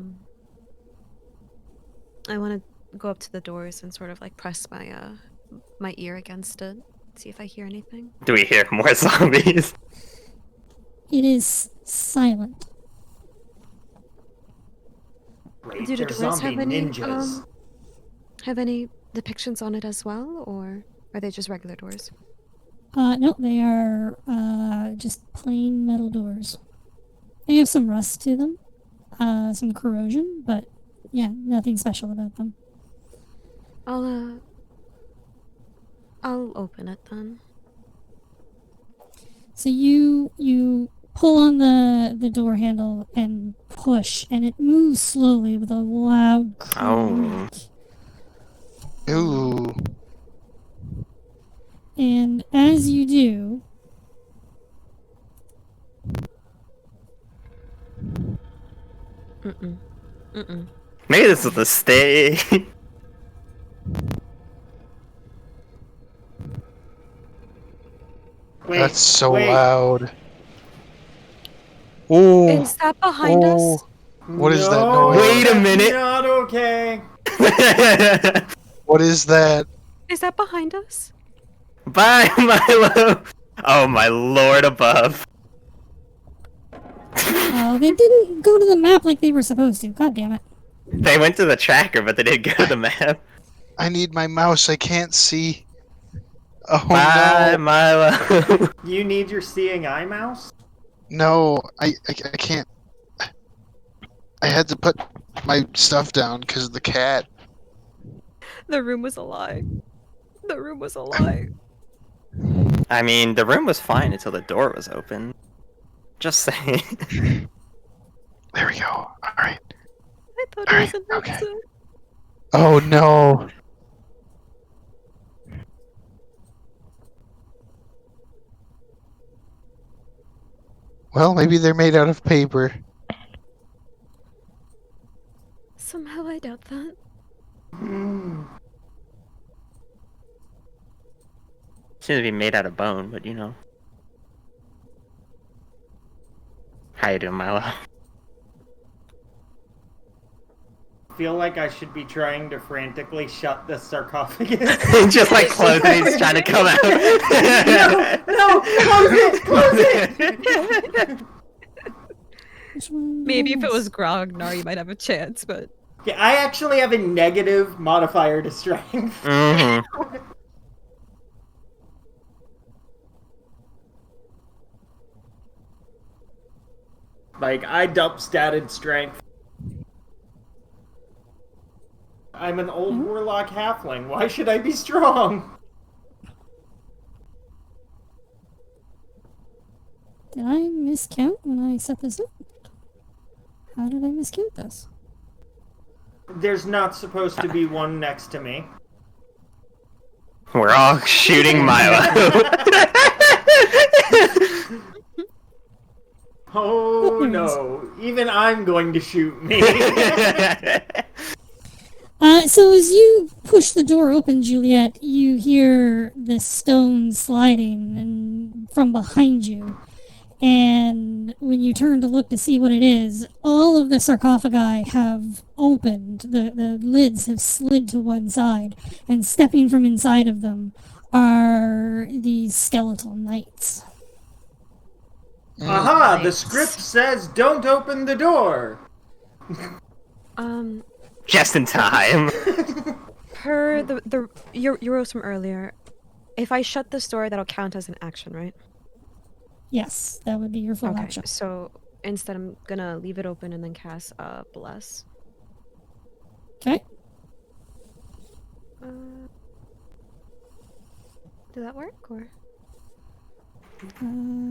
want to go up to the doors and sort of like press my ear against it, see if I hear anything. Do we hear more zombies? It is silent. Wait, Do the they're doors zombie have any ninjas. have any depictions on it as well, or are they just regular doors? No, they are just plain metal doors. They have some rust to them, some corrosion, but yeah, nothing special about them. I'll open it then. So you pull on the door handle and push, and it moves slowly with a loud creak. Oh. Ooh. And as you do, Maybe this is the stay. Wait, That's so wait. loud. Ooh. Is that behind us? What is that No, noise? Wait a that's minute. Not okay. What is that? Is that behind us? Bye, Milo. Oh my lord above. they didn't go to the map like they were supposed to. God damn it. They went to the tracker, but they didn't go to the map. I need my mouse. I can't see. Oh Bye, no. Milo. You need your seeing eye mouse? No, I can't. I had to put my stuff down because of the cat. The room was a lie. The room was a lie. I mean, the room was fine until the door was open. Just saying. There we go. Alright. I thought it was an Okay. accident. Oh no. Well, maybe they're made out of paper. Somehow I doubt that. Seems to be made out of bone, but you know. How you doing, Milo? Feel like I should be trying to frantically shut the sarcophagus. Just like closing it, he's trying to come out. No, close it! Which one Maybe if it is- was Grognar, you might have a chance, but Yeah, I actually have a negative modifier to strength. Mm-hmm. Like, I dump statted strength. I'm an old warlock halfling. Why should I be strong? Did I miscount when I set this up? How did I miscount this? There's not supposed to be one next to me. We're all shooting Milo. Oh there it is. no, even I'm going to shoot me. So as you push the door open, Juliet, you hear the stone sliding and from behind you. And when you turn to look to see what it is, all of the sarcophagi have opened. The lids have slid to one side, and stepping from inside of them are these skeletal knights. Aha, the Nice. script says don't open the door. Just in time. Per your rules from earlier, if I shut this door, that'll count as an action, right? Yes, that would be your full Okay, action. so instead I'm gonna leave it open and then cast Bless. Okay. Did that work, or?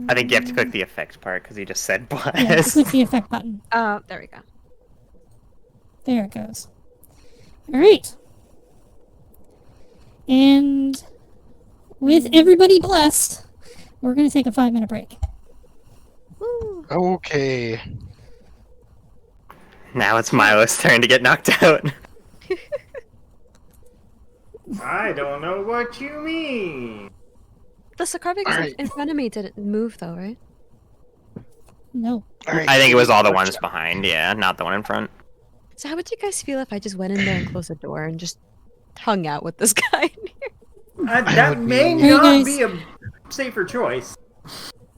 I think you have to click the effect part because he just said bless. Yeah, just click the effect button. There we go. There it goes. Alright. And with everybody blessed, we're going to take a 5-minute break. Woo. Okay. Now it's Milo's turn to get knocked out. I don't know what you mean. The sarcophagus Alright. in front of me didn't move, though, right? No. Alright. I think it was all the ones behind, yeah, not the one in front. So how would you guys feel if I just went in there and closed the door and just hung out with this guy in here? That may Hey, not guys. be a safer choice.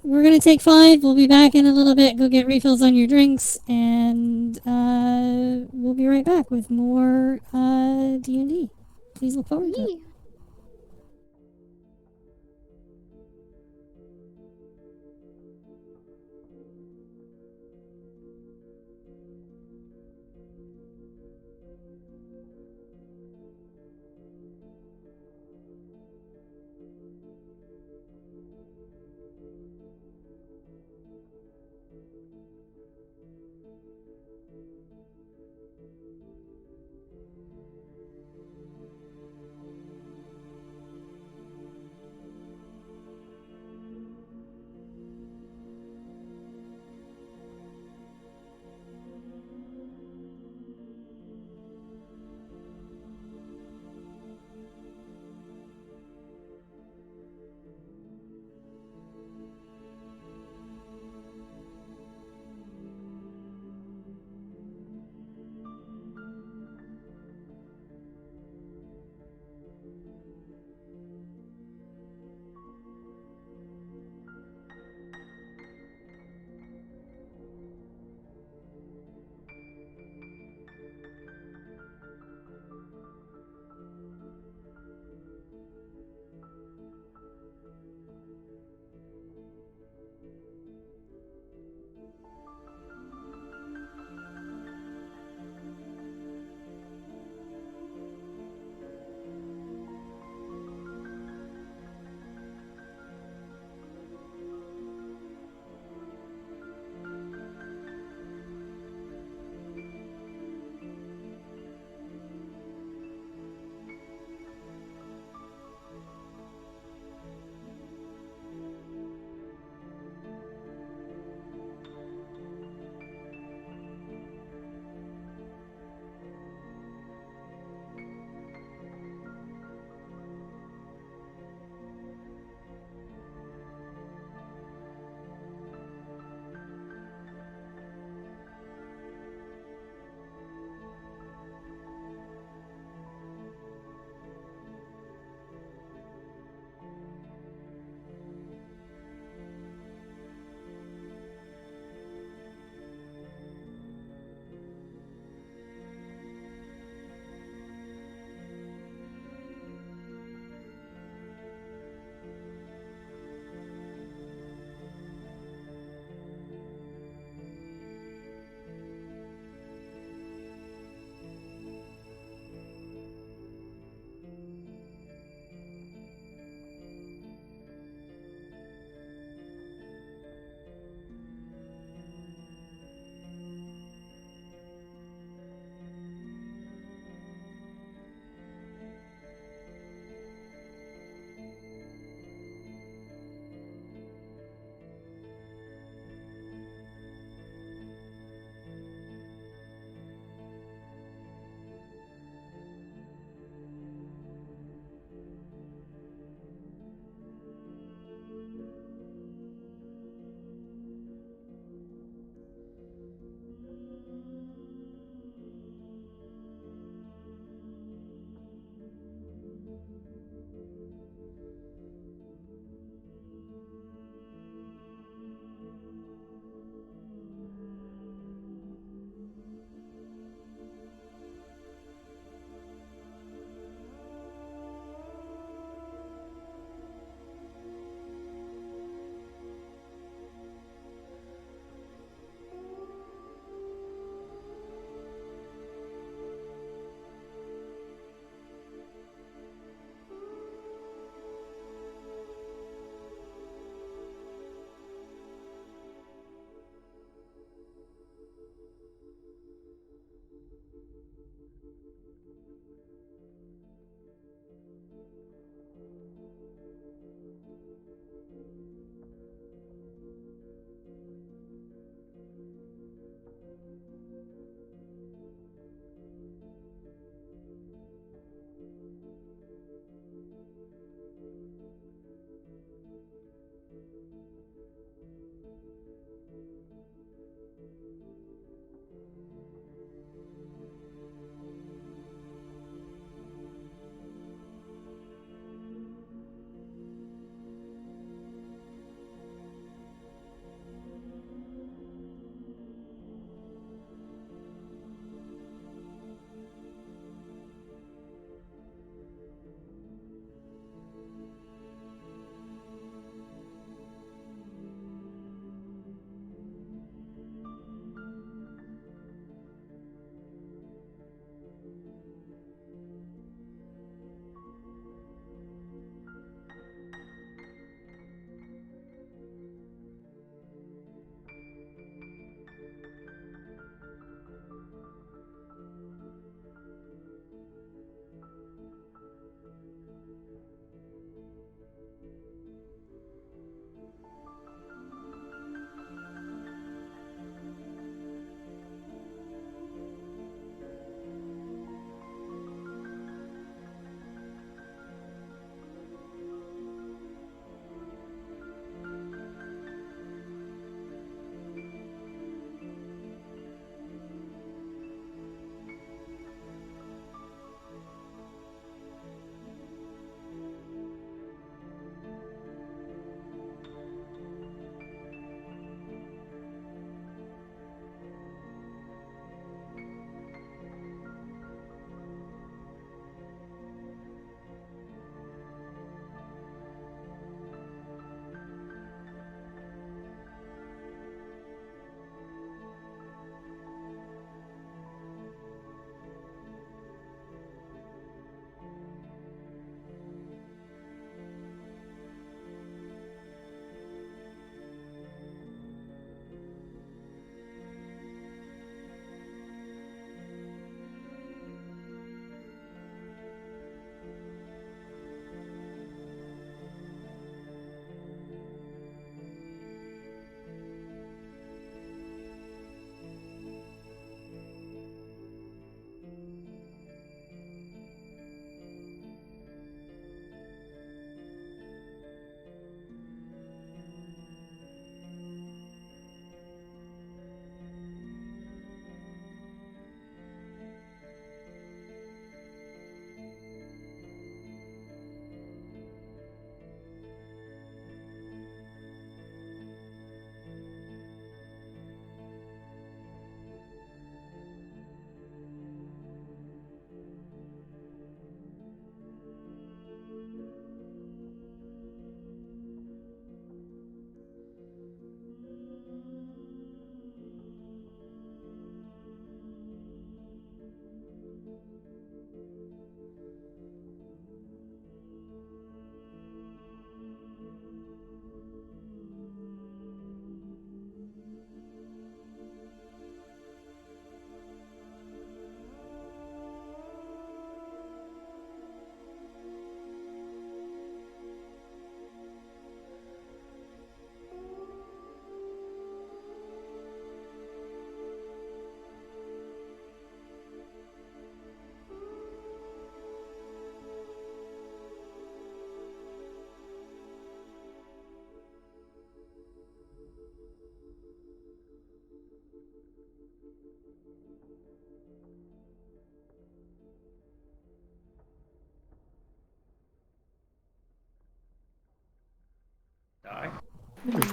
We're going to take 5. We'll be back in a little bit. Go get refills on your drinks. And we'll be right back with more D&D. Please look forward to it.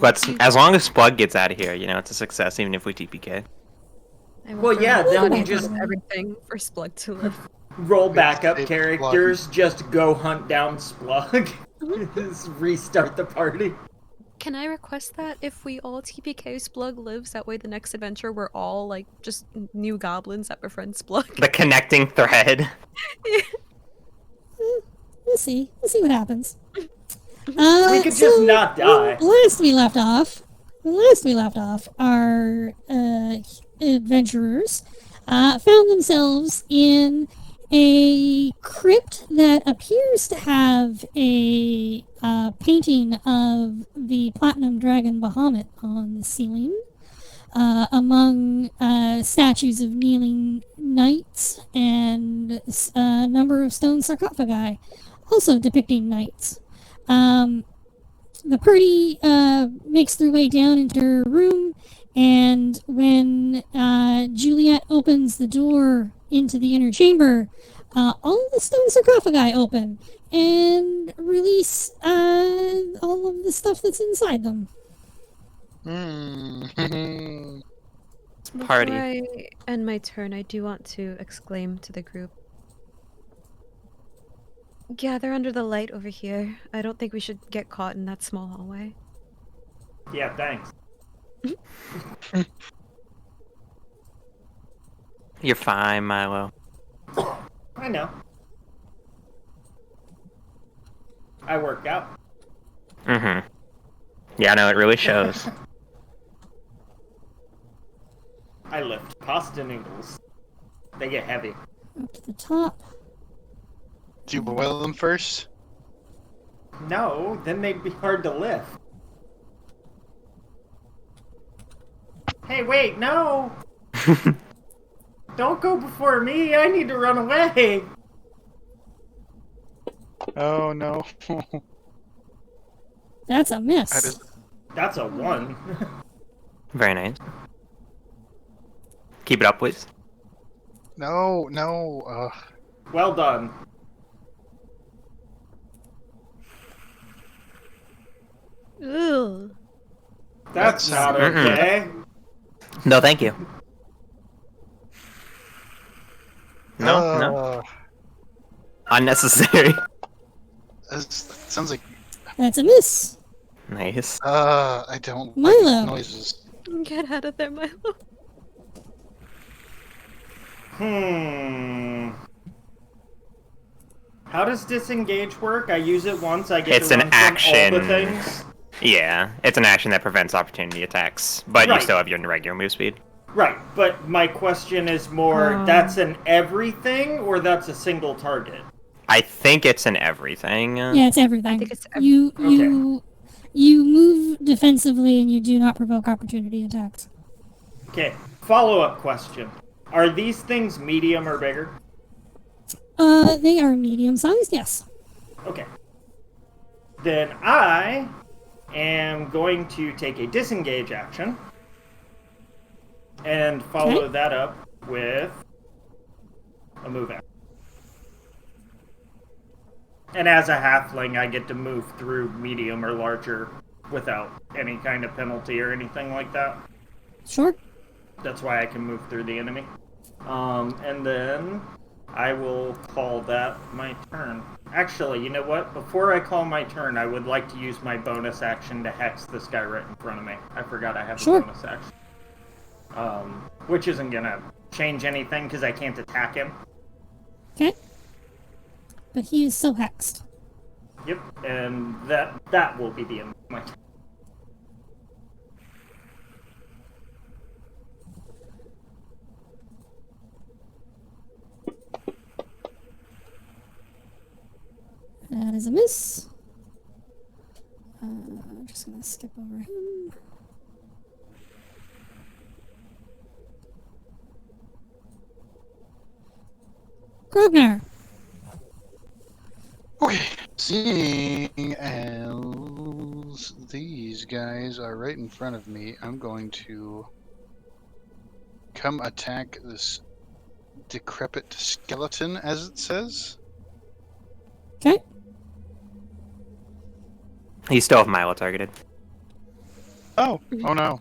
As long as Splug gets out of here, it's a success, even if we TPK. I will Well, burn yeah, then we everything just and everything for Splug to live. roll back up Save characters, just go hunt down Splug, just restart the party. Can I request that if we all TPK Splug lives, that way the next adventure we're all like just new goblins that befriend Splug? The connecting thread. We'll see. We'll see what happens. We could just not die. Last we left off, our adventurers found themselves in a crypt that appears to have a painting of the platinum dragon Bahamut on the ceiling, among statues of kneeling knights and a number of stone sarcophagi, also depicting knights. The party makes their way down into her room, and when Juliet opens the door into the inner chamber, all of the stone sarcophagi open and release all of the stuff that's inside them. Party. Before I end my turn, I do want to exclaim to the group. Gather under the light over here. I don't think we should get caught in that small hallway. Yeah, thanks. You're fine, Milo. I know. I work out. Mm-hmm. Yeah, no, it really shows. I lift pasta noodles. They get heavy. Up to the top. Do you boil them first? No, then they'd be hard to lift. Hey, wait, no! Don't go before me, I need to run away! Oh no. That's a miss. I just- That's a 1. Very nice. Keep it up, please. No. Well done. Ugh. That's That's- not Mm-mm. okay. No, thank you. No. Uh, Unnecessary. sounds like That's a miss. Nice. I don't Milo. like noises. Get out of there, Milo. How does disengage work? I use it once, I get It's to an run from action. all the things? Yeah, it's an action that prevents opportunity attacks, but you Right. still have your regular move speed. Right, but my question is more, that's an everything, or that's a single target? I think it's an everything. Yeah, it's everything. I think it's You move defensively and you do not provoke opportunity attacks. Okay, follow-up question. Are these things medium or bigger? They are medium sized, yes. Okay. Then I am going to take a disengage action and follow Okay. that up with a move action. And as a halfling, I get to move through medium or larger without any kind of penalty or anything like that. Sure. That's why I can move through the enemy. And then I will call that my turn. Actually, you know what? Before I call my turn, I would like to use my bonus action to hex this guy right in front of me. I forgot I have Sure. a bonus action. Which isn't gonna change anything because I can't attack him. Okay. But he is still hexed. Yep, and that will be the end of my turn. That is a miss. I'm just gonna skip over him. Grognar. Okay. Seeing as these guys are right in front of me, I'm going to come attack this decrepit skeleton, as it says. Okay. You still have Milo targeted. Oh no.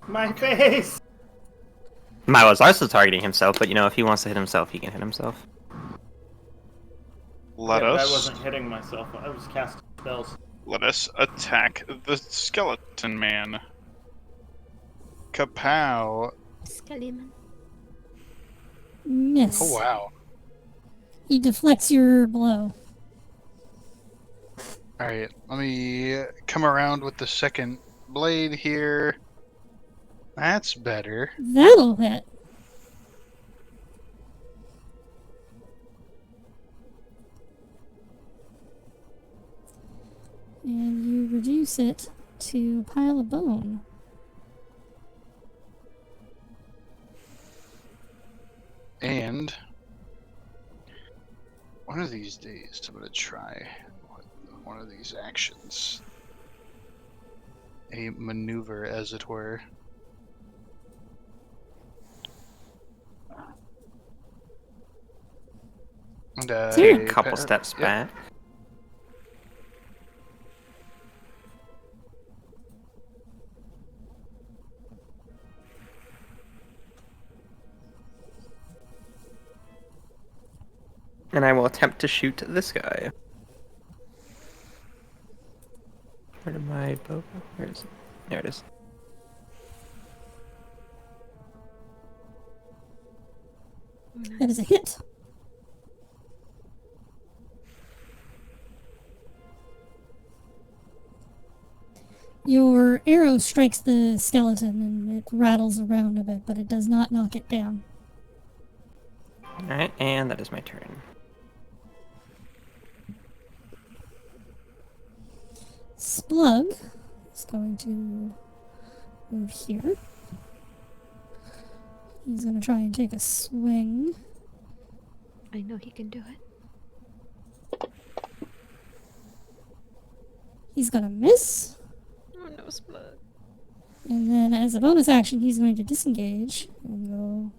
My face! Milo was also targeting himself, but if he wants to hit himself, he can hit himself. Let Yeah, but I us wasn't hitting myself. I was casting spells. attack the skeleton man. Kapow! Skeleton. Miss. Oh wow. He deflects your blow. Alright, let me come around with the second blade here. That's better. That'll hit. And you reduce it to a pile of bone. And one of these days, I'm going to try one of these actions. A maneuver, as it were. And, Take a couple steps back. And I will attempt to shoot this guy. Where did my bow go? Where is it? There it is. That is a hit. Your arrow strikes the skeleton and it rattles around a bit, but it does not knock it down. Alright, and that is my turn. Splug is going to move here. He's going to try and take a swing. I know he can do it. He's going to miss. Oh no, Split. And then as a bonus action, he's going to disengage and go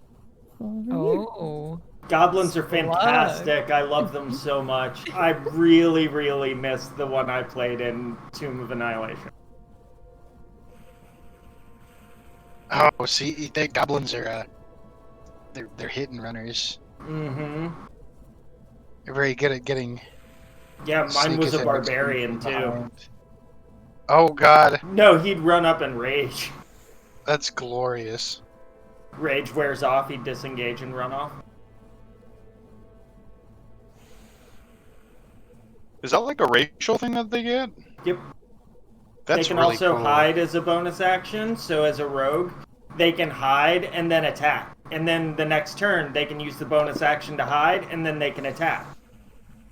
over here. Oh. Goblins are fantastic. I love them so much. I really, really missed the one I played in Tomb of Annihilation. Oh, see, the goblins are, they're hit and runners. Mm-hmm. They're very good at getting... Yeah, mine was a sneakers barbarian, too. behind. Oh, God. No, he'd run up and rage. That's glorious. Rage wears off, he'd disengage and run off. Is that like a racial thing that they get? Yep. That's they can really also cool. hide as a bonus action, so as a rogue, they can hide and then attack. And then the next turn, they can use the bonus action to hide, and then they can attack.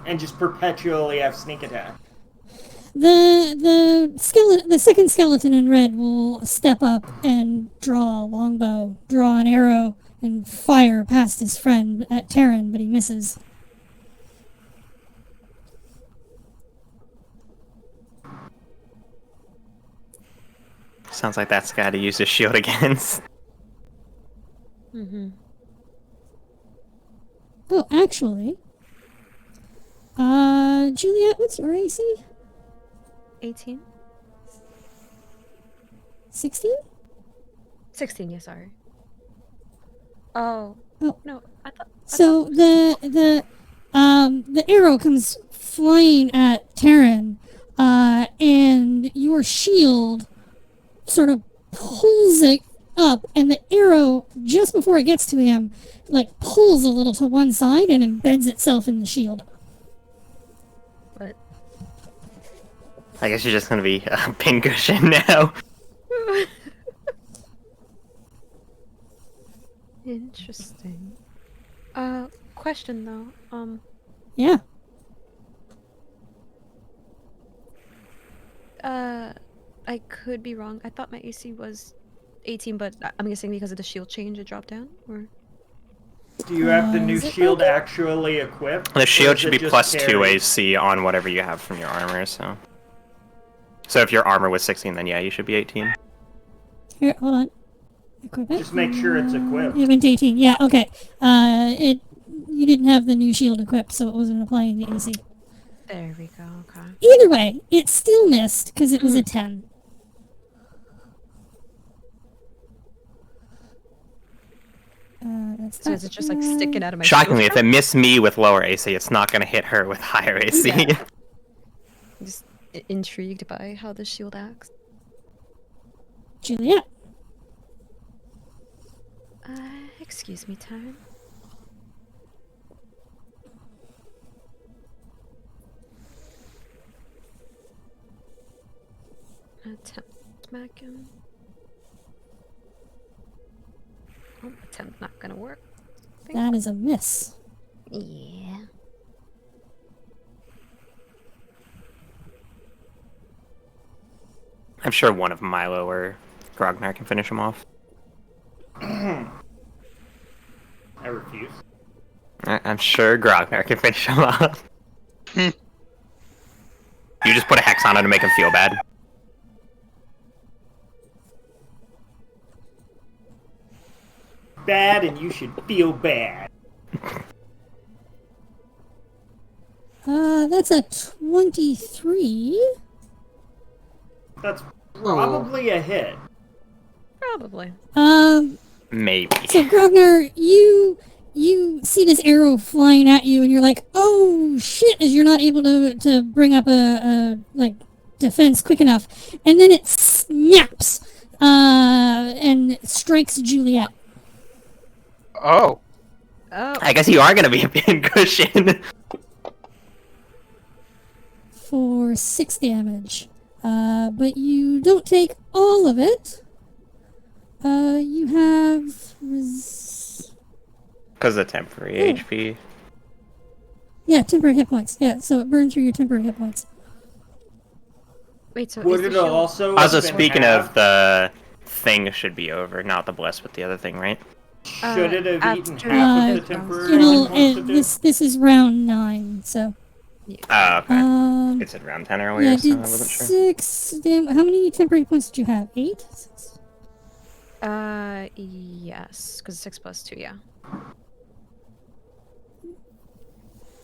And just perpetually have sneak attack. The second skeleton in red will step up and draw a longbow, draw an arrow, and fire past his friend at Terran, but he misses. Sounds like that's got to use his shield against. Mm-hmm. Oh, actually, Juliet, what's your AC? 18? 16? 16, yeah, sorry. Oh. Oh. No, I thought... So the arrow comes flying at Terran, and your shield sort of pulls it up, and the arrow, just before it gets to him, like pulls a little to one side and embeds itself in the shield. But... I guess you're just gonna be a pincushion now. Interesting. Question though. Yeah. I could be wrong. I thought my AC was 18, but I'm guessing because of the shield change it dropped down, or... Do you have the new Is it shield okay? actually equipped? The or shield is should it be just plus 2 carry? AC on whatever you have from your armor, so... So if your armor was 16, then yeah, you should be 18. Here, hold on. Equip it. Just make sure it's equipped. It went to 18. Yeah, okay. You didn't have the new shield equipped, so it wasn't applying the AC. There we go, okay. Either way, it still missed because it was a 10. What's So that? is it just like sticking out of my Shockingly, shield? if it missed me with lower AC, it's not gonna hit her with higher AC. Yeah. I'm just intrigued by how the shield acts. Juliet. Excuse me, time. Attempt smack him. Oh, attempt not gonna work. That is a miss. Yeah. I'm sure one of Milo or Grognar can finish him off. I refuse. I'm sure Grognar can finish him off. You just put a hex on him to make him feel bad. Bad, and you should feel bad. That's a 23. That's probably a hit. Probably. Maybe. So Grognar, you see this arrow flying at you, and you're like, "Oh shit!" As you're not able to bring up a defense quick enough, and then it snaps and strikes Juliet Oh. Oh. I guess you are gonna be a big cushion. for 6 damage. But you don't take all of it. You have Because of temporary Oh. HP. yeah, temporary hit points. Yeah, so it burns through your temporary hit points. Wait, so Would is it the shield... also? Also, have been speaking half? of, the thing should be over, not the bless, but the other thing, right? Should it have eaten after- half of Uh, the temporary It'll, hit points it did? this is round 9, so Oh, okay. um It said round 10 earlier, yeah, I so I did wasn't sure. 6 How many temporary points did you have? 8? 6? Yes, because 6 plus 2, yeah.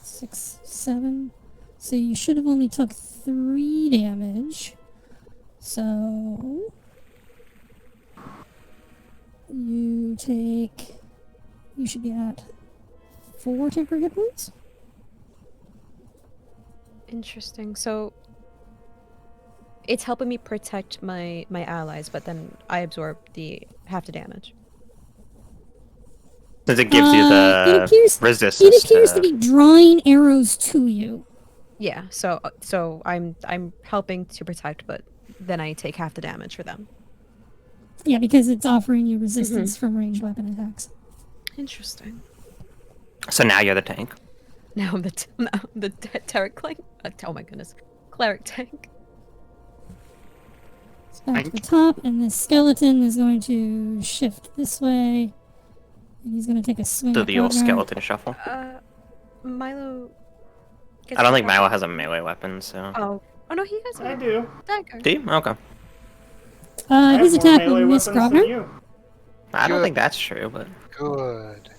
6, 7. So you should have only took 3 damage. So you should be at 4 temporary hit points. Interesting. So it's helping me protect my allies, but then I absorb half the damage. Since it gives you It the appears resistance to be drawing arrows to you. Yeah. So I'm helping to protect, but then I take half the damage for them. Yeah, because it's offering you resistance from ranged weapon attacks. Interesting. So now you're the tank. Now I'm the Terran clank. Oh my goodness, cleric tank. It's back to the top, and the skeleton is going to shift this way. And he's going to take a swing Do at the old Grognar. skeleton shuffle. Milo. I don't think Milo has a melee weapon, so. Oh no, he has I a do. dagger. Do you? Okay. I have His more attack will melee miss weapons than Grognar. you. I don't Good. think that's true, but. Good.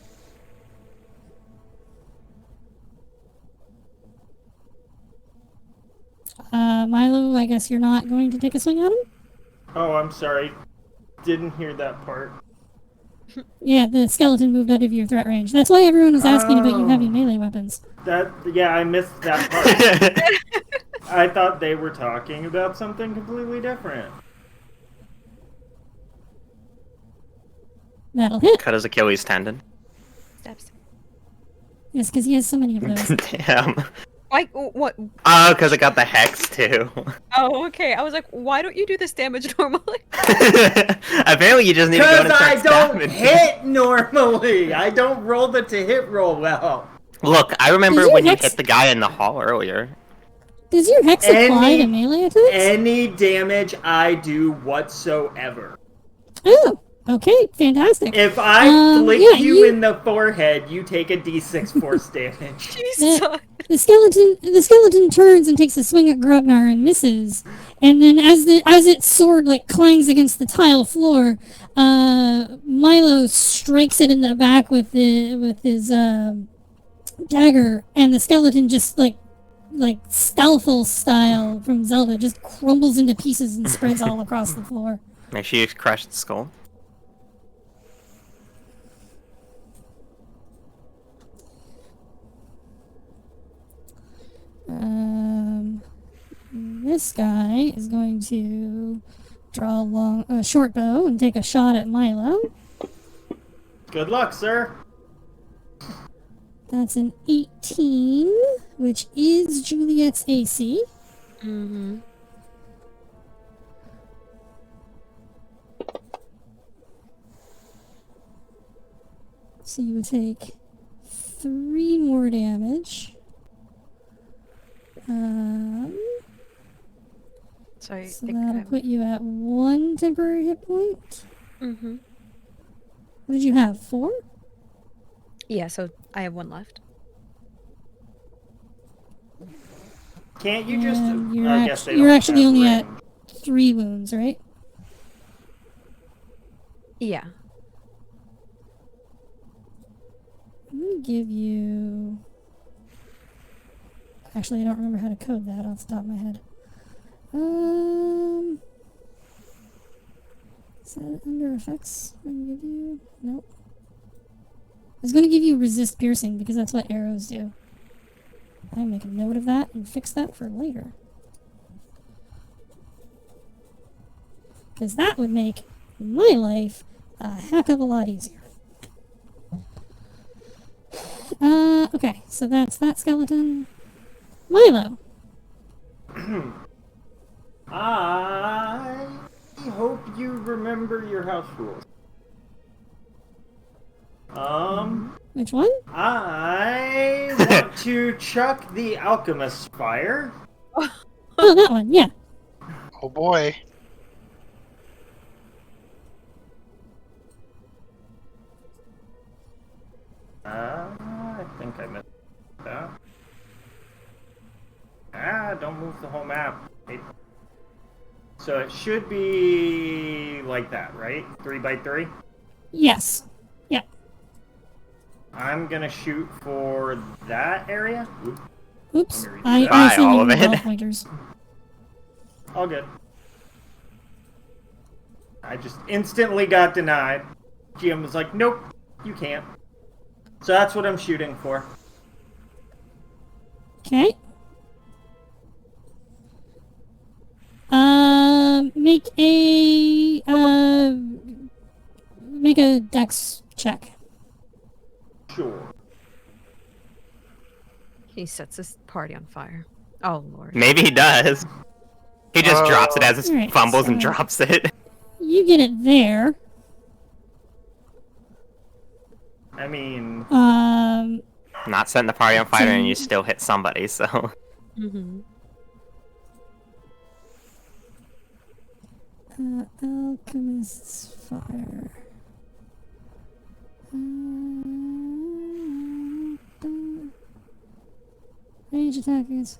Milo, I guess you're not going to take a swing at him? Oh, I'm sorry. Didn't hear that part. Yeah, the skeleton moved out of your threat range. That's why everyone was asking about you Oh. having melee weapons. Yeah, I missed that part. I thought they were talking about something completely different. That'll hit. Cut his Achilles tendon. Steps. Yes, because he has so many of those. Damn. Why? What? Oh, because it got the hex too. Oh, okay. I was like, why don't you do this damage normally? Apparently, you just need to go Because to I text don't damage. hit normally. I don't roll the to hit roll well. Look, I remember Does your when you hex- hit the guy in the hall earlier. Does your hex apply Any- to melee attacks? Any damage I do whatsoever. Oh, okay, fantastic. If I flick yeah, you you- in the forehead, you take a d6 force damage. Jesus. The skeleton turns and takes a swing at Grognar and misses. And then as its sword clangs against the tile floor, Milo strikes it in the back with his dagger, and the skeleton just like Stealthful style from Zelda just crumbles into pieces and spreads all across the floor. Make sure you crush the skull. this guy is going to draw a short bow and take a shot at Milo. Good luck, sir. That's an 18, which is Juliet's AC. Mm-hmm. So you would take 3 more damage. Sorry. So that'll put you at 1 temporary hit point. Mm-hmm. What did you have? 4? Yeah, so I have 1 left. Can't you just? And you're, I guess they you're don't actually have only range. at 3 wounds, right? Yeah. I'm gonna give you... Actually, I don't remember how to code that off the top of my head. Is that under effects? I can give you... Nope. I was gonna give you resist piercing because that's what arrows do. I'll make a note of that and fix that for later. Because that would make my life a heck of a lot easier. Okay, so that's that skeleton. Milo. I hope you remember your house rules. Which one? I want to chuck the alchemist fire. Oh, that one, yeah. Oh boy. I think I missed that. Don't move the whole map. So it should be like that, right? 3x3? Yes. Yep. I'm gonna shoot for that area. Oops. Let me read I that. Bye, all assumed of you it. were pointers. All good. I just instantly got denied. GM was like, nope, you can't. So that's what I'm shooting for. Okay. Make a dex check. Sure. He sets his party on fire. Oh lord. Maybe he does. He just drops it as he Alright, fumbles and so- drops it. You get it there. I mean, Not setting the party on fire and you So- still hit somebody, so. Mm-hmm. Alchemist's fire. Range attack is.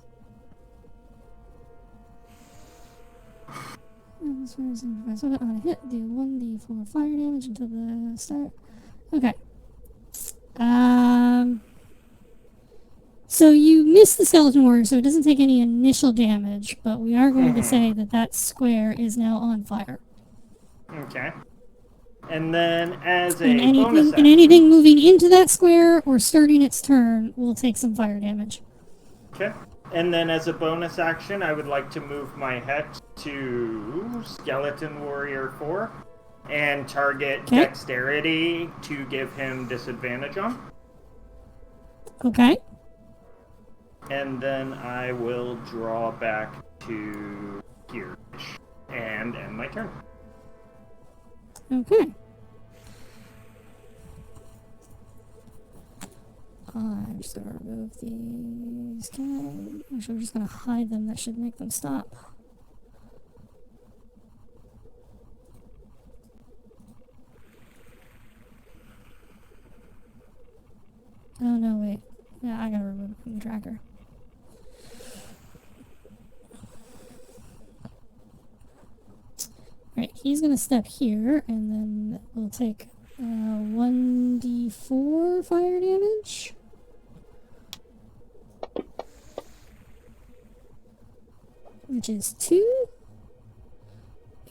So on a hit, do 1d4 fire damage until the start. Okay. So you miss the skeleton warrior, so it doesn't take any initial damage, but we are going to say that that square is now on fire. okay. And then as a And bonus anything, action, and anything moving into that square or starting its turn will take some fire damage. okay. And then as a bonus action, I would like to move my hex to Skeleton Warrior 4 and target Okay. Dexterity to give him disadvantage on. Okay. And then I will draw back to here and end my turn. Okay. I'm just gonna remove these. Actually, we're just gonna hide them. That should make them stop. Oh no, wait. Yeah, I gotta remove it from the tracker. Alright, he's gonna step here, and then we'll take 1d4 fire damage. Which is 2.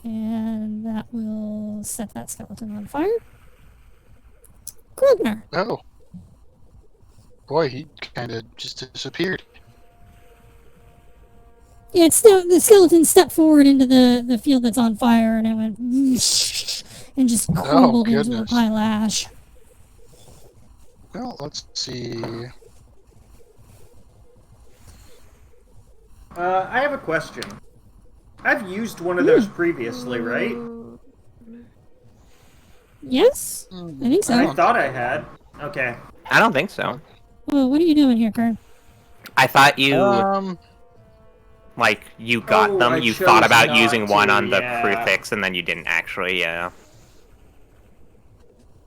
And that will set that skeleton on fire. Grognar. Oh. Boy, he kind of just disappeared. Yeah, the skeleton stepped forward into the field that's on fire, and it went and just crumbled into a goodness. pile of ash. Well, let's see. I have a question. I've used one of those previously, right? Yes, I think so. I thought I had. Okay. I don't think so. Well, what are you doing here, Kern? I thought you you got Oh, them. I You chose thought about not using one to, on the yeah. prefix, and then you didn't actually. Yeah.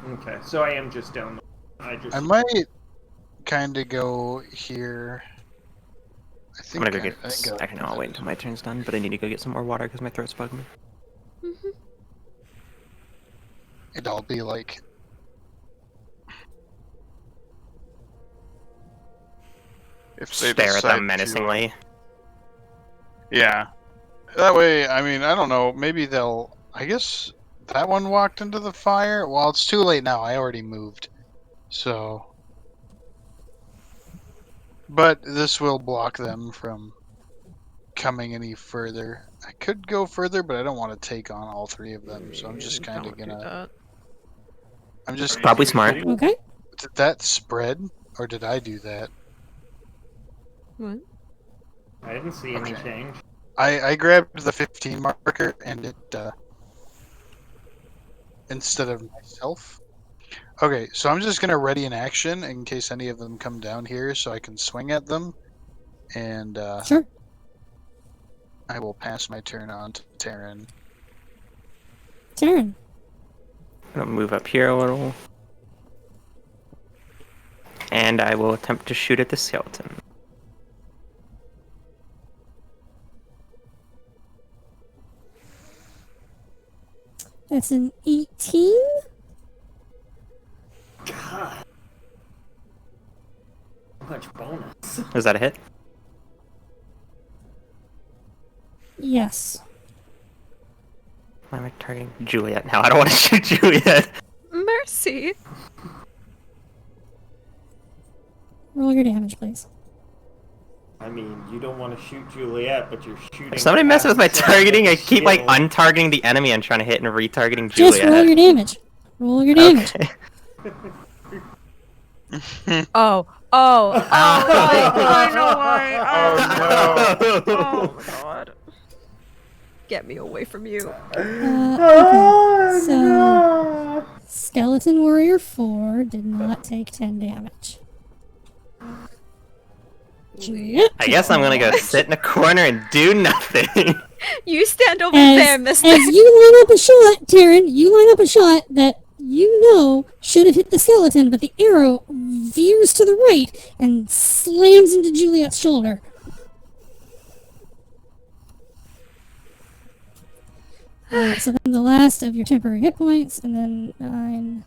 Okay, so I am just down. I might kind of go here. I I'm think gonna go get. I go. Actually, no, I'll wait until my turn's done. But I need to go get some more water because my throat's bugging me. It'll be like. If they Stare at decide them menacingly. Yeah. That way, I mean, I don't know. Maybe they'll. I guess that one walked into the fire. Well, it's too late now. I already moved. So. But this will block them from coming any further. I could go further, but I don't want to take on all three of them. So I'm just kind of Don't do gonna. that. I'm just. Probably smart. Okay. Did that spread, or did I do that? What? I didn't see any Okay. change. I grabbed the 15 marker and it instead of myself. Okay, so I'm just gonna ready an action in case any of them come down here, so I can swing at them, and Sure. I will pass my turn on to Taryn. Taryn. I'm gonna move up here a little, and I will attempt to shoot at the skeleton. That's an 18. God. How much bonus? Is that a hit? Yes. Why am I targeting Juliet now? I don't want to shoot Juliet. Mercy. Roll your damage, please. I mean, you don't want to shoot Juliet, but you're shooting. If somebody messes with my at targeting, I keep like shield. untargeting the enemy and trying to hit and retargeting Just roll Juliet. your damage. Roll your damage. Okay. Oh. I know why. Oh my god. Get me away from you. Okay. So, Skeleton Warrior 4 did not take 10 damage. Juliet. I guess I'm gonna go sit in a corner and do nothing. You stand over there, mister. As you line up a shot, Taryn, you line up a shot that you know should have hit the skeleton, but the arrow veers to the right and slams into Juliet's shoulder. So then the last of your temporary hit points, and then 9,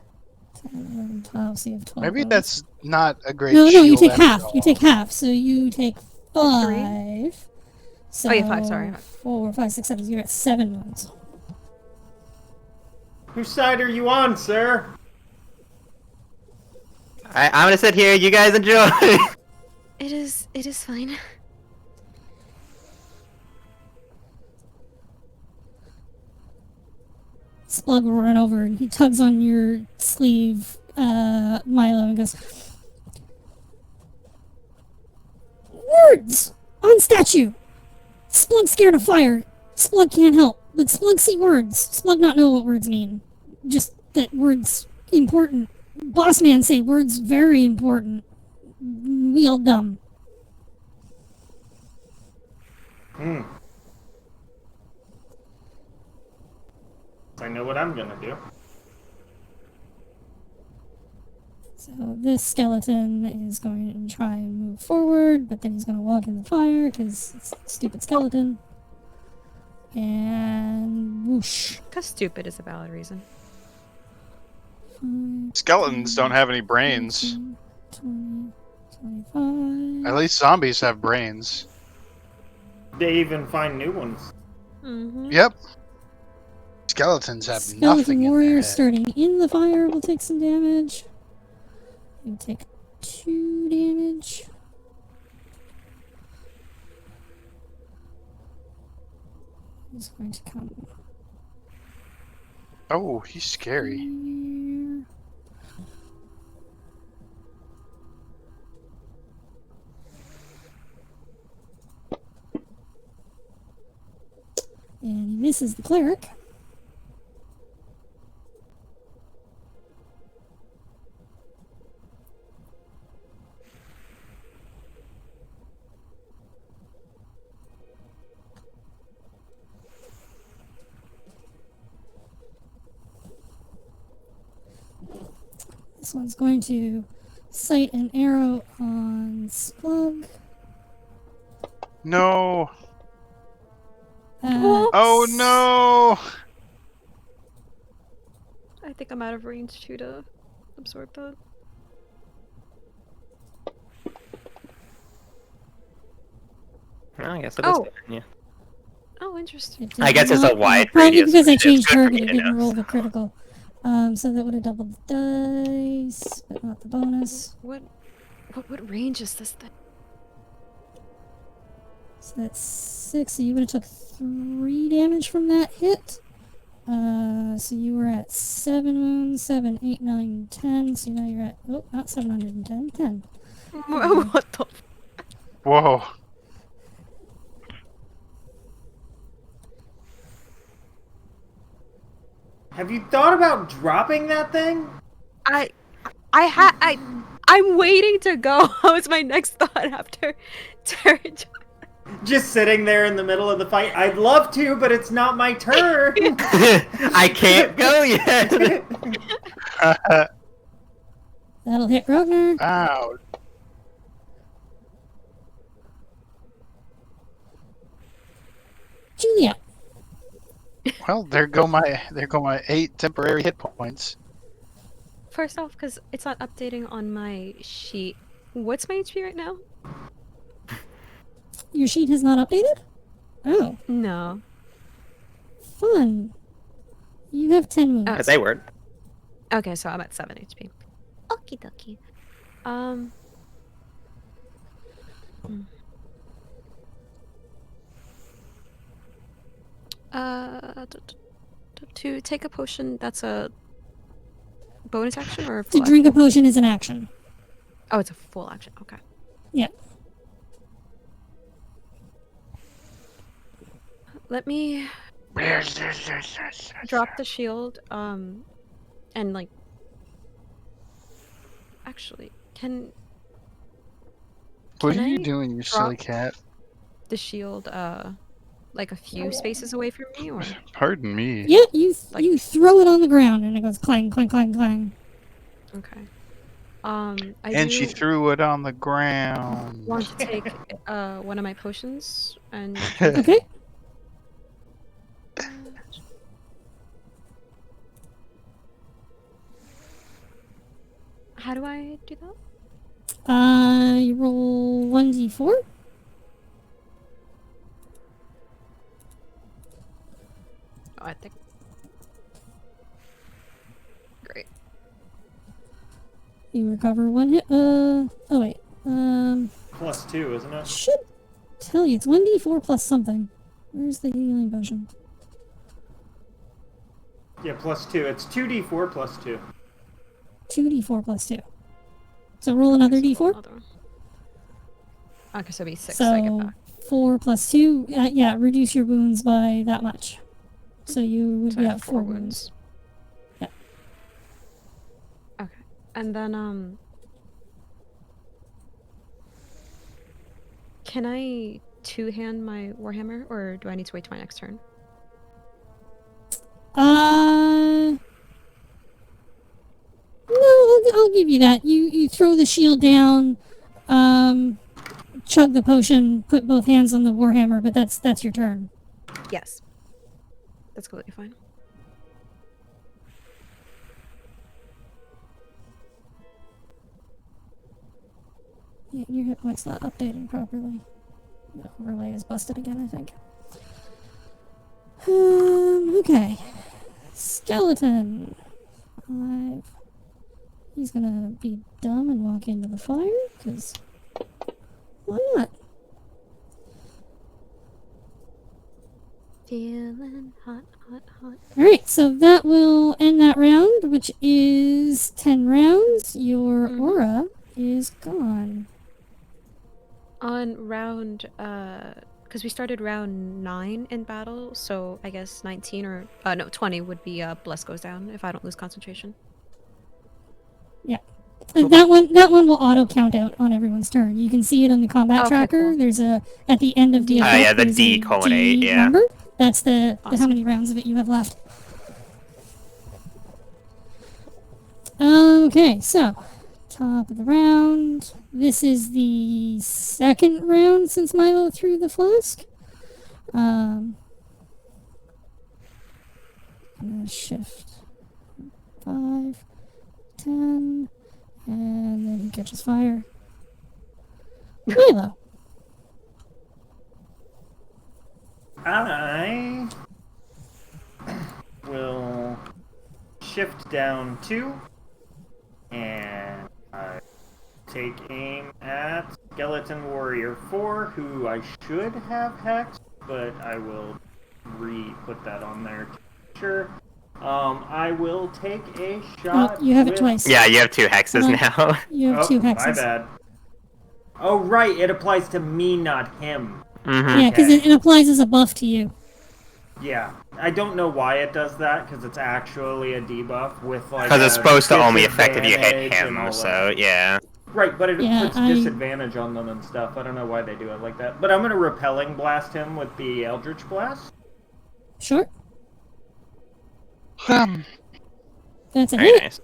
10, 11, 12, so you have 12. Maybe those. that's not a great No, shield you take after half. all. You take half, so you take 5. So Oh, yeah, 5, sorry. 4, 5, 6, 7, you're at 7 wounds. Whose side are you on, sir? I'm gonna sit here. You guys enjoy. It is fine. Splug will run over and he tugs on your sleeve, Milo, and goes, "Words! On statue! Splug scared of fire. Splug can't help, but Splug see words. Splug not know what words mean. Just that words important. Boss man say words very important. We all dumb." I know what I'm gonna do. So this skeleton is going to try and move forward, but then he's going to walk in the fire because it's a stupid skeleton. And whoosh. Because stupid is a valid reason. 5, Skeletons don't have any brains. 20, 25. At least zombies have brains. They even find new ones. Mm-hmm. Yep. Skeletons have Skeleton nothing in warrior their head. starting in the fire will take some damage. You take 2 damage. He's going to come Oh, he's scary. here. And he misses the cleric. This one's going to sight an arrow on Splug. No. Uh, Oh no. I think I'm out of range too to absorb that. Well, I guess it is. Oh. Yeah. Oh, interesting. it I did guess it's a not- wide Probably radius, because I which is changed good for target, me it to didn't know. roll the critical. So that would have doubled the dice, but not the bonus. What what range is this thing? So that's 6. So you would have took 3 damage from that hit. So you were at 7 wounds, 7, 8, 9, 10. So now you're at, oh, not 710, 10. What the? Whoa. Have you thought about dropping that thing? I'm waiting to go. That was my next thought after territory. Just sitting there in the middle of the fight. I'd love to, but it's not my turn. I can't go yet. That'll hit Rognar. Ow. Julia. Well, there go my 8 temporary hit points. First off, because it's not updating on my sheet. What's my HP right now? Your sheet has not updated? Oh, No. fun. You have 10 wounds. As they were. Okay, so I'm at 7 HP. Okie dokie. To take a potion, that's a bonus action or a To full drink a action? potion is an action. Oh, it's a full action. Okay. Yeah. Let me drop the shield. And like, actually, What Can are you I doing, you drop- silly cat? the shield like a few spaces away from me, or Pardon me. Yeah, you Like- you throw it on the ground and it goes clang, clang, clang, clang. okay. And she threw it on the ground. want to take one of my potions and Okay. how do I do that? You roll 1d4. Oh, I think. Great. You recover 1 hit. Oh wait. +2, isn't it? Should tell you it's 1d4 plus something. Where's the healing potion? Yeah, +2. It's 2d4 +2. 2d4 plus 2. So roll another d4. Another one. Okay, so it'll be 6 I get So back. 4 plus 2. Yeah, reduce your wounds by that much. So you would So be I at have 4 wounds. Yeah. Okay. And then can I two-hand my warhammer, or do I need to wait till my next turn? No, I'll give you that. You throw the shield down, chug the potion, put both hands on the warhammer, but that's your turn. Yes. That's completely fine. Yeah, your hit point's not updating properly. The overlay is busted again, I think. Okay. Skeleton. 5. He's gonna be dumb and walk into the fire, because why not? Feeling hot, hot, hot. Alright, so that will end that round, which is 10 rounds. Your aura is gone. On round, because we started round 9 in battle, so I guess 19 or, no, 20 would be, Bless goes down if I don't lose concentration. That one will auto count out on everyone's turn. You can see it on the combat Okay, tracker. cool. There's a at the end of the effect, yeah, the there's D a colon D 8, yeah. number. That's the how Awesome. many rounds of it you have left. Okay, so top of the round. This is the second round since Milo threw the flask. I'm gonna shift 5, 10. And then he catches fire. Milo. I will shift down 2, and I take aim at Skeleton Warrior 4, who I should have hexed, but I will re-put that on there. Sure. I will take a shot. Oh, you have it with... twice. Yeah, you have 2 hexes now. You have 2 hexes. My bad. Oh, right. It applies to me, not him. Mm-hmm. Yeah, because it applies as a buff to you. Yeah. I don't know why it does that, because it's actually a debuff with, like, Because it's supposed to only affect if you hit disadvantage and all him, so that. yeah. Right, but it Yeah, puts disadvantage on them and stuff. I don't know why they do it like that. But I'm going to Repelling Blast him with the Eldritch Blast. Sure. That's a Very hit. nice.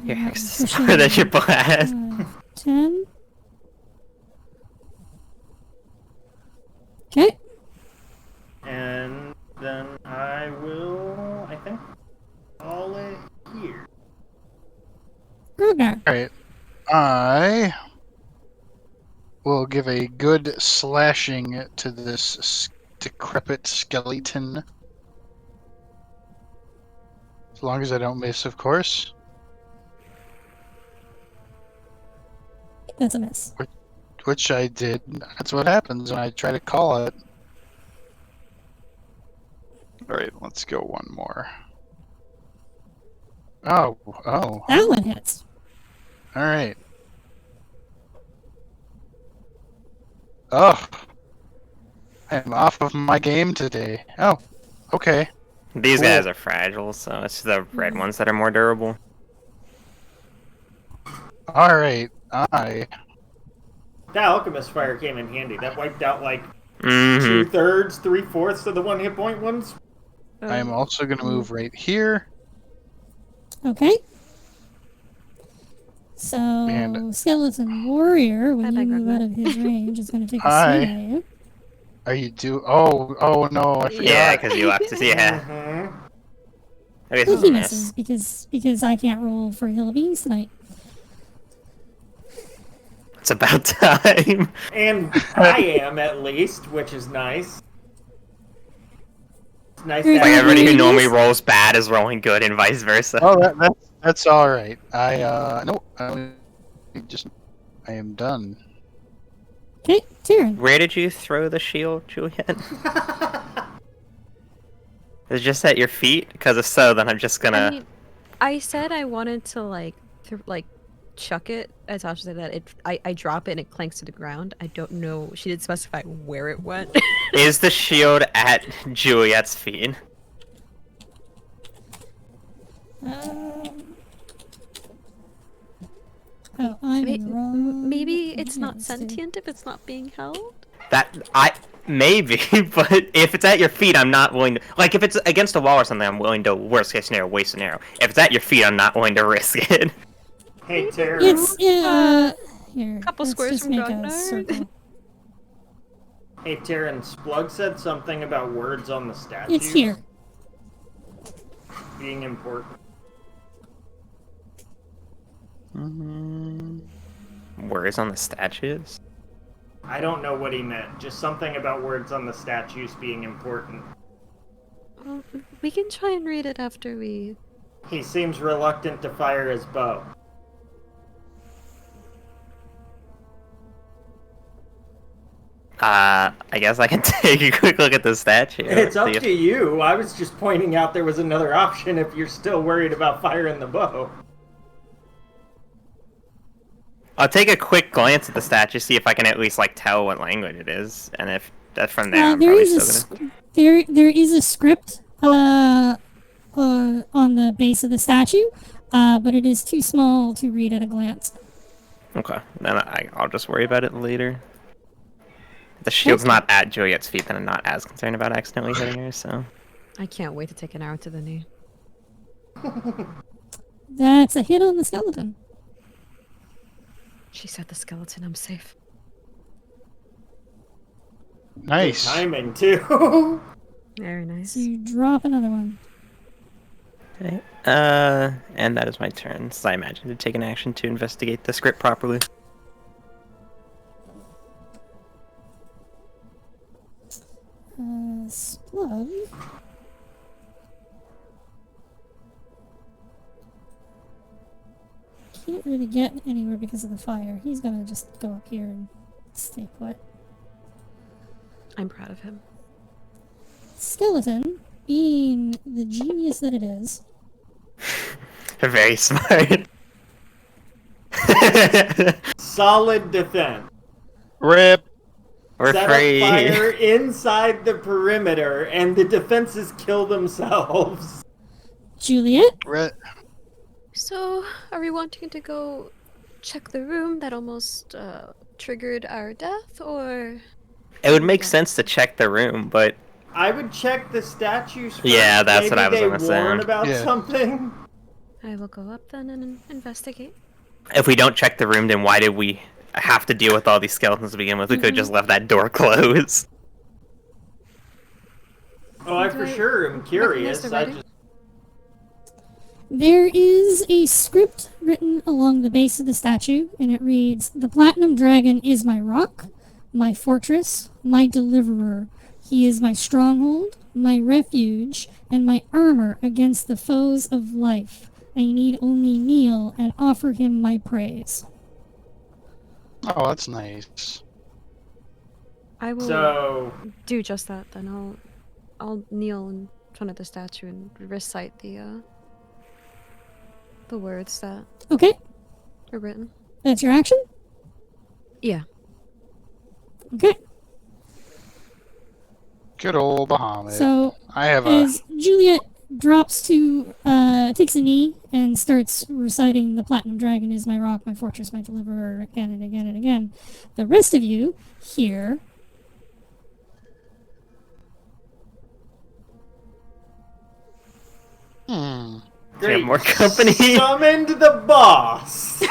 Your hex is more than your blast. 10. Okay. And then I will, I think, call it here. Grogar. Alright. I will give a good slashing to this decrepit skeleton. As long as I don't miss, of course. That's a miss. Which I did. That's what happens when I try to call it. Alright, let's go one more. Oh. That one hits. Alright. Oh. I'm off of my game today. Oh. Okay. These Cool. guys are fragile, so it's the red ones that are more durable. Alright. That Alchemist Fire came in handy. That wiped out, like, Mm-hmm. 2/3, 3/4 of the 1 hit point ones. I am also going to move right here. Okay. So, And- Skeleton Warrior, when Bye-bye, you move Grogar. out of his range, is going to take a Hi. swing at you. Are you Oh no, I forgot. Yeah, because you left us. Yeah. Mm-hmm. Okay, this Well, is he a misses miss. because I can't roll for Hill of Beans tonight. It's about time. And I am, at least, which is nice. It's nice Like to Like have everybody who Yes. normally rolls bad is rolling good, and vice versa. Oh, that's all right. No, I am done. Okay, Tyrion. Where did you throw the shield, Juliet? Is it just at your feet? Because if so, then I'm just gonna. I mean, I said I wanted to chuck it. As Tasha said that I drop it and it clanks to the ground. I don't know. She didn't specify where it went. Is the shield at Juliet's feet? Oh, I'm in the wrong. Maybe it's not Yes, sentient if it's not being held. Maybe, but if it's at your feet, I'm not willing to. Like, if it's against a wall or something, I'm willing to worst case scenario waste an arrow. If it's at your feet, I'm not willing to risk it. Hey, Terry. It's here. Couple let's squares just from make a Grognard. circle. Hey, Taryn, Splug said something about words on the statues. It's here. Being important. Words on the statues? I don't know what he meant. Just something about words on the statues being important. Well, we can try and read it after we. He seems reluctant to fire his bow. I guess I can take a quick look at the statue. It's up see if- to you. I was just pointing out there was another option if you're still worried about firing the bow. I'll take a quick glance at the statue, see if I can at least like tell what language it is, and if that's from there, I'm there probably is still gonna. there is a script on the base of the statue, but it is too small to read at a glance. Okay, then I'll just worry about it later. If the shield's not at Juliet's feet, then I'm not as concerned about accidentally hitting her. So I can't wait to take an arrow to the knee. That's a hit on the skeleton. She said the skeleton, I'm safe. Nice. Timing, too. Very nice. So you drop another one. okay, and that is my turn. So I imagine to take an action to investigate the script properly. Splug. Can't really get anywhere because of the fire. He's gonna just go up here and stay put. I'm proud of him. Skeleton, being the genius that it is, Very smart. Solid defense. Rip. We're Set free. up fire inside the perimeter, and the defenses kill themselves. Juliet, Rip. So, are we wanting to go check the room that almost triggered our death, or? It would make sense to check the room, but I would check the statues first. Yeah, that's what I was Maybe gonna they say. warn about Yeah. something. I will go up then and investigate. if we don't check the room, then why did we have to deal with all these skeletons to begin with? We could have just left that door closed. Oh, I for sure am curious. the I writing? just there is a script written along the base of the statue, and it reads, "The Platinum Dragon is my rock, my fortress, my deliverer. He is my stronghold, my refuge, and my armor against the foes of life. I need only kneel and offer him my praise." Oh, that's nice. I will so do just that. Then I'll kneel in front of the statue and recite the words that Okay, are written. that's your action? Yeah. Okay, Good old Bahamut. so I have a. as Juliet drops to, takes a knee and starts reciting "The Platinum Dragon is my rock, my fortress, my deliverer" again and again and again, the rest of you hear Hmm. great. more company. Summoned the boss.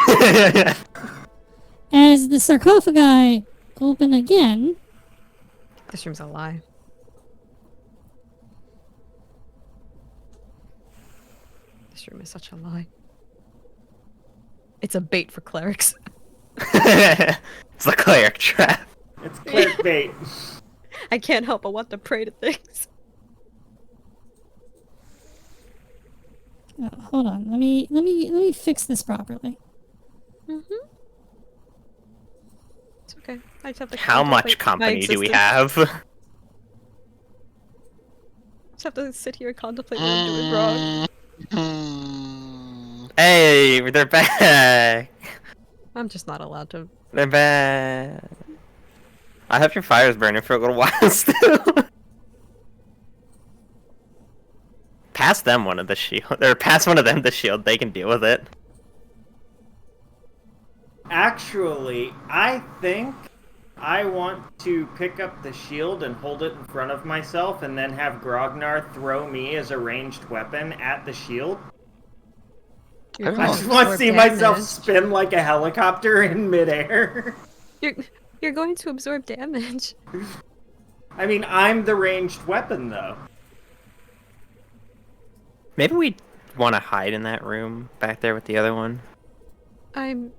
as the sarcophagi open again. This room's a lie. This room is such a lie. It's a bait for clerics. It's the cleric trap. It's clickbait. I can't help but want to pray to things. Oh, hold on, let me fix this properly. Mm-hmm. It's okay. I just have to How much contemplate my company do we existence. have? Just have to sit here and contemplate what I'm doing wrong. Hmm. Hey, they're back. I'm just not allowed to. They're back. I hope your fire's burning for a little while still. Pass them one of the shield, or pass one of them the shield. They can deal with it. Actually, I think I want to pick up the shield and hold it in front of myself and then have Grognar throw me as a ranged weapon at the shield. You're I don't I know. just want to absorb see myself damage. spin like a helicopter in midair. You're going to absorb damage. I mean, I'm the ranged weapon, though. Maybe we want to hide in that room back there with the other one. I'm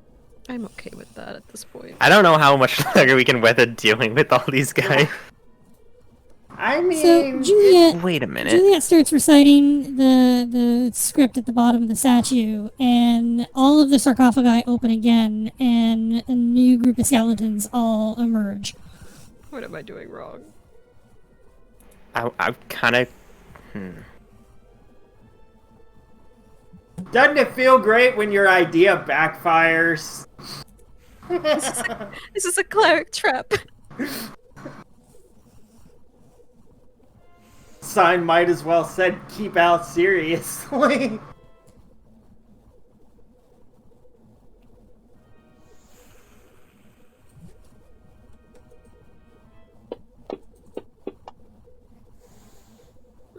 okay with that at this point. I don't know how much longer we can weather dealing with all these guys. I mean, So Juliet Wait a minute. Juliet starts reciting the script at the bottom of the statue, and all of the sarcophagi open again, and a new group of skeletons all emerge. What am I doing wrong? I kind of. Doesn't it feel great when your idea backfires? This is a cleric trap. Sign might as well said keep out seriously.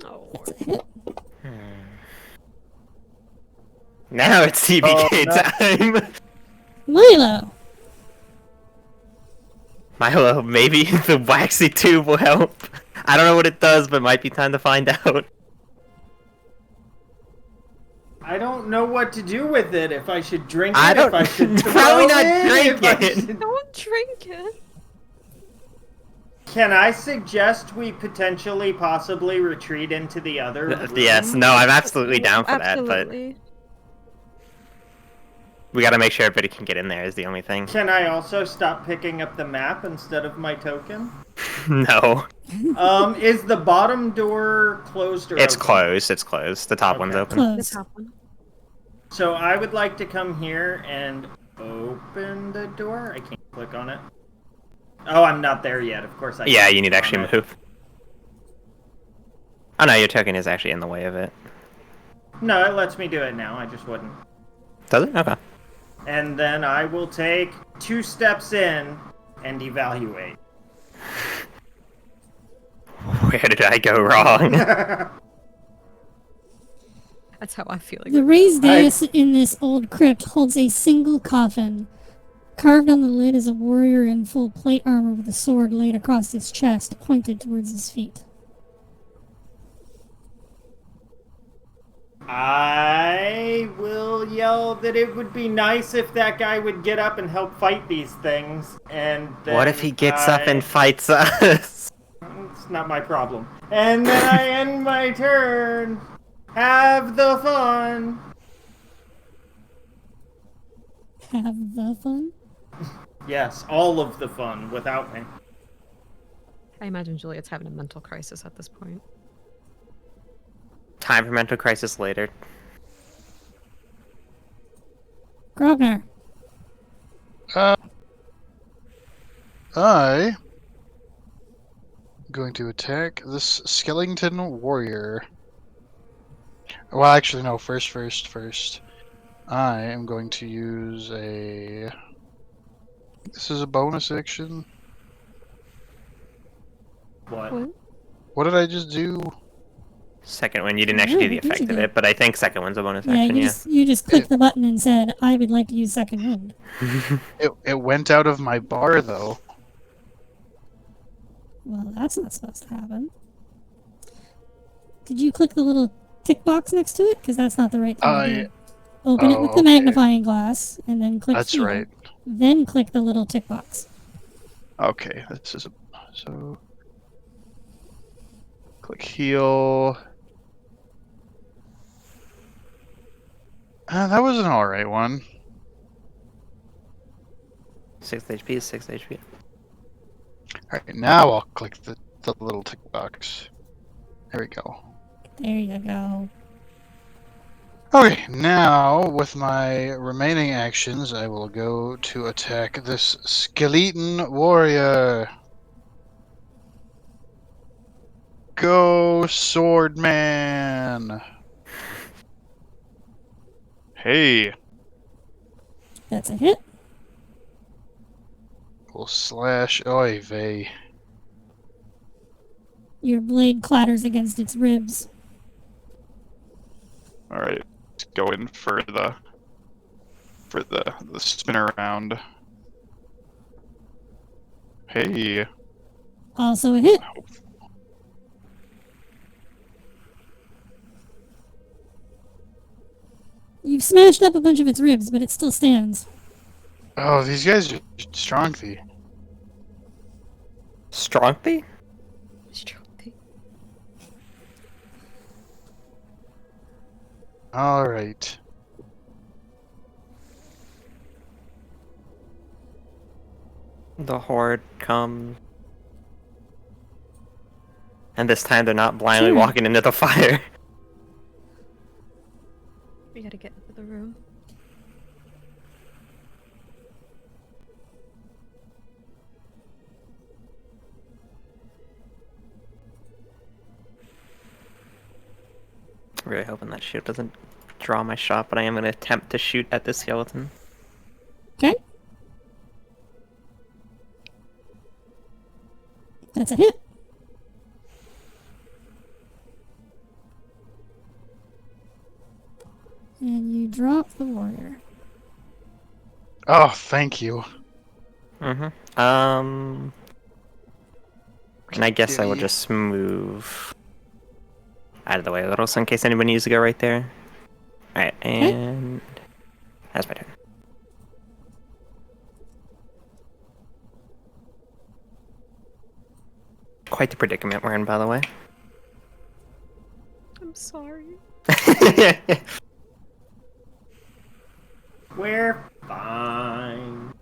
Oh, That's a hit. Now it's TBK Oh, no. time. Milo. Milo, maybe the waxy tube will help. I don't know what it does, but it might be time to find out. I don't know what to do with it. If I should drink it, I don't- if I should throw probably not it, if I drink it. should- don't drink it. Can I suggest we potentially, possibly retreat into the other room? Yes, no, I'm absolutely down for that, but Absolutely. we gotta make sure everybody can get in there is the only thing. Can I also stop picking up the map instead of my token? No. Is the bottom door closed or It's open? closed, it's closed. The top one's Okay. open. The Close. top one. So I would like to come here and open the door. I can't click on it. Oh, I'm not there yet. Of course I Yeah, can't you need to click actually on it. move. Oh no, your token is actually in the way of it. No, it lets me do it now. I just wouldn't. Does it? Okay. And then I will take 2 steps in and evaluate. Where did I go wrong? That's how I feel. The raised dais in this old crypt holds a single coffin. Carved on the lid is a warrior in full plate armor with a sword laid across his chest, pointed towards his feet. I will yell that it would be nice if that guy would get up and help fight these things, and then What if he gets up and fights us? It's not my problem. And then I end my turn. Have the fun. Have the fun? Yes, all of the fun without me. I imagine Juliet's having a mental crisis at this point. Time for mental crisis later. Grognar. I going to attack this skeleton warrior. Well, actually, no. First. I am going to use a. This is a bonus action. What? What? What did I just do? Second one, you didn't actually do the Yeah, effect of you it, but I think second one's a bonus Yeah, action, you just clicked the button and said, I would like to use second wind. It went out of my bar though. Well, that's not supposed to happen. Did you click the little tick box next to it? Because that's not the right thing to do. Open it with the okay. magnifying glass, and then click That's heal. right. Then click the little tick box. Okay, this is so. Click heal. That was an alright one. 6 HP is 6 HP. Alright, now I'll click the little tick box. There we go. There you go. Okay, now with my remaining actions, I will go to attack this skeleton warrior. Go, swordman! Hey, That's a hit. we'll slash. Oy vey. Your blade clatters against its ribs. All right, let's go in for the spin around. Hey, Also a hit. You've smashed up a bunch of its ribs, but it still stands. oh, these guys are strong-y. Strongby? All right. The horde comes. And this time they're not blindly Sure. walking into the fire. We gotta get into the room. I'm really hoping that shield doesn't draw my shot, but I am going to attempt to shoot at the skeleton. Okay. That's a hit. And you drop the warrior. Oh, thank you. And I guess I will Gimme. just move out of the way a little, so in case anybody needs to go right there. Alright, and that's my turn. Quite the predicament we're in, by the way. I'm sorry. We're fine.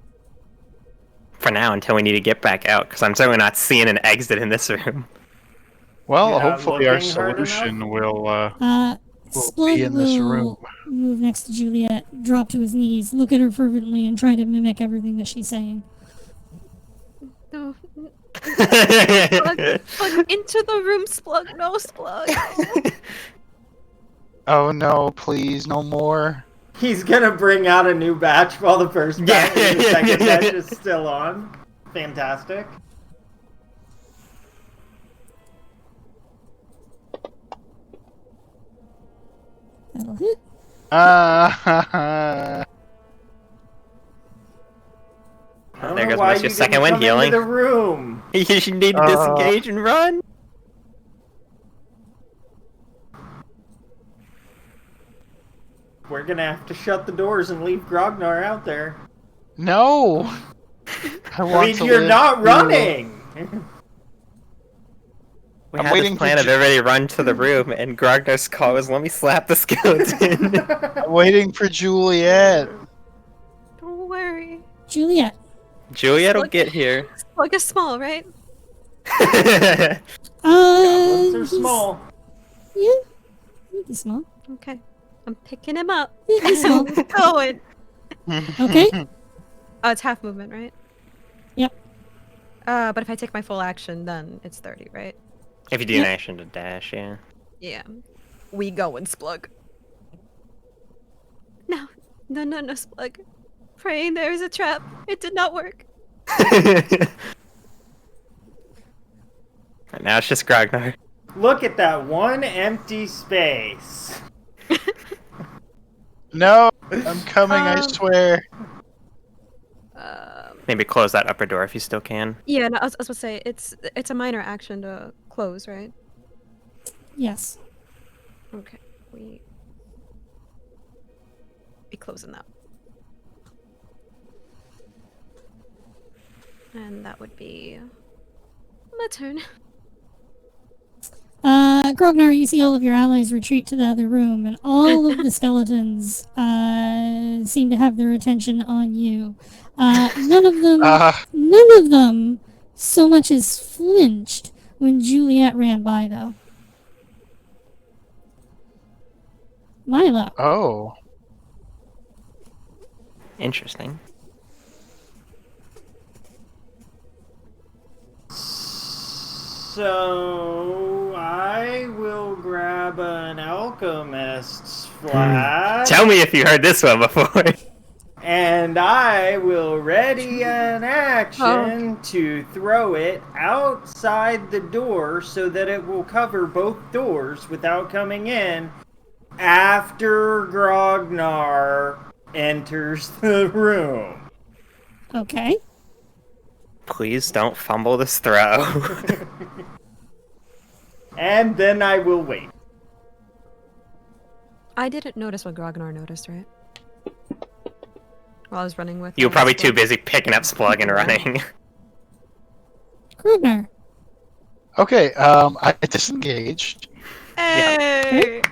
For now, until we need to get back out, because I'm certainly not seeing an exit in this room. Well, You're not hopefully our looking hard solution will Splug be in this will room. move next to Juliet, drop to his knees, look at her fervently, and try to mimic everything that she's saying. No. Splug into the room, Splug. No, Splug. Oh no, please, no more. He's gonna bring out a new batch while the first batch, the second batch is still on. Fantastic. That'll hit. I don't There know goes why Mr. you Second didn't Wind come healing. into the room. You need to disengage and run. We're gonna have to shut the doors and leave Grognar out there. No. I I want mean, to you're live not too. running. We I'm had waiting this for plan of everybody run to the room, and Grognar's call was, "Let me slap the skeleton." I'm waiting for Juliet. Don't worry. Juliet. Juliet will Splug- get here. Splug is small, right? Goblins are He's- small. Yeah. He's small. Okay. I'm picking him up. He's small. Going. Okay. It's half movement, right? Yep. But if I take my full action, then it's 30, right? If you do an action to dash, yeah. Yeah. We going, Splug. No. No, Splug. Praying there is a trap. It did not work. And now it's just Grognar. Look at that one empty space. No, I'm coming, I swear. Maybe close that upper door if you still can. Yeah, no, I was gonna say it's a minor action to close, right? Yes. Okay, we be closing that, and that would be my turn. Grognar, you see all of your allies retreat to the other room, and all of the skeletons seem to have their attention on you. None of them so much as flinched when Juliet ran by, though. Milo. Oh. Interesting. So I will grab an alchemist's flask. Tell me if you heard this one before. And I will ready an action to throw it outside the door so that it will cover both doors without coming in after Grognar enters the room. Okay. Please don't fumble this throw. And then I will wait. I didn't notice what Grognar noticed, right? While I was running with. You were probably too busy picking up Splug and running. Grognar. Okay, I disengaged. Hey!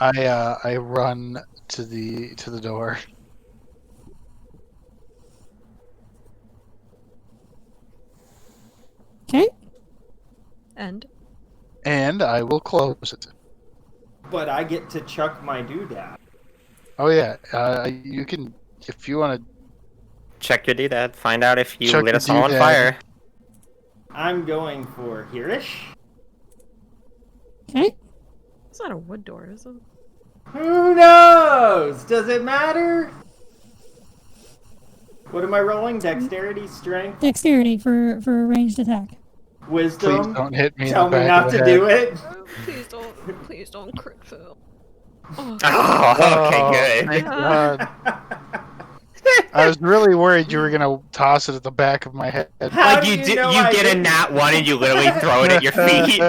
And I run to the door. Okay. And And I will close it. But I get to chuck my doodad. Oh yeah, you can if you want to. Check your doodad. Find out if you Chuck lit the us all on doodad. fire. I'm going for here-ish. Okay. it's not a wood door, is it? Who knows? Does it matter? What am I rolling? Dexterity, strength, Dexterity for a ranged attack. Please wisdom? don't hit me. Tell in the me back not of to the do head. it. Please don't crit fail. Oh, Oh, okay, good. Thank God. I was really worried you were gonna toss it at the back of my head. How Like do you know you I get a didn't? nat 1 and you literally throw it at your feet.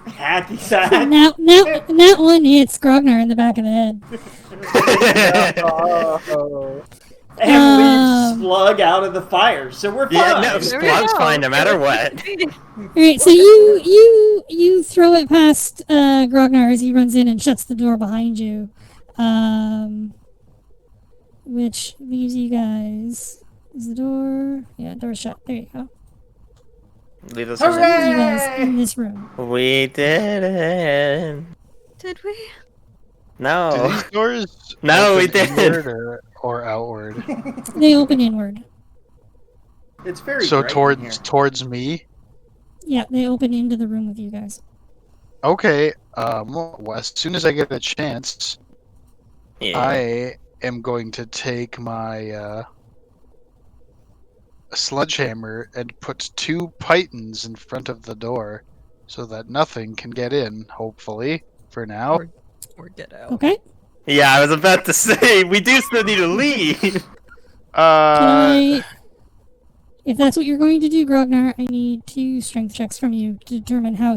Hacky sack. Now that one hits Grognar in the back of the head. Oh. And leaves Slug out of the fire, so we're fine. Yeah, no, There we Splug's go. fine no matter what. Alright, so you throw it past Grognar as he runs in and shuts the door behind you. Which leaves you guys. Is the door? Yeah, door's shut. There you go. Leave this Leaves you guys Hooray! in this room. We did it. Did we? Do No. these doors No, we open didn't. inward or outward? They open inward. It's very So bright in here. towards me. Yeah, they open into the room with you guys. Okay. Well, as soon as I get a chance, Yeah. I am going to take my sledgehammer and put 2 pythons in front of the door, so that nothing can get in. Hopefully, for now. Or get out. Okay? Yeah, I was about to say, we do still need to leave. Can I... If that's what you're going to do, Grognar, I need 2 strength checks from you to determine how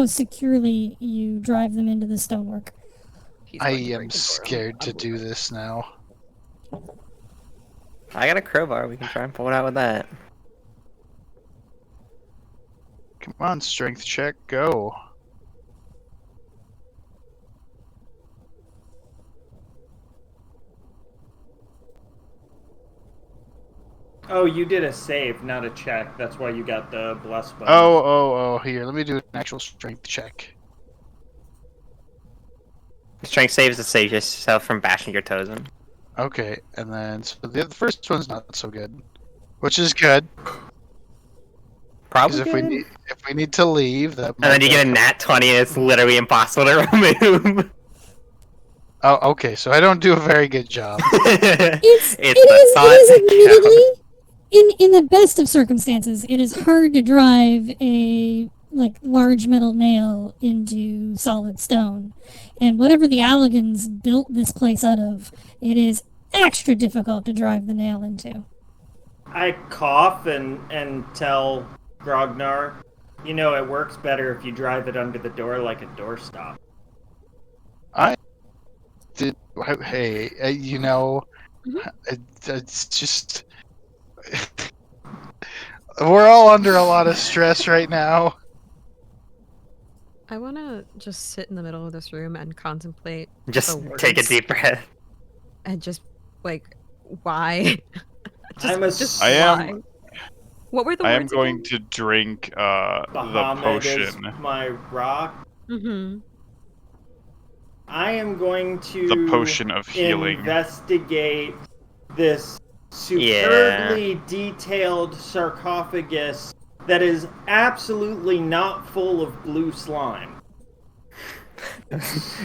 securely you drive them into the stonework. He's I going to break am the door. scared to do this now. I got a crowbar, we can try and pull it out with that. Come on, strength check, go. Oh, you did a save, not a check. That's why you got the bless button. Oh, here, let me do an actual strength check. Strength saves to save yourself from bashing your toes in. Okay, and then so the first one's not so good, which is good Probably because good. if we need to leave, that. And then you get a nat 20 and it's literally impossible to remove. Oh, okay, so I don't do a very good job. It It's is the thought admittedly, in the best of circumstances, it is hard to drive a large metal nail into solid stone. And whatever the Allagans built this place out of, it is extra difficult to drive the nail into. I cough and tell Grognar, you know, it works better if you drive it under the door like a doorstop. Hey, you know, it's just we're all under a lot of stress right now. I want to just sit in the middle of this room and contemplate. Just the take a words deep breath. and just why. I'm a I am- why? What were the I am words? going to drink the Bahamut is potion. my rock. Mm-hmm. I am going to The potion of healing. investigate this superbly detailed sarcophagus that is absolutely not full of blue slime.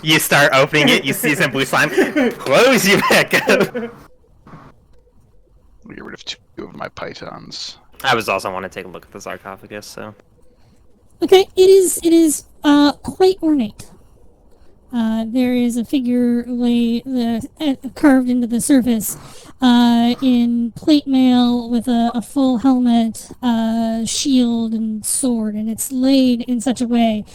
You start opening it, you see some blue slime, close you back up. Get rid of 2 of my pythons. I was also want to take a look at the sarcophagus, so. Okay, it is quite ornate. There is a figure carved into the surface in plate mail with a full helmet, shield, and sword, and it's laid in such a way,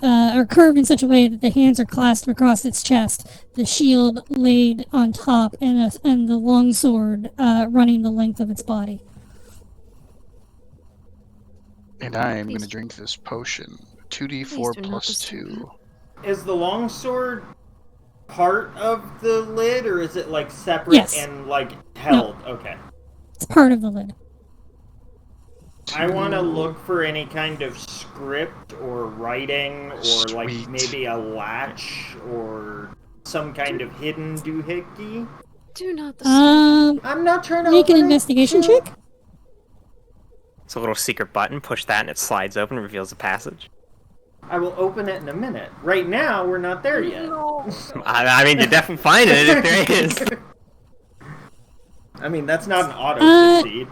or curved in such a way that the hands are clasped across its chest, the shield laid on top, and the long sword running the length of its body. And I am going to drink this potion. 2d4 do not plus disturb 2. Is the longsword part of the lid, or is it separate Yes. and held? Okay. It's part of the lid. I want to look for any kind of script or writing or like Sweet. maybe a latch or some kind of hidden doohickey. Do not disturb. I'm not trying to Make an open it, investigation Jill. check. It's a little secret button. Push that and it slides open and reveals a passage. I will open it in a minute. Right now, we're not there yet. I mean, you're definitely finding it if there is. I mean, that's not an auto succeed.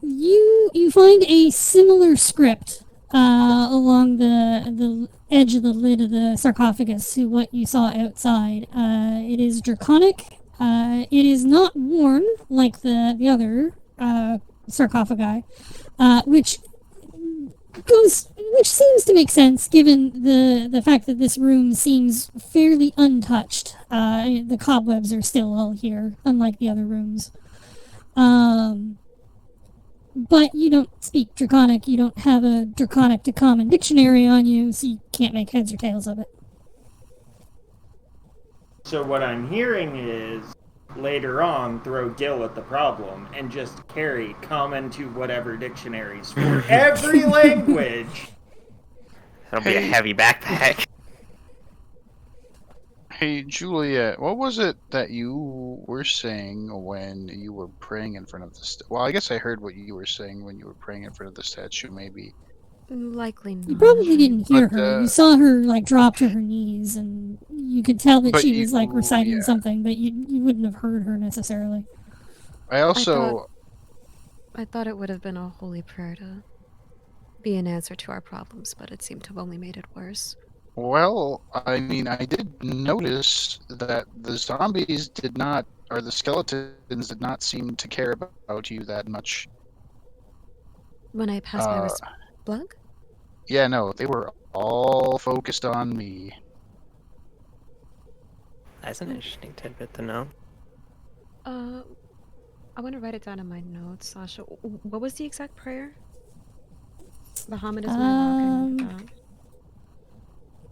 You find a similar script along the edge of the lid of the sarcophagus to what you saw outside. It is draconic. It is not worn like the other sarcophagi, which seems to make sense given the fact that this room seems fairly untouched. The cobwebs are still all here, unlike the other rooms. But you don't speak Draconic, you don't have a Draconic to Common dictionary on you, so you can't make heads or tails of it. So what I'm hearing is, later on, throw Gil at the problem and just carry common to whatever dictionaries for every language. That'll be a heavy backpack. Hey, Juliet, what was it that you were saying when you were praying in front of the well, I guess I heard what you were saying when you were praying in front of the statue, maybe. Likely not. You probably didn't hear But, her. You saw her, like, drop to her knees, and you could tell that But she was, like, you- reciting yeah. something, but you wouldn't have heard her necessarily. I also... I thought it would have been a holy prayer to be an answer to our problems, but it seemed to have only made it worse. Well, I mean, I did notice that the zombies did not, or the skeletons did not seem to care about you that much. When I passed my plug? Yeah, no, they were all focused on me. That's an interesting tidbit to know. I want to write it down in my notes, Sasha. What was the exact prayer? Bahamut is my rock. I remember that.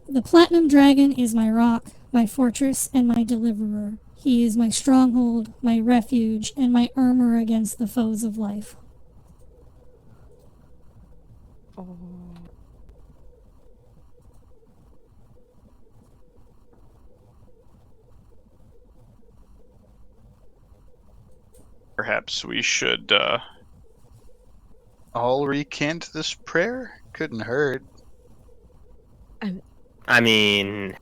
The Platinum Dragon is my rock, my fortress, and my deliverer. He is my stronghold, my refuge, and my armor against the foes of life. Oh. Perhaps we should All recant this prayer? Couldn't hurt. I mean,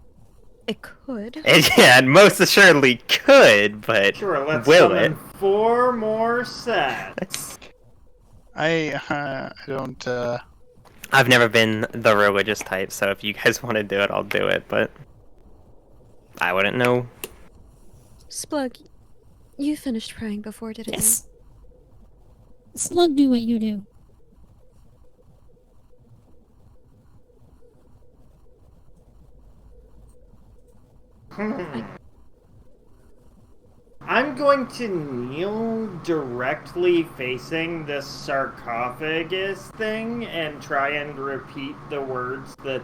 It could. it most assuredly could, but Sure, let's will summon it? 4 more sets. I don't, I've never been the religious type, so if you guys want to do it, I'll do it, but I wouldn't know. Splug, you finished praying before, didn't Yes. Slug, do what you do. I'm going to kneel directly facing this sarcophagus thing and try and repeat the words that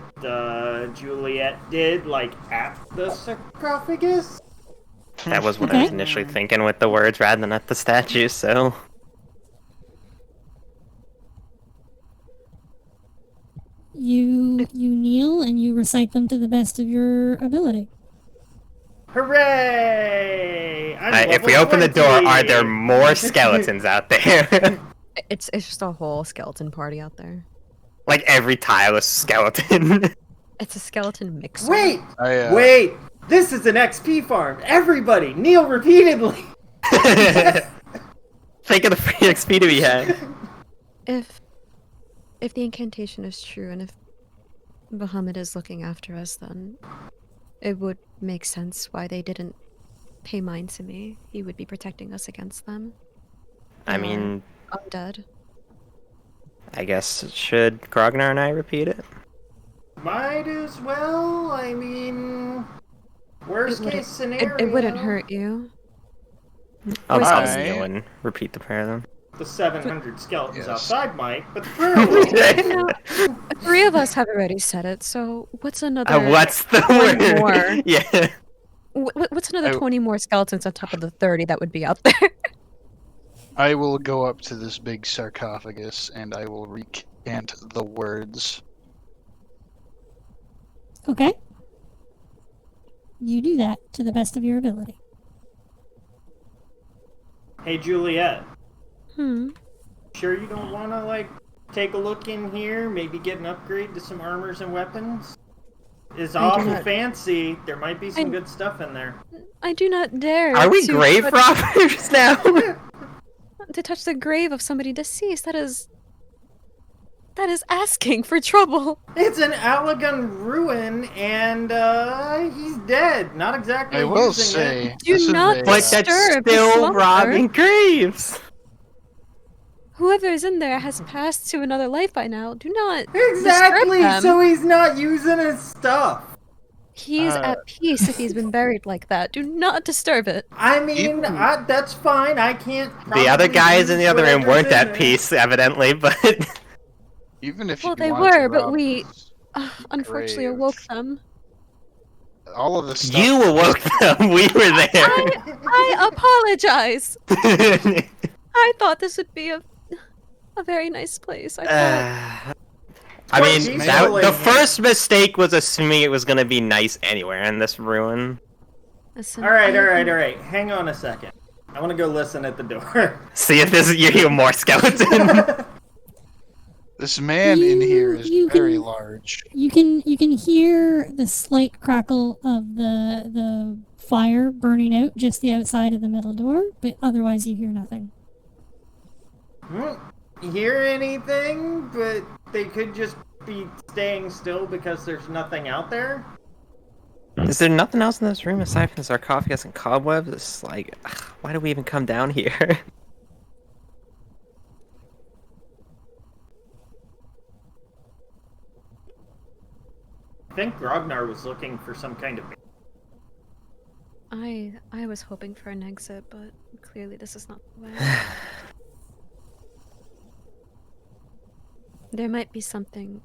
Juliet did, like, at the sarcophagus. That was what I was Okay. initially thinking with the words rather than at the statue, so... You kneel and you recite them to the best of your ability. Hooray! I'm if we level open the door, 20. are there more skeletons out there? you? It's just a whole skeleton party out there. Like every tile is skeleton. It's a skeleton mixer. Wait! I, Wait! This is an XP farm! Everybody, kneel repeatedly! Think of the free XP to be had. If the incantation is true and if Bahamut is looking after us, then it would make sense why they didn't pay mind to me. He would be protecting us against them. I mean, Undead. I guess should Grognar and I repeat it? Might as well, I mean... Worst case scenario... It wouldn't hurt you. I'll Bye. kneel and repeat the prayer then. The 700 skeletons Yes. outside might, but the prayer will. The 3 of us have already said it, so what's another... What's the 20 word? more? Yeah. What's another I- 20 more skeletons on top of the 30 that would be out there? I will go up to this big sarcophagus and I will recant the words. Okay. You do that to the best of your ability. Hey, Juliet. Sure You don't want to, like, take a look in here? Maybe get an upgrade to some armors and weapons? It's I do awful not- fancy. There might be some good stuff in there. I do not dare. Are we to grave robbers now? to touch the grave of somebody deceased. That is asking for trouble. It's an Allagan ruin, and he's dead. Not exactly I will using say, it. Do this is not a, But that's disturb the still slumber. robbing graves. Whoever is in there has passed to another life by now. Do not Exactly, disturb them. so he's not using his stuff. He is at peace if he's been buried like that. Do not disturb it. I mean, Even- that's fine. I can't. The other probably guys in use the other room whatever's weren't in at there. peace, evidently, but even if Well, you they want to were, but rob we this unfortunately grave, awoke them. all of the stuff. you awoke them. We were there. I apologize. I thought this would be a very nice place. I thought I Quite mean, peaceful the in here. first mistake was assuming it was going to be nice anywhere in this ruin. Listen, All right. I- Hang on a second. I want to go listen at the door. See if you hear more skeleton. This man in here is You very can- large. You can hear the slight crackle of the fire burning out just the outside of the middle door, but otherwise you hear nothing. Hear anything? But they could just be staying still because there's nothing out there. Is there nothing else in this room aside from the sarcophagus and cobwebs? It's like, why do we even come down here? I think Grognar was looking for some kind of. I was hoping for an exit, but clearly this is not the way. There might be something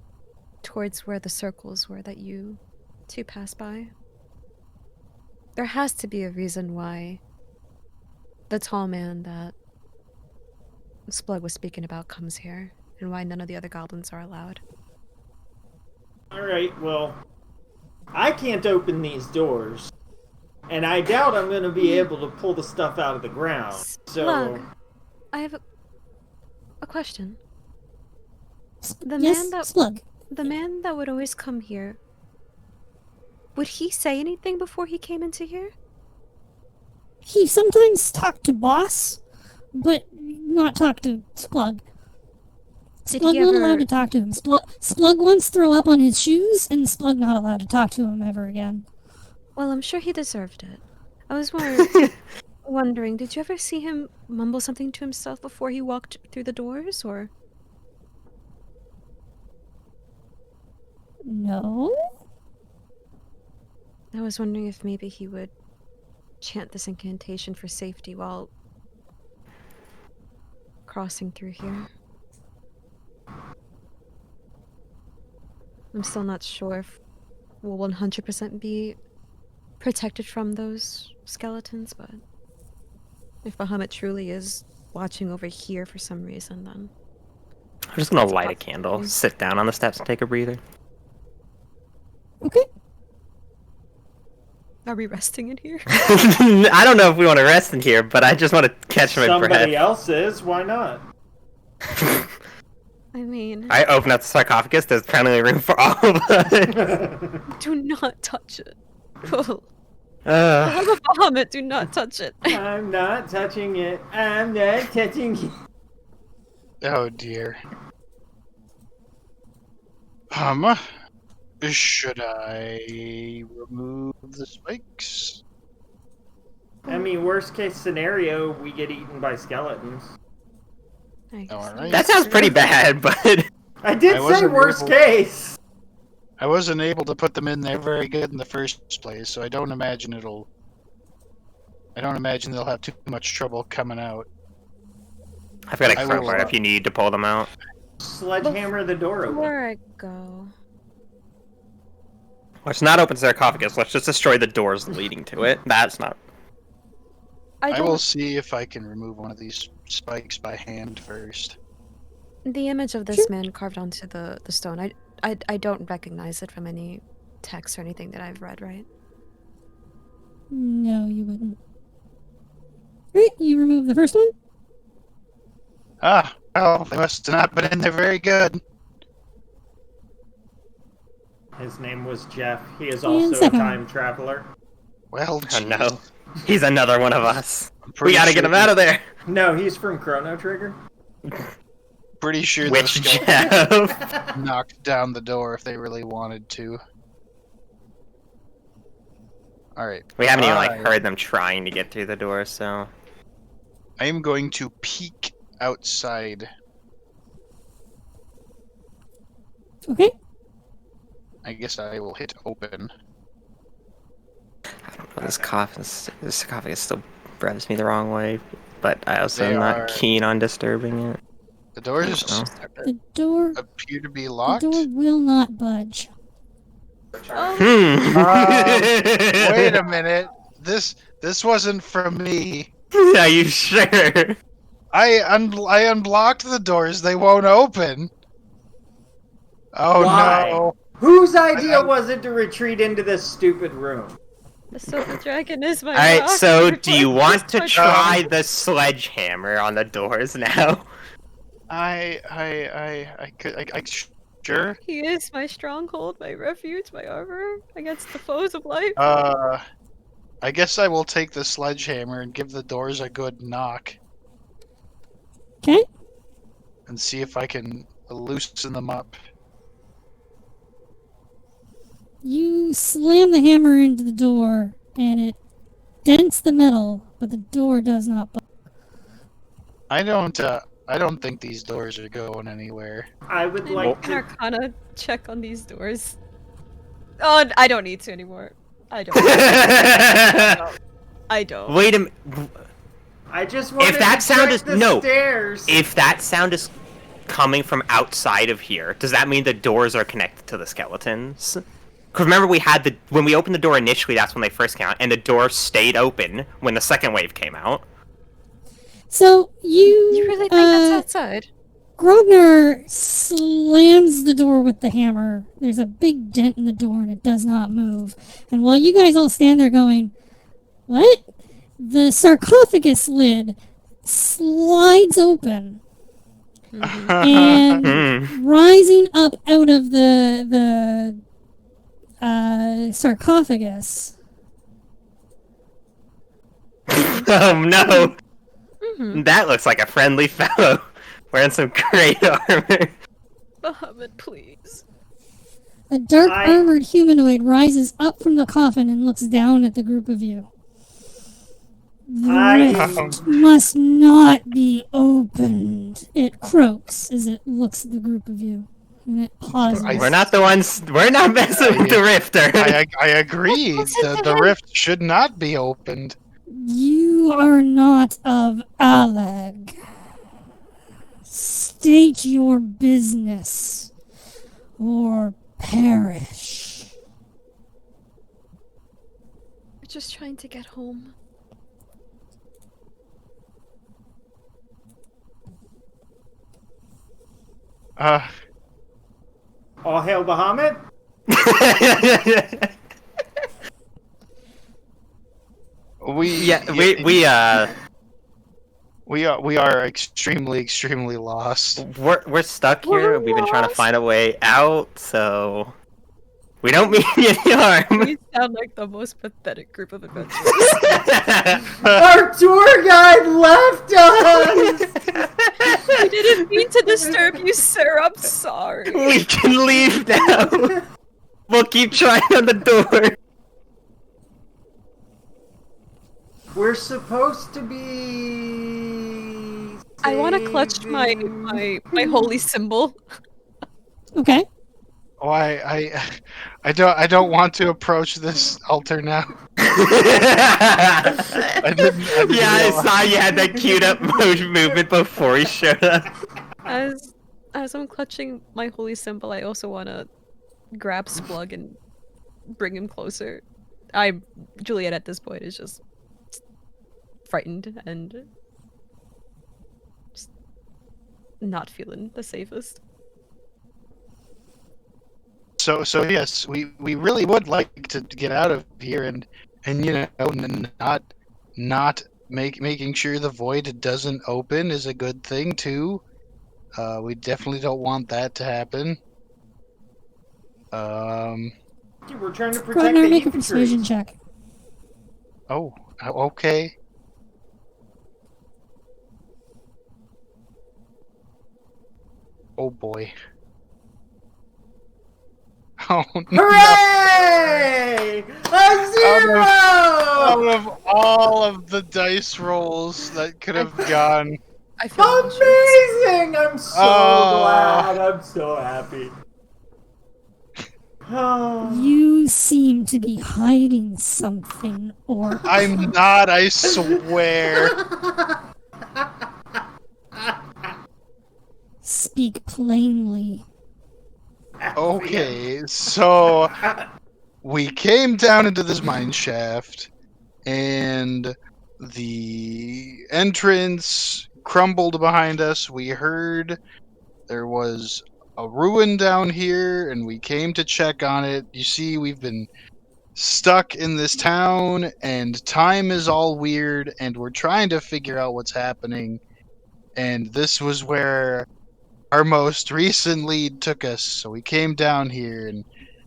towards where the circles were that you two passed by. There has to be a reason why the tall man that Splug was speaking about comes here, and why none of the other goblins are allowed. Alright, well, I can't open these doors. And I doubt I'm going to be able to pull the stuff out of the ground. So, Splug, I have a question. The yes, man that Slug. The man that would always come here, would he say anything before he came into here? He sometimes talked to Boss, but not talk to Splug. Did Splug he not ever- allowed to talk to him. Splug once threw up on his shoes, and Splug not allowed to talk to him ever again. Well, I'm sure he deserved it. I was wondering, did you ever see him mumble something to himself before he walked through the doors, or? No? I was wondering if maybe he would chant this incantation for safety while crossing through here. I'm still not sure if we'll 100% be protected from those skeletons, but if Bahamut truly is watching over here for some reason, then I'm just gonna light a candle, sit down on the steps, and take a breather. Okay. are we resting in here? I don't know if we want to rest in here, but I just want to catch my somebody breath. else is. Why not? I mean, I open up the sarcophagus. There's apparently room for all of us. do not touch it. Oh, Uh, I'm a Bahamut, do not touch it. I'm not touching it. I'm not touching it. Oh dear. Should I remove the spikes? I mean, worst case scenario, we get eaten by skeletons. I guess Alright. not. that sounds pretty bad, but I did I say wasn't worst able- case. I wasn't able to put them in there very good in the first place, so I don't imagine they'll have too much trouble coming out. I've got a I will, crowbar if you need to pull them out. Sledgehammer the door open. Before I go, Let's not open the sarcophagus. Let's just destroy the doors leading to it. That's not. I don't. will see if I can remove one of these spikes by hand first. The image of this Sure. man carved onto the stone, I don't recognize it from any text or anything that I've read, right? No, you wouldn't. Right, you remove the first one? Ah, well, they must have not been in there very good. His name was Jeff. He is And also a second time traveler. Well, Oh no. jeez. He's another one of us. I'm We pretty gotta get sure him out of there. No, he's from Chrono Trigger. Pretty sure those Which skeletons Jeff? knocked down the door if they really wanted to. Alright. We haven't even like I- heard them trying to get through the door, so. I am going to peek outside. Okay. I guess I will hit open. I don't know, this sarcophagus still rubs me the wrong way, but I also They am not are- keen on disturbing it. The doors Oh. The door, appear to be the locked. door will not budge. Hmm. Wait a minute. This wasn't from me. Are you sure? I unblocked the doors. They won't open. Oh Why? no. Whose idea I- was it to retreat into this stupid room? The silver dragon is my Alright, rock. so You're do you playing want to this try the sledgehammer on the doors now? Sure. He is my stronghold, my refuge, my armor against the foes of life. I guess I will take the sledgehammer and give the doors a good knock Okay. and see if I can loosen them up. You slam the hammer into the door, and it dents the metal, but the door does not budge. I don't think these doors are going anywhere. I would like An to. Arcana check on these doors. Oh, I don't need to anymore. I don't. I don't. Wait a minute. I just wanted that to sound check is- the no. stairs. If that sound is coming from outside of here, does that mean the doors are connected to the skeletons? Because remember, when we opened the door initially, that's when they first came out, and the door stayed open when the second wave came out. So you really think that's outside? Grosvenor slams the door with the hammer. There's a big dent in the door and it does not move. And while you guys all stand there going, what? The sarcophagus lid slides open. And Hmm. rising up out of the sarcophagus Oh no! That looks like a friendly fellow wearing some great armor. Bahamut, please. a dark I- armored humanoid rises up from the coffin and looks down at the group of you. The rift must not be opened. It croaks as it looks at the group of you. And it pauses. We're not the ones. We're not messing with the rifter. I agree. The rift should not be opened. You are not of Allag. State your business or perish. We're just trying to get home. All hail Bahamut. We are extremely lost. We're stuck here. We've been trying to find a way out, so we don't mean any harm. We sound like the most pathetic group of adventurers. Our tour guide left us. I didn't mean to disturb you, sir. I'm sorry. We can leave now. We'll keep trying on the door. We're supposed to be. I want to clutch my holy symbol. Okay. Oh, I don't want to approach this altar now. I didn't Yeah, I realize- saw you had that queued up motion movement before he showed up. As I'm clutching my holy symbol, I also want to grab Splug and bring him closer. Juliet at this point is just frightened and just not feeling the safest. So yes, we really would like to get out of here and not making sure the void doesn't open is a good thing too. We definitely don't want that to happen. Dude, we're trying to Go ahead protect the and make a Eve persuasion trees. check. Oh, okay. Oh boy. Oh no. Hooray! A zero! Out of all of the dice rolls that could have gone. I feel anxious. Amazing! I'm so glad. I'm so happy. You seem to be hiding something, or I'm not, I swear. speak plainly. Okay, so we came down into this mine shaft, and the entrance crumbled behind us. We heard there was a ruin down here, and we came to check on it. You see, we've been stuck in this town, and time is all weird, and we're trying to figure out what's happening. And this was where our most recent lead took us. So we came down here, and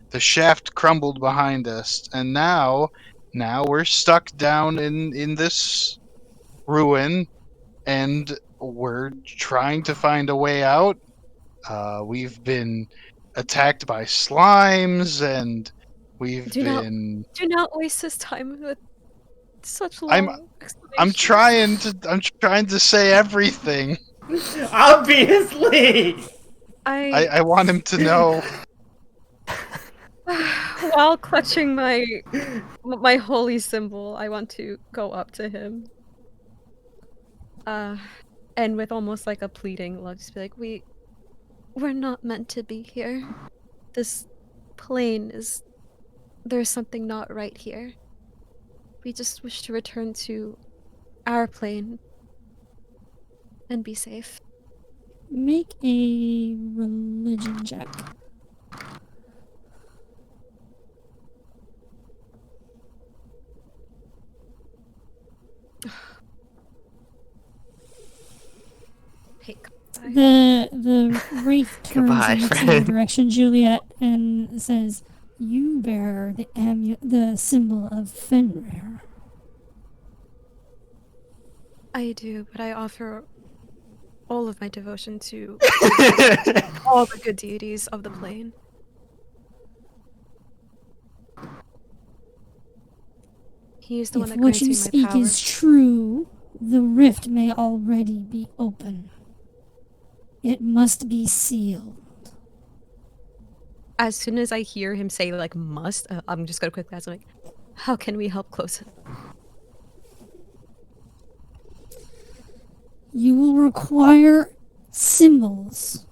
the shaft crumbled behind us, and now we're stuck down in this ruin, and we're trying to find a way out. We've been attacked by slimes, and we've Do been. not waste his time with such I'm long trying to say everything. Obviously! I want him to know. While clutching my holy symbol, I want to go up to him. And with almost like a pleading look, just be like, we're not meant to be here. This plane is... There's something not right here. We just wish to return to our plane and be safe. Make a religion check. The wraith turns Goodbye, and looks in your friend. direction, Juliet, and says, "You bear the symbol of Fenrir." I do, but I offer all of my devotion to all the good deities of the plane. He is the one If that what grants you me speak my power. is true, the rift may already be open. It must be sealed. As soon as I hear him say, like, must, I'm just gonna quickly ask him, like, how can we help close it? You will require symbols,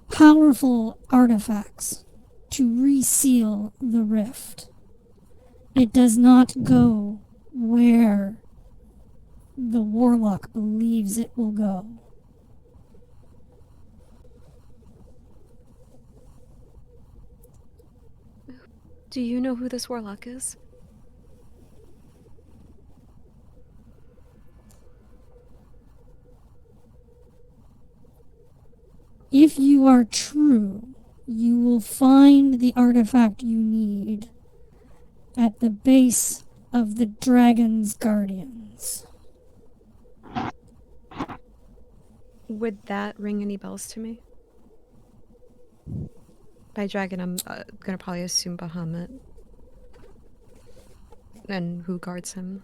powerful artifacts, to reseal the rift. It does not go where the warlock believes it will go. Do you know who this warlock is? If you are true, you will find the artifact you need at the base of the Dragon's Guardians. Would that ring any bells to me? By dragon, I'm gonna probably assume Bahamut. And who guards him?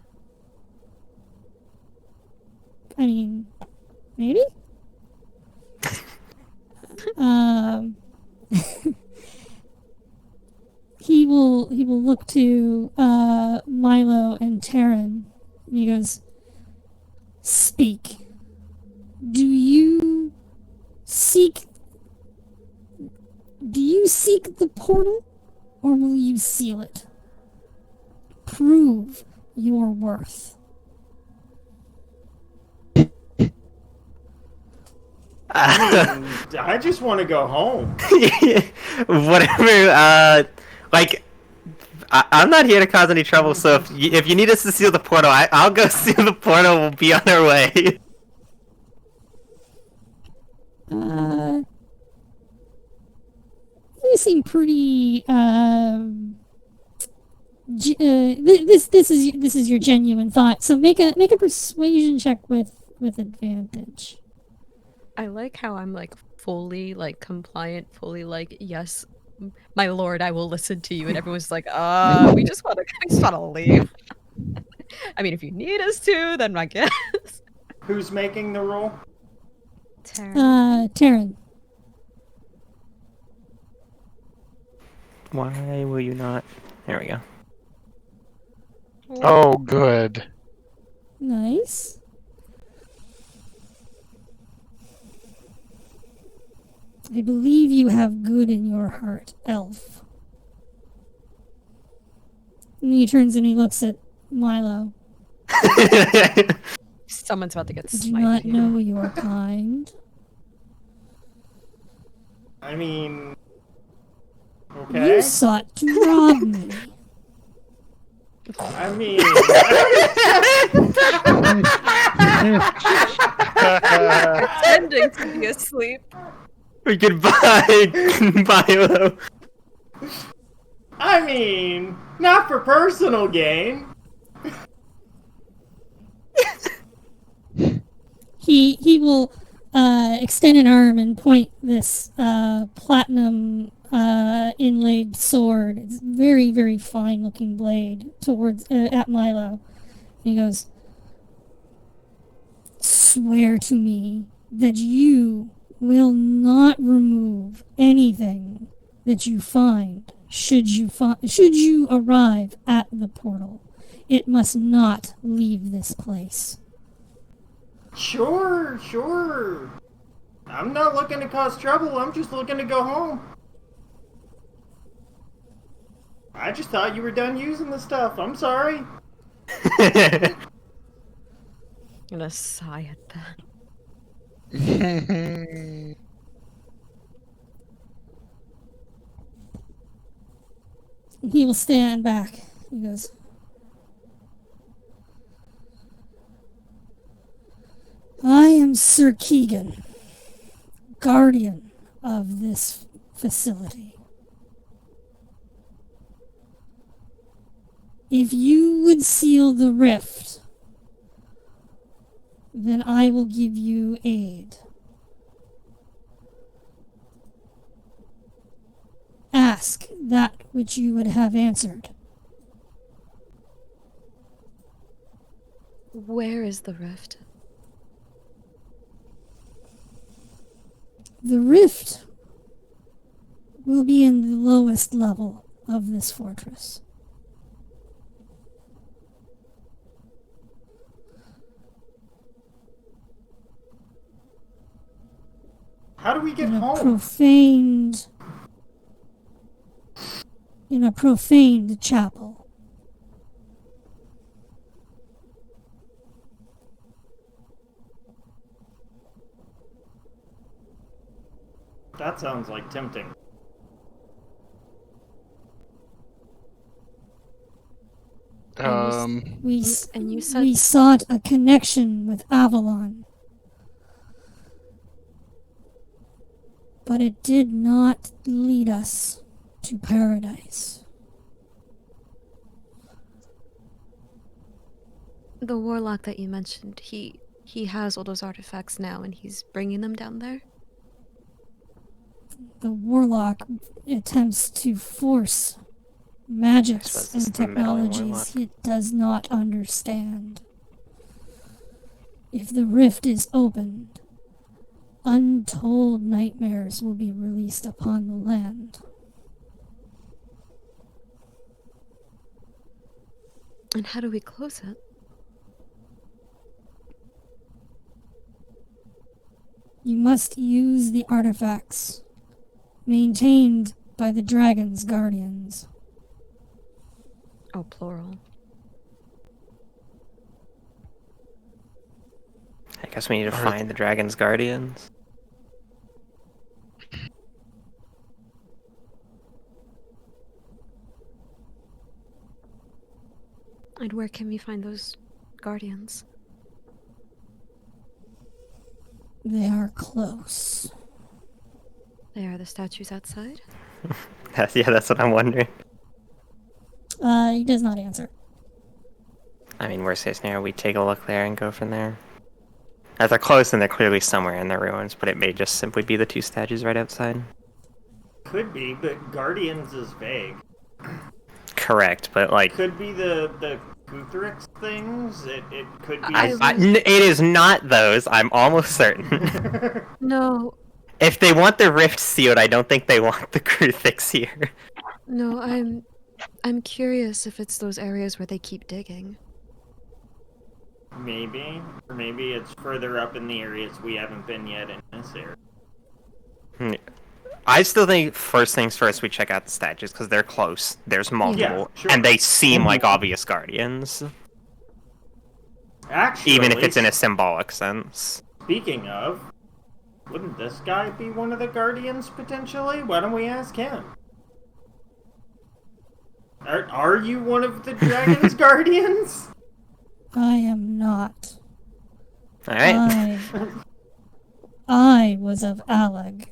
I mean, maybe? He will look to Milo and Terran, and he goes, "Speak. Do you seek the portal, or will you seal it? Prove your worth. I just want to go home. Whatever. Like, I'm not here to cause any trouble. So if you need us to seal the portal, I'll go seal the portal. We'll be on our way. You seem pretty. This is your genuine thought. So make a persuasion check with advantage. I like how I'm like fully like compliant, fully like, yes, my lord, I will listen to you, and everyone's like, we just want to leave. I mean, if you need us to, then I guess. Who's making the roll? Taryn. Why will you not? There we go. Oh, good. Nice. I believe you have good in your heart, elf. And he turns and he looks at Milo. Someone's about to get Do sniped. not here. know your kind. I mean, okay. You sought to rob me. I mean, Pretending to be asleep. Goodbye, Milo. I mean, not for personal gain. He will extend an arm and point this platinum inlaid sword. It's very, very fine looking blade towards at Milo. He goes, "Swear to me that you will not remove anything that you find should you arrive at the portal. It must not leave this place." Sure. I'm not looking to cause trouble. I'm just looking to go home. I just thought you were done using the stuff. I'm sorry. I'm gonna sigh at that. He will stand back. He goes, "I am Sir Keegan, guardian of this facility. If you would seal the rift, then I will give you aid. Ask that which you would have answered." Where is the rift? The rift will be in the lowest level of this fortress. How do we get in a home? profaned chapel. That sounds like tempting. We And you said we sought a connection with Avalon, but it did not lead us to paradise. the warlock that you mentioned, he has all those artifacts now, and he's bringing them down there. The warlock attempts to force magics suppose this and is the meddling technologies warlock. it does not understand. If the rift is opened, untold nightmares will be released upon the land. And how do we close it? You must use the artifacts maintained by the dragon's guardians. Oh, plural. I guess we need to Are find the dragon's guardians. And where can we find those guardians? They are close. They are the statues outside? That's what I'm wondering. He does not answer. I mean, worst case scenario, we take a look there and go from there. If they're close, then they're clearly somewhere in the ruins, but it may just simply be the two statues right outside. Could be, but Guardians is vague. Correct, but like... Could be the Guthrix things. It could be. It is not those, I'm almost certain. No, If they want the rift sealed, I don't think they want the Crucifix here. no, I'm curious if it's those areas where they keep digging. Maybe. Or maybe it's further up in the areas we haven't been yet in this area. I still think first things first, we check out the statues, because they're close. There's multiple, sure. and they seem like obvious guardians. Actually, Even if it's in a symbolic sense. speaking of, wouldn't this guy be one of the Guardians, potentially? Why don't we ask him? Are you one of the Dragon's Guardians? I am not. Alright. I was of Allag.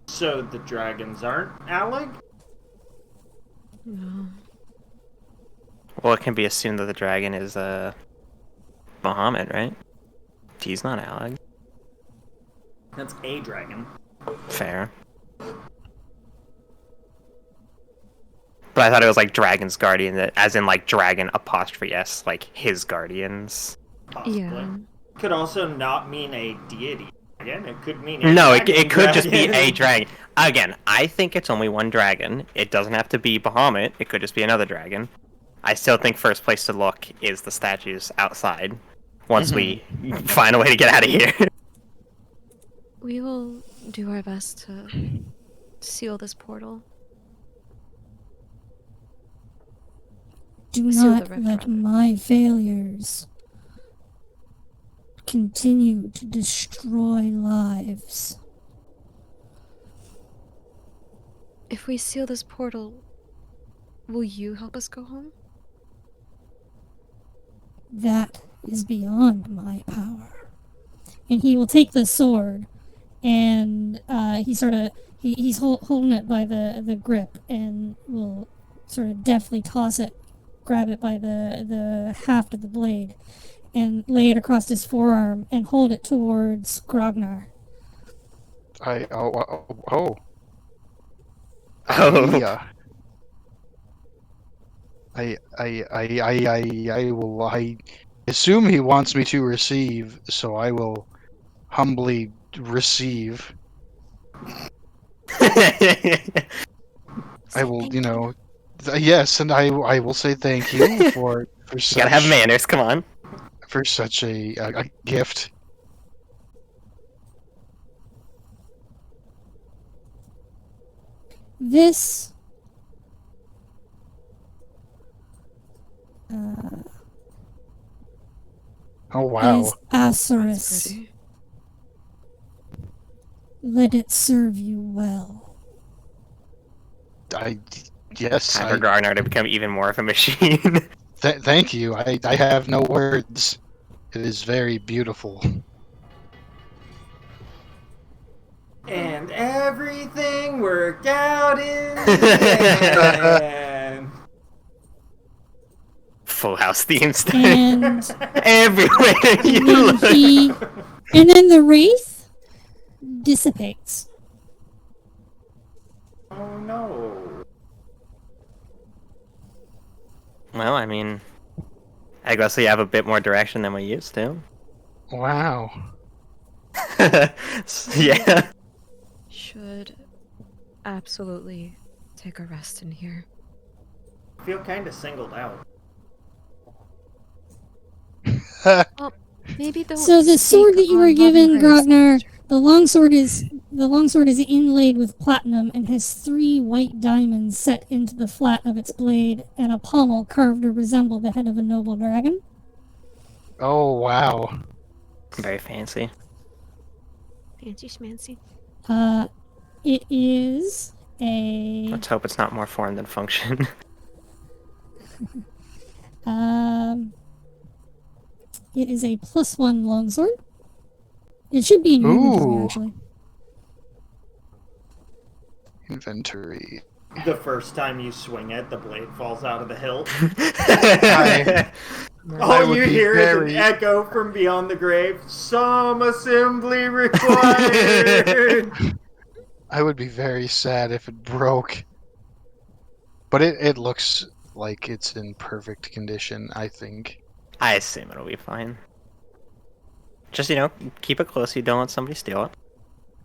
So the dragons aren't Allag? No. Well, it can be assumed that the dragon is, Bahamut, right? He's not Allag. That's a dragon. Fair. But I thought it was like Dragon's Guardian, as in like Dragon apostrophe S, like his guardians. Possibly. Yeah. Could also not mean a deity. Again, it could mean No, dragon it could just be a dragon. dragon. Again, I think it's only one dragon. It doesn't have to be Bahamut. It could just be another dragon. I still think first place to look is the statues outside. Once we find a way to get out of here. We will do our best to seal this portal. Do Seal the not rift, let rather. my failures continue to destroy lives. If we seal this portal, will you help us go home? That is beyond my power. And he will take the sword, and he's holding it by the grip, and will sort of deftly toss it, grab it by the haft of the blade, and lay it across his forearm, and hold it towards Grognar. Oh. Yeah. I assume he wants me to receive, so I will humbly receive. I will, yes, and I will say thank you for You such, gotta have manners, come on. for such a gift. This Oh wow. is Asurus. Pretty. Let it serve you well. Yes, Time for Grognar to become even more of a machine. thank you. I have no words. It is very beautiful. And everything worked out in the end. Full House theme And everywhere you then look. and then the wraith dissipates. Oh no. Well, I mean, I guess we have a bit more direction than we used to. Wow. Yeah. Should absolutely take a rest in here. I feel kind of singled out. Maybe don't. So the speak sword that you on were given, Robin Hood's Grognar, the longsword is inlaid with platinum and has 3 white diamonds set into the flat of its blade and a pommel carved to resemble the head of a noble dragon. Oh, wow. Very fancy. Fancy schmancy. It is a Let's hope it's not more form than function. It is a +1 longsword. It should be in your inventory, Ooh. actually. Inventory. The first time you swing it, the blade falls out of the hilt. I All would you be hear very- is an echo from beyond the grave. Some assembly required. I would be very sad if it broke. But it looks like it's in perfect condition, I think. I assume it'll be fine. Just, keep it close so you don't let somebody steal it.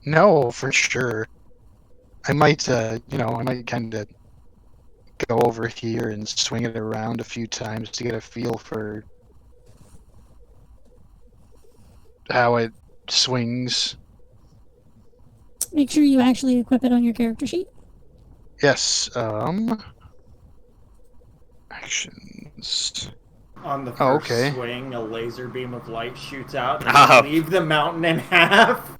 No, for sure. I might, I might kind of go over here and swing it around a few times to get a feel for how it swings. Make sure you actually equip it on your character sheet. Yes, actions. On the first Oh, okay. swing, a laser beam of light shoots out and Oh. leave the mountain in half.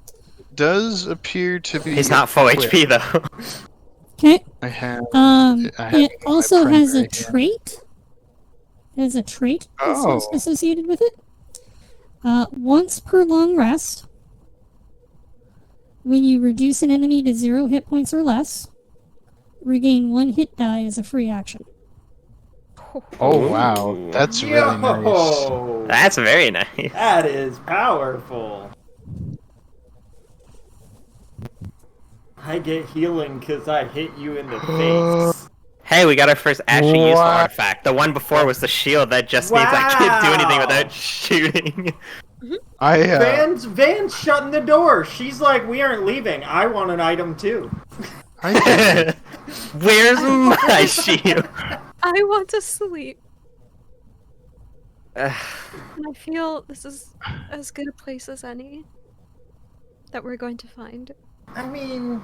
Does appear to be. He's not full equipped. HP, though. Okay. I have. Um, I have it it in my also has a primary hand. trait. There's a trait Oh. associated with it. Once per long rest, when you reduce an enemy to 0 hit points or less, regain 1 hit die as a free action. Oh wow, that's really nice. Yo! That's very nice. That is powerful. I get healing because I hit you in the face. Hey, we got our first actually useful What? artifact. The one before was the shield that just means I can't do anything Wow. without shooting. I Van's shutting the door. She's like, we aren't leaving. I want an item too. I Where's my shield? I want to sleep. Ugh. And I feel this is as good a place as any that we're going to find. I mean,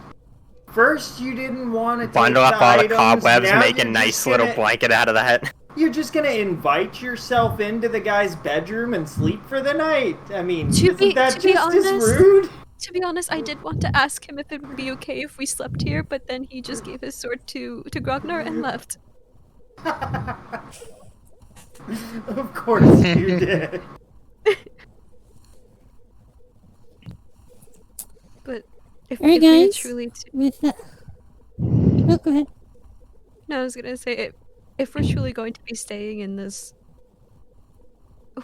first you didn't want to Bundle take up all the items, cobwebs, now make a you're nice just little gonna- blanket out of that. You're just gonna invite yourself into the guy's bedroom and sleep for the night. I mean, To isn't be- that to be just as honest- rude? To be honest, I did want to ask him if it would be okay if we slept here, but then he just gave his sword to Grognar and left. Of course you did. But if, Alright, if we are guys. truly With that... Oh, go ahead. No, I was gonna say, if we're truly going to be staying in this,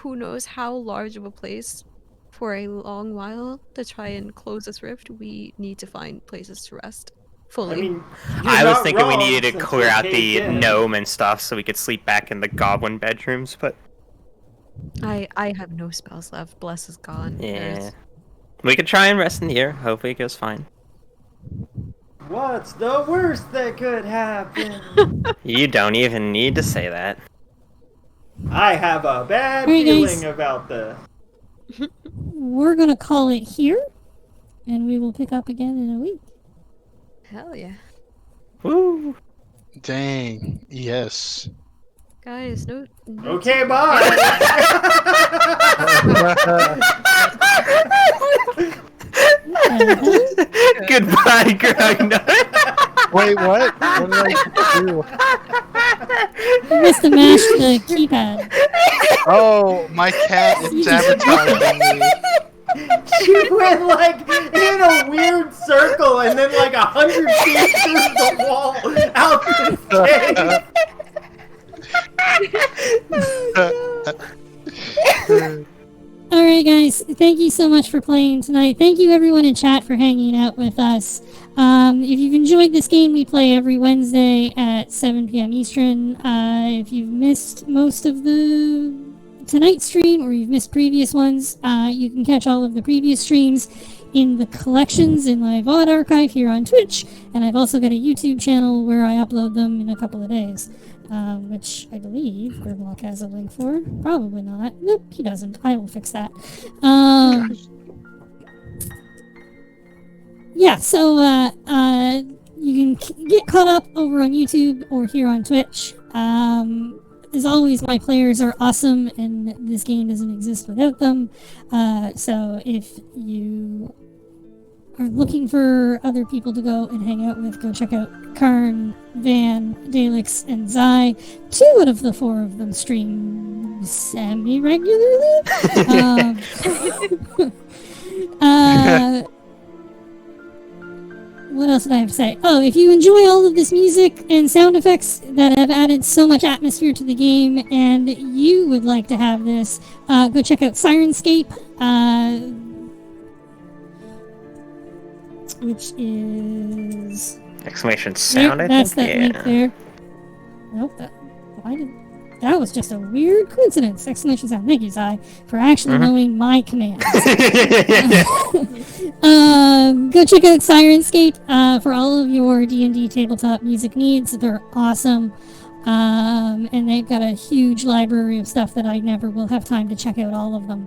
who knows how large of a place, for a long while to try and close this rift, we need to find places to rest fully. I mean, I was not thinking we wrong, needed to since clear we're out the caved in. gnome and stuff so we could sleep back in the goblin bedrooms, but I have no spells left. Bless is gone. yeah. We could try and rest in here. Hopefully it goes fine. What's the worst that could happen? You don't even need to say that. I have a bad Alright, feeling guys. about this. We're gonna call it here, and we will pick up again in a week. Hell yeah. Woo! Dang. Yes. Guys, no. Okay, bye. Goodbye, Grognar. Wait, what? What did I do? You must have mashed the keypad. Oh, my cat is sabotaging me. She went like in a weird circle and then like 100 feet through the wall out this cave. Alright, guys, thank you so much for playing tonight. Thank you, everyone in chat, for hanging out with us. If you've enjoyed this game, we play every Wednesday at 7 p.m. Eastern. If you've missed most of the tonight's stream or you've missed previous ones, you can catch all of the previous streams in the collections in my VOD archive here on Twitch, and I've also got a YouTube channel where I upload them in a couple of days. Which I believe Grimlock has a link for. Probably not. Nope, he doesn't. I will fix that. Yeah, so you can get caught up over on YouTube or here on Twitch. as always, my players are awesome, and this game doesn't exist without them. So if you are looking for other people to go and hang out with, go check out Karn, Van, Dalix, and Zai. 2 out of the 4 of them stream semi-regularly. What else did I have to say? Oh, if you enjoy all of this music and sound effects that have added so much atmosphere to the game, and you would like to have this, go check out Sirenscape, which is... Exclamation sound, I that's think? that link there. Nope, that was just a weird coincidence. Exclamation sound. Thank you, Zai, for actually knowing my commands. Go check out Sirenscape for all of your D&D tabletop music needs. They're awesome. And they've got a huge library of stuff that I never will have time to check out all of them.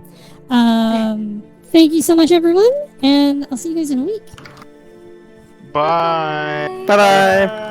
Thank you so much, everyone, and I'll see you guys in a week. Bye. Bye-bye.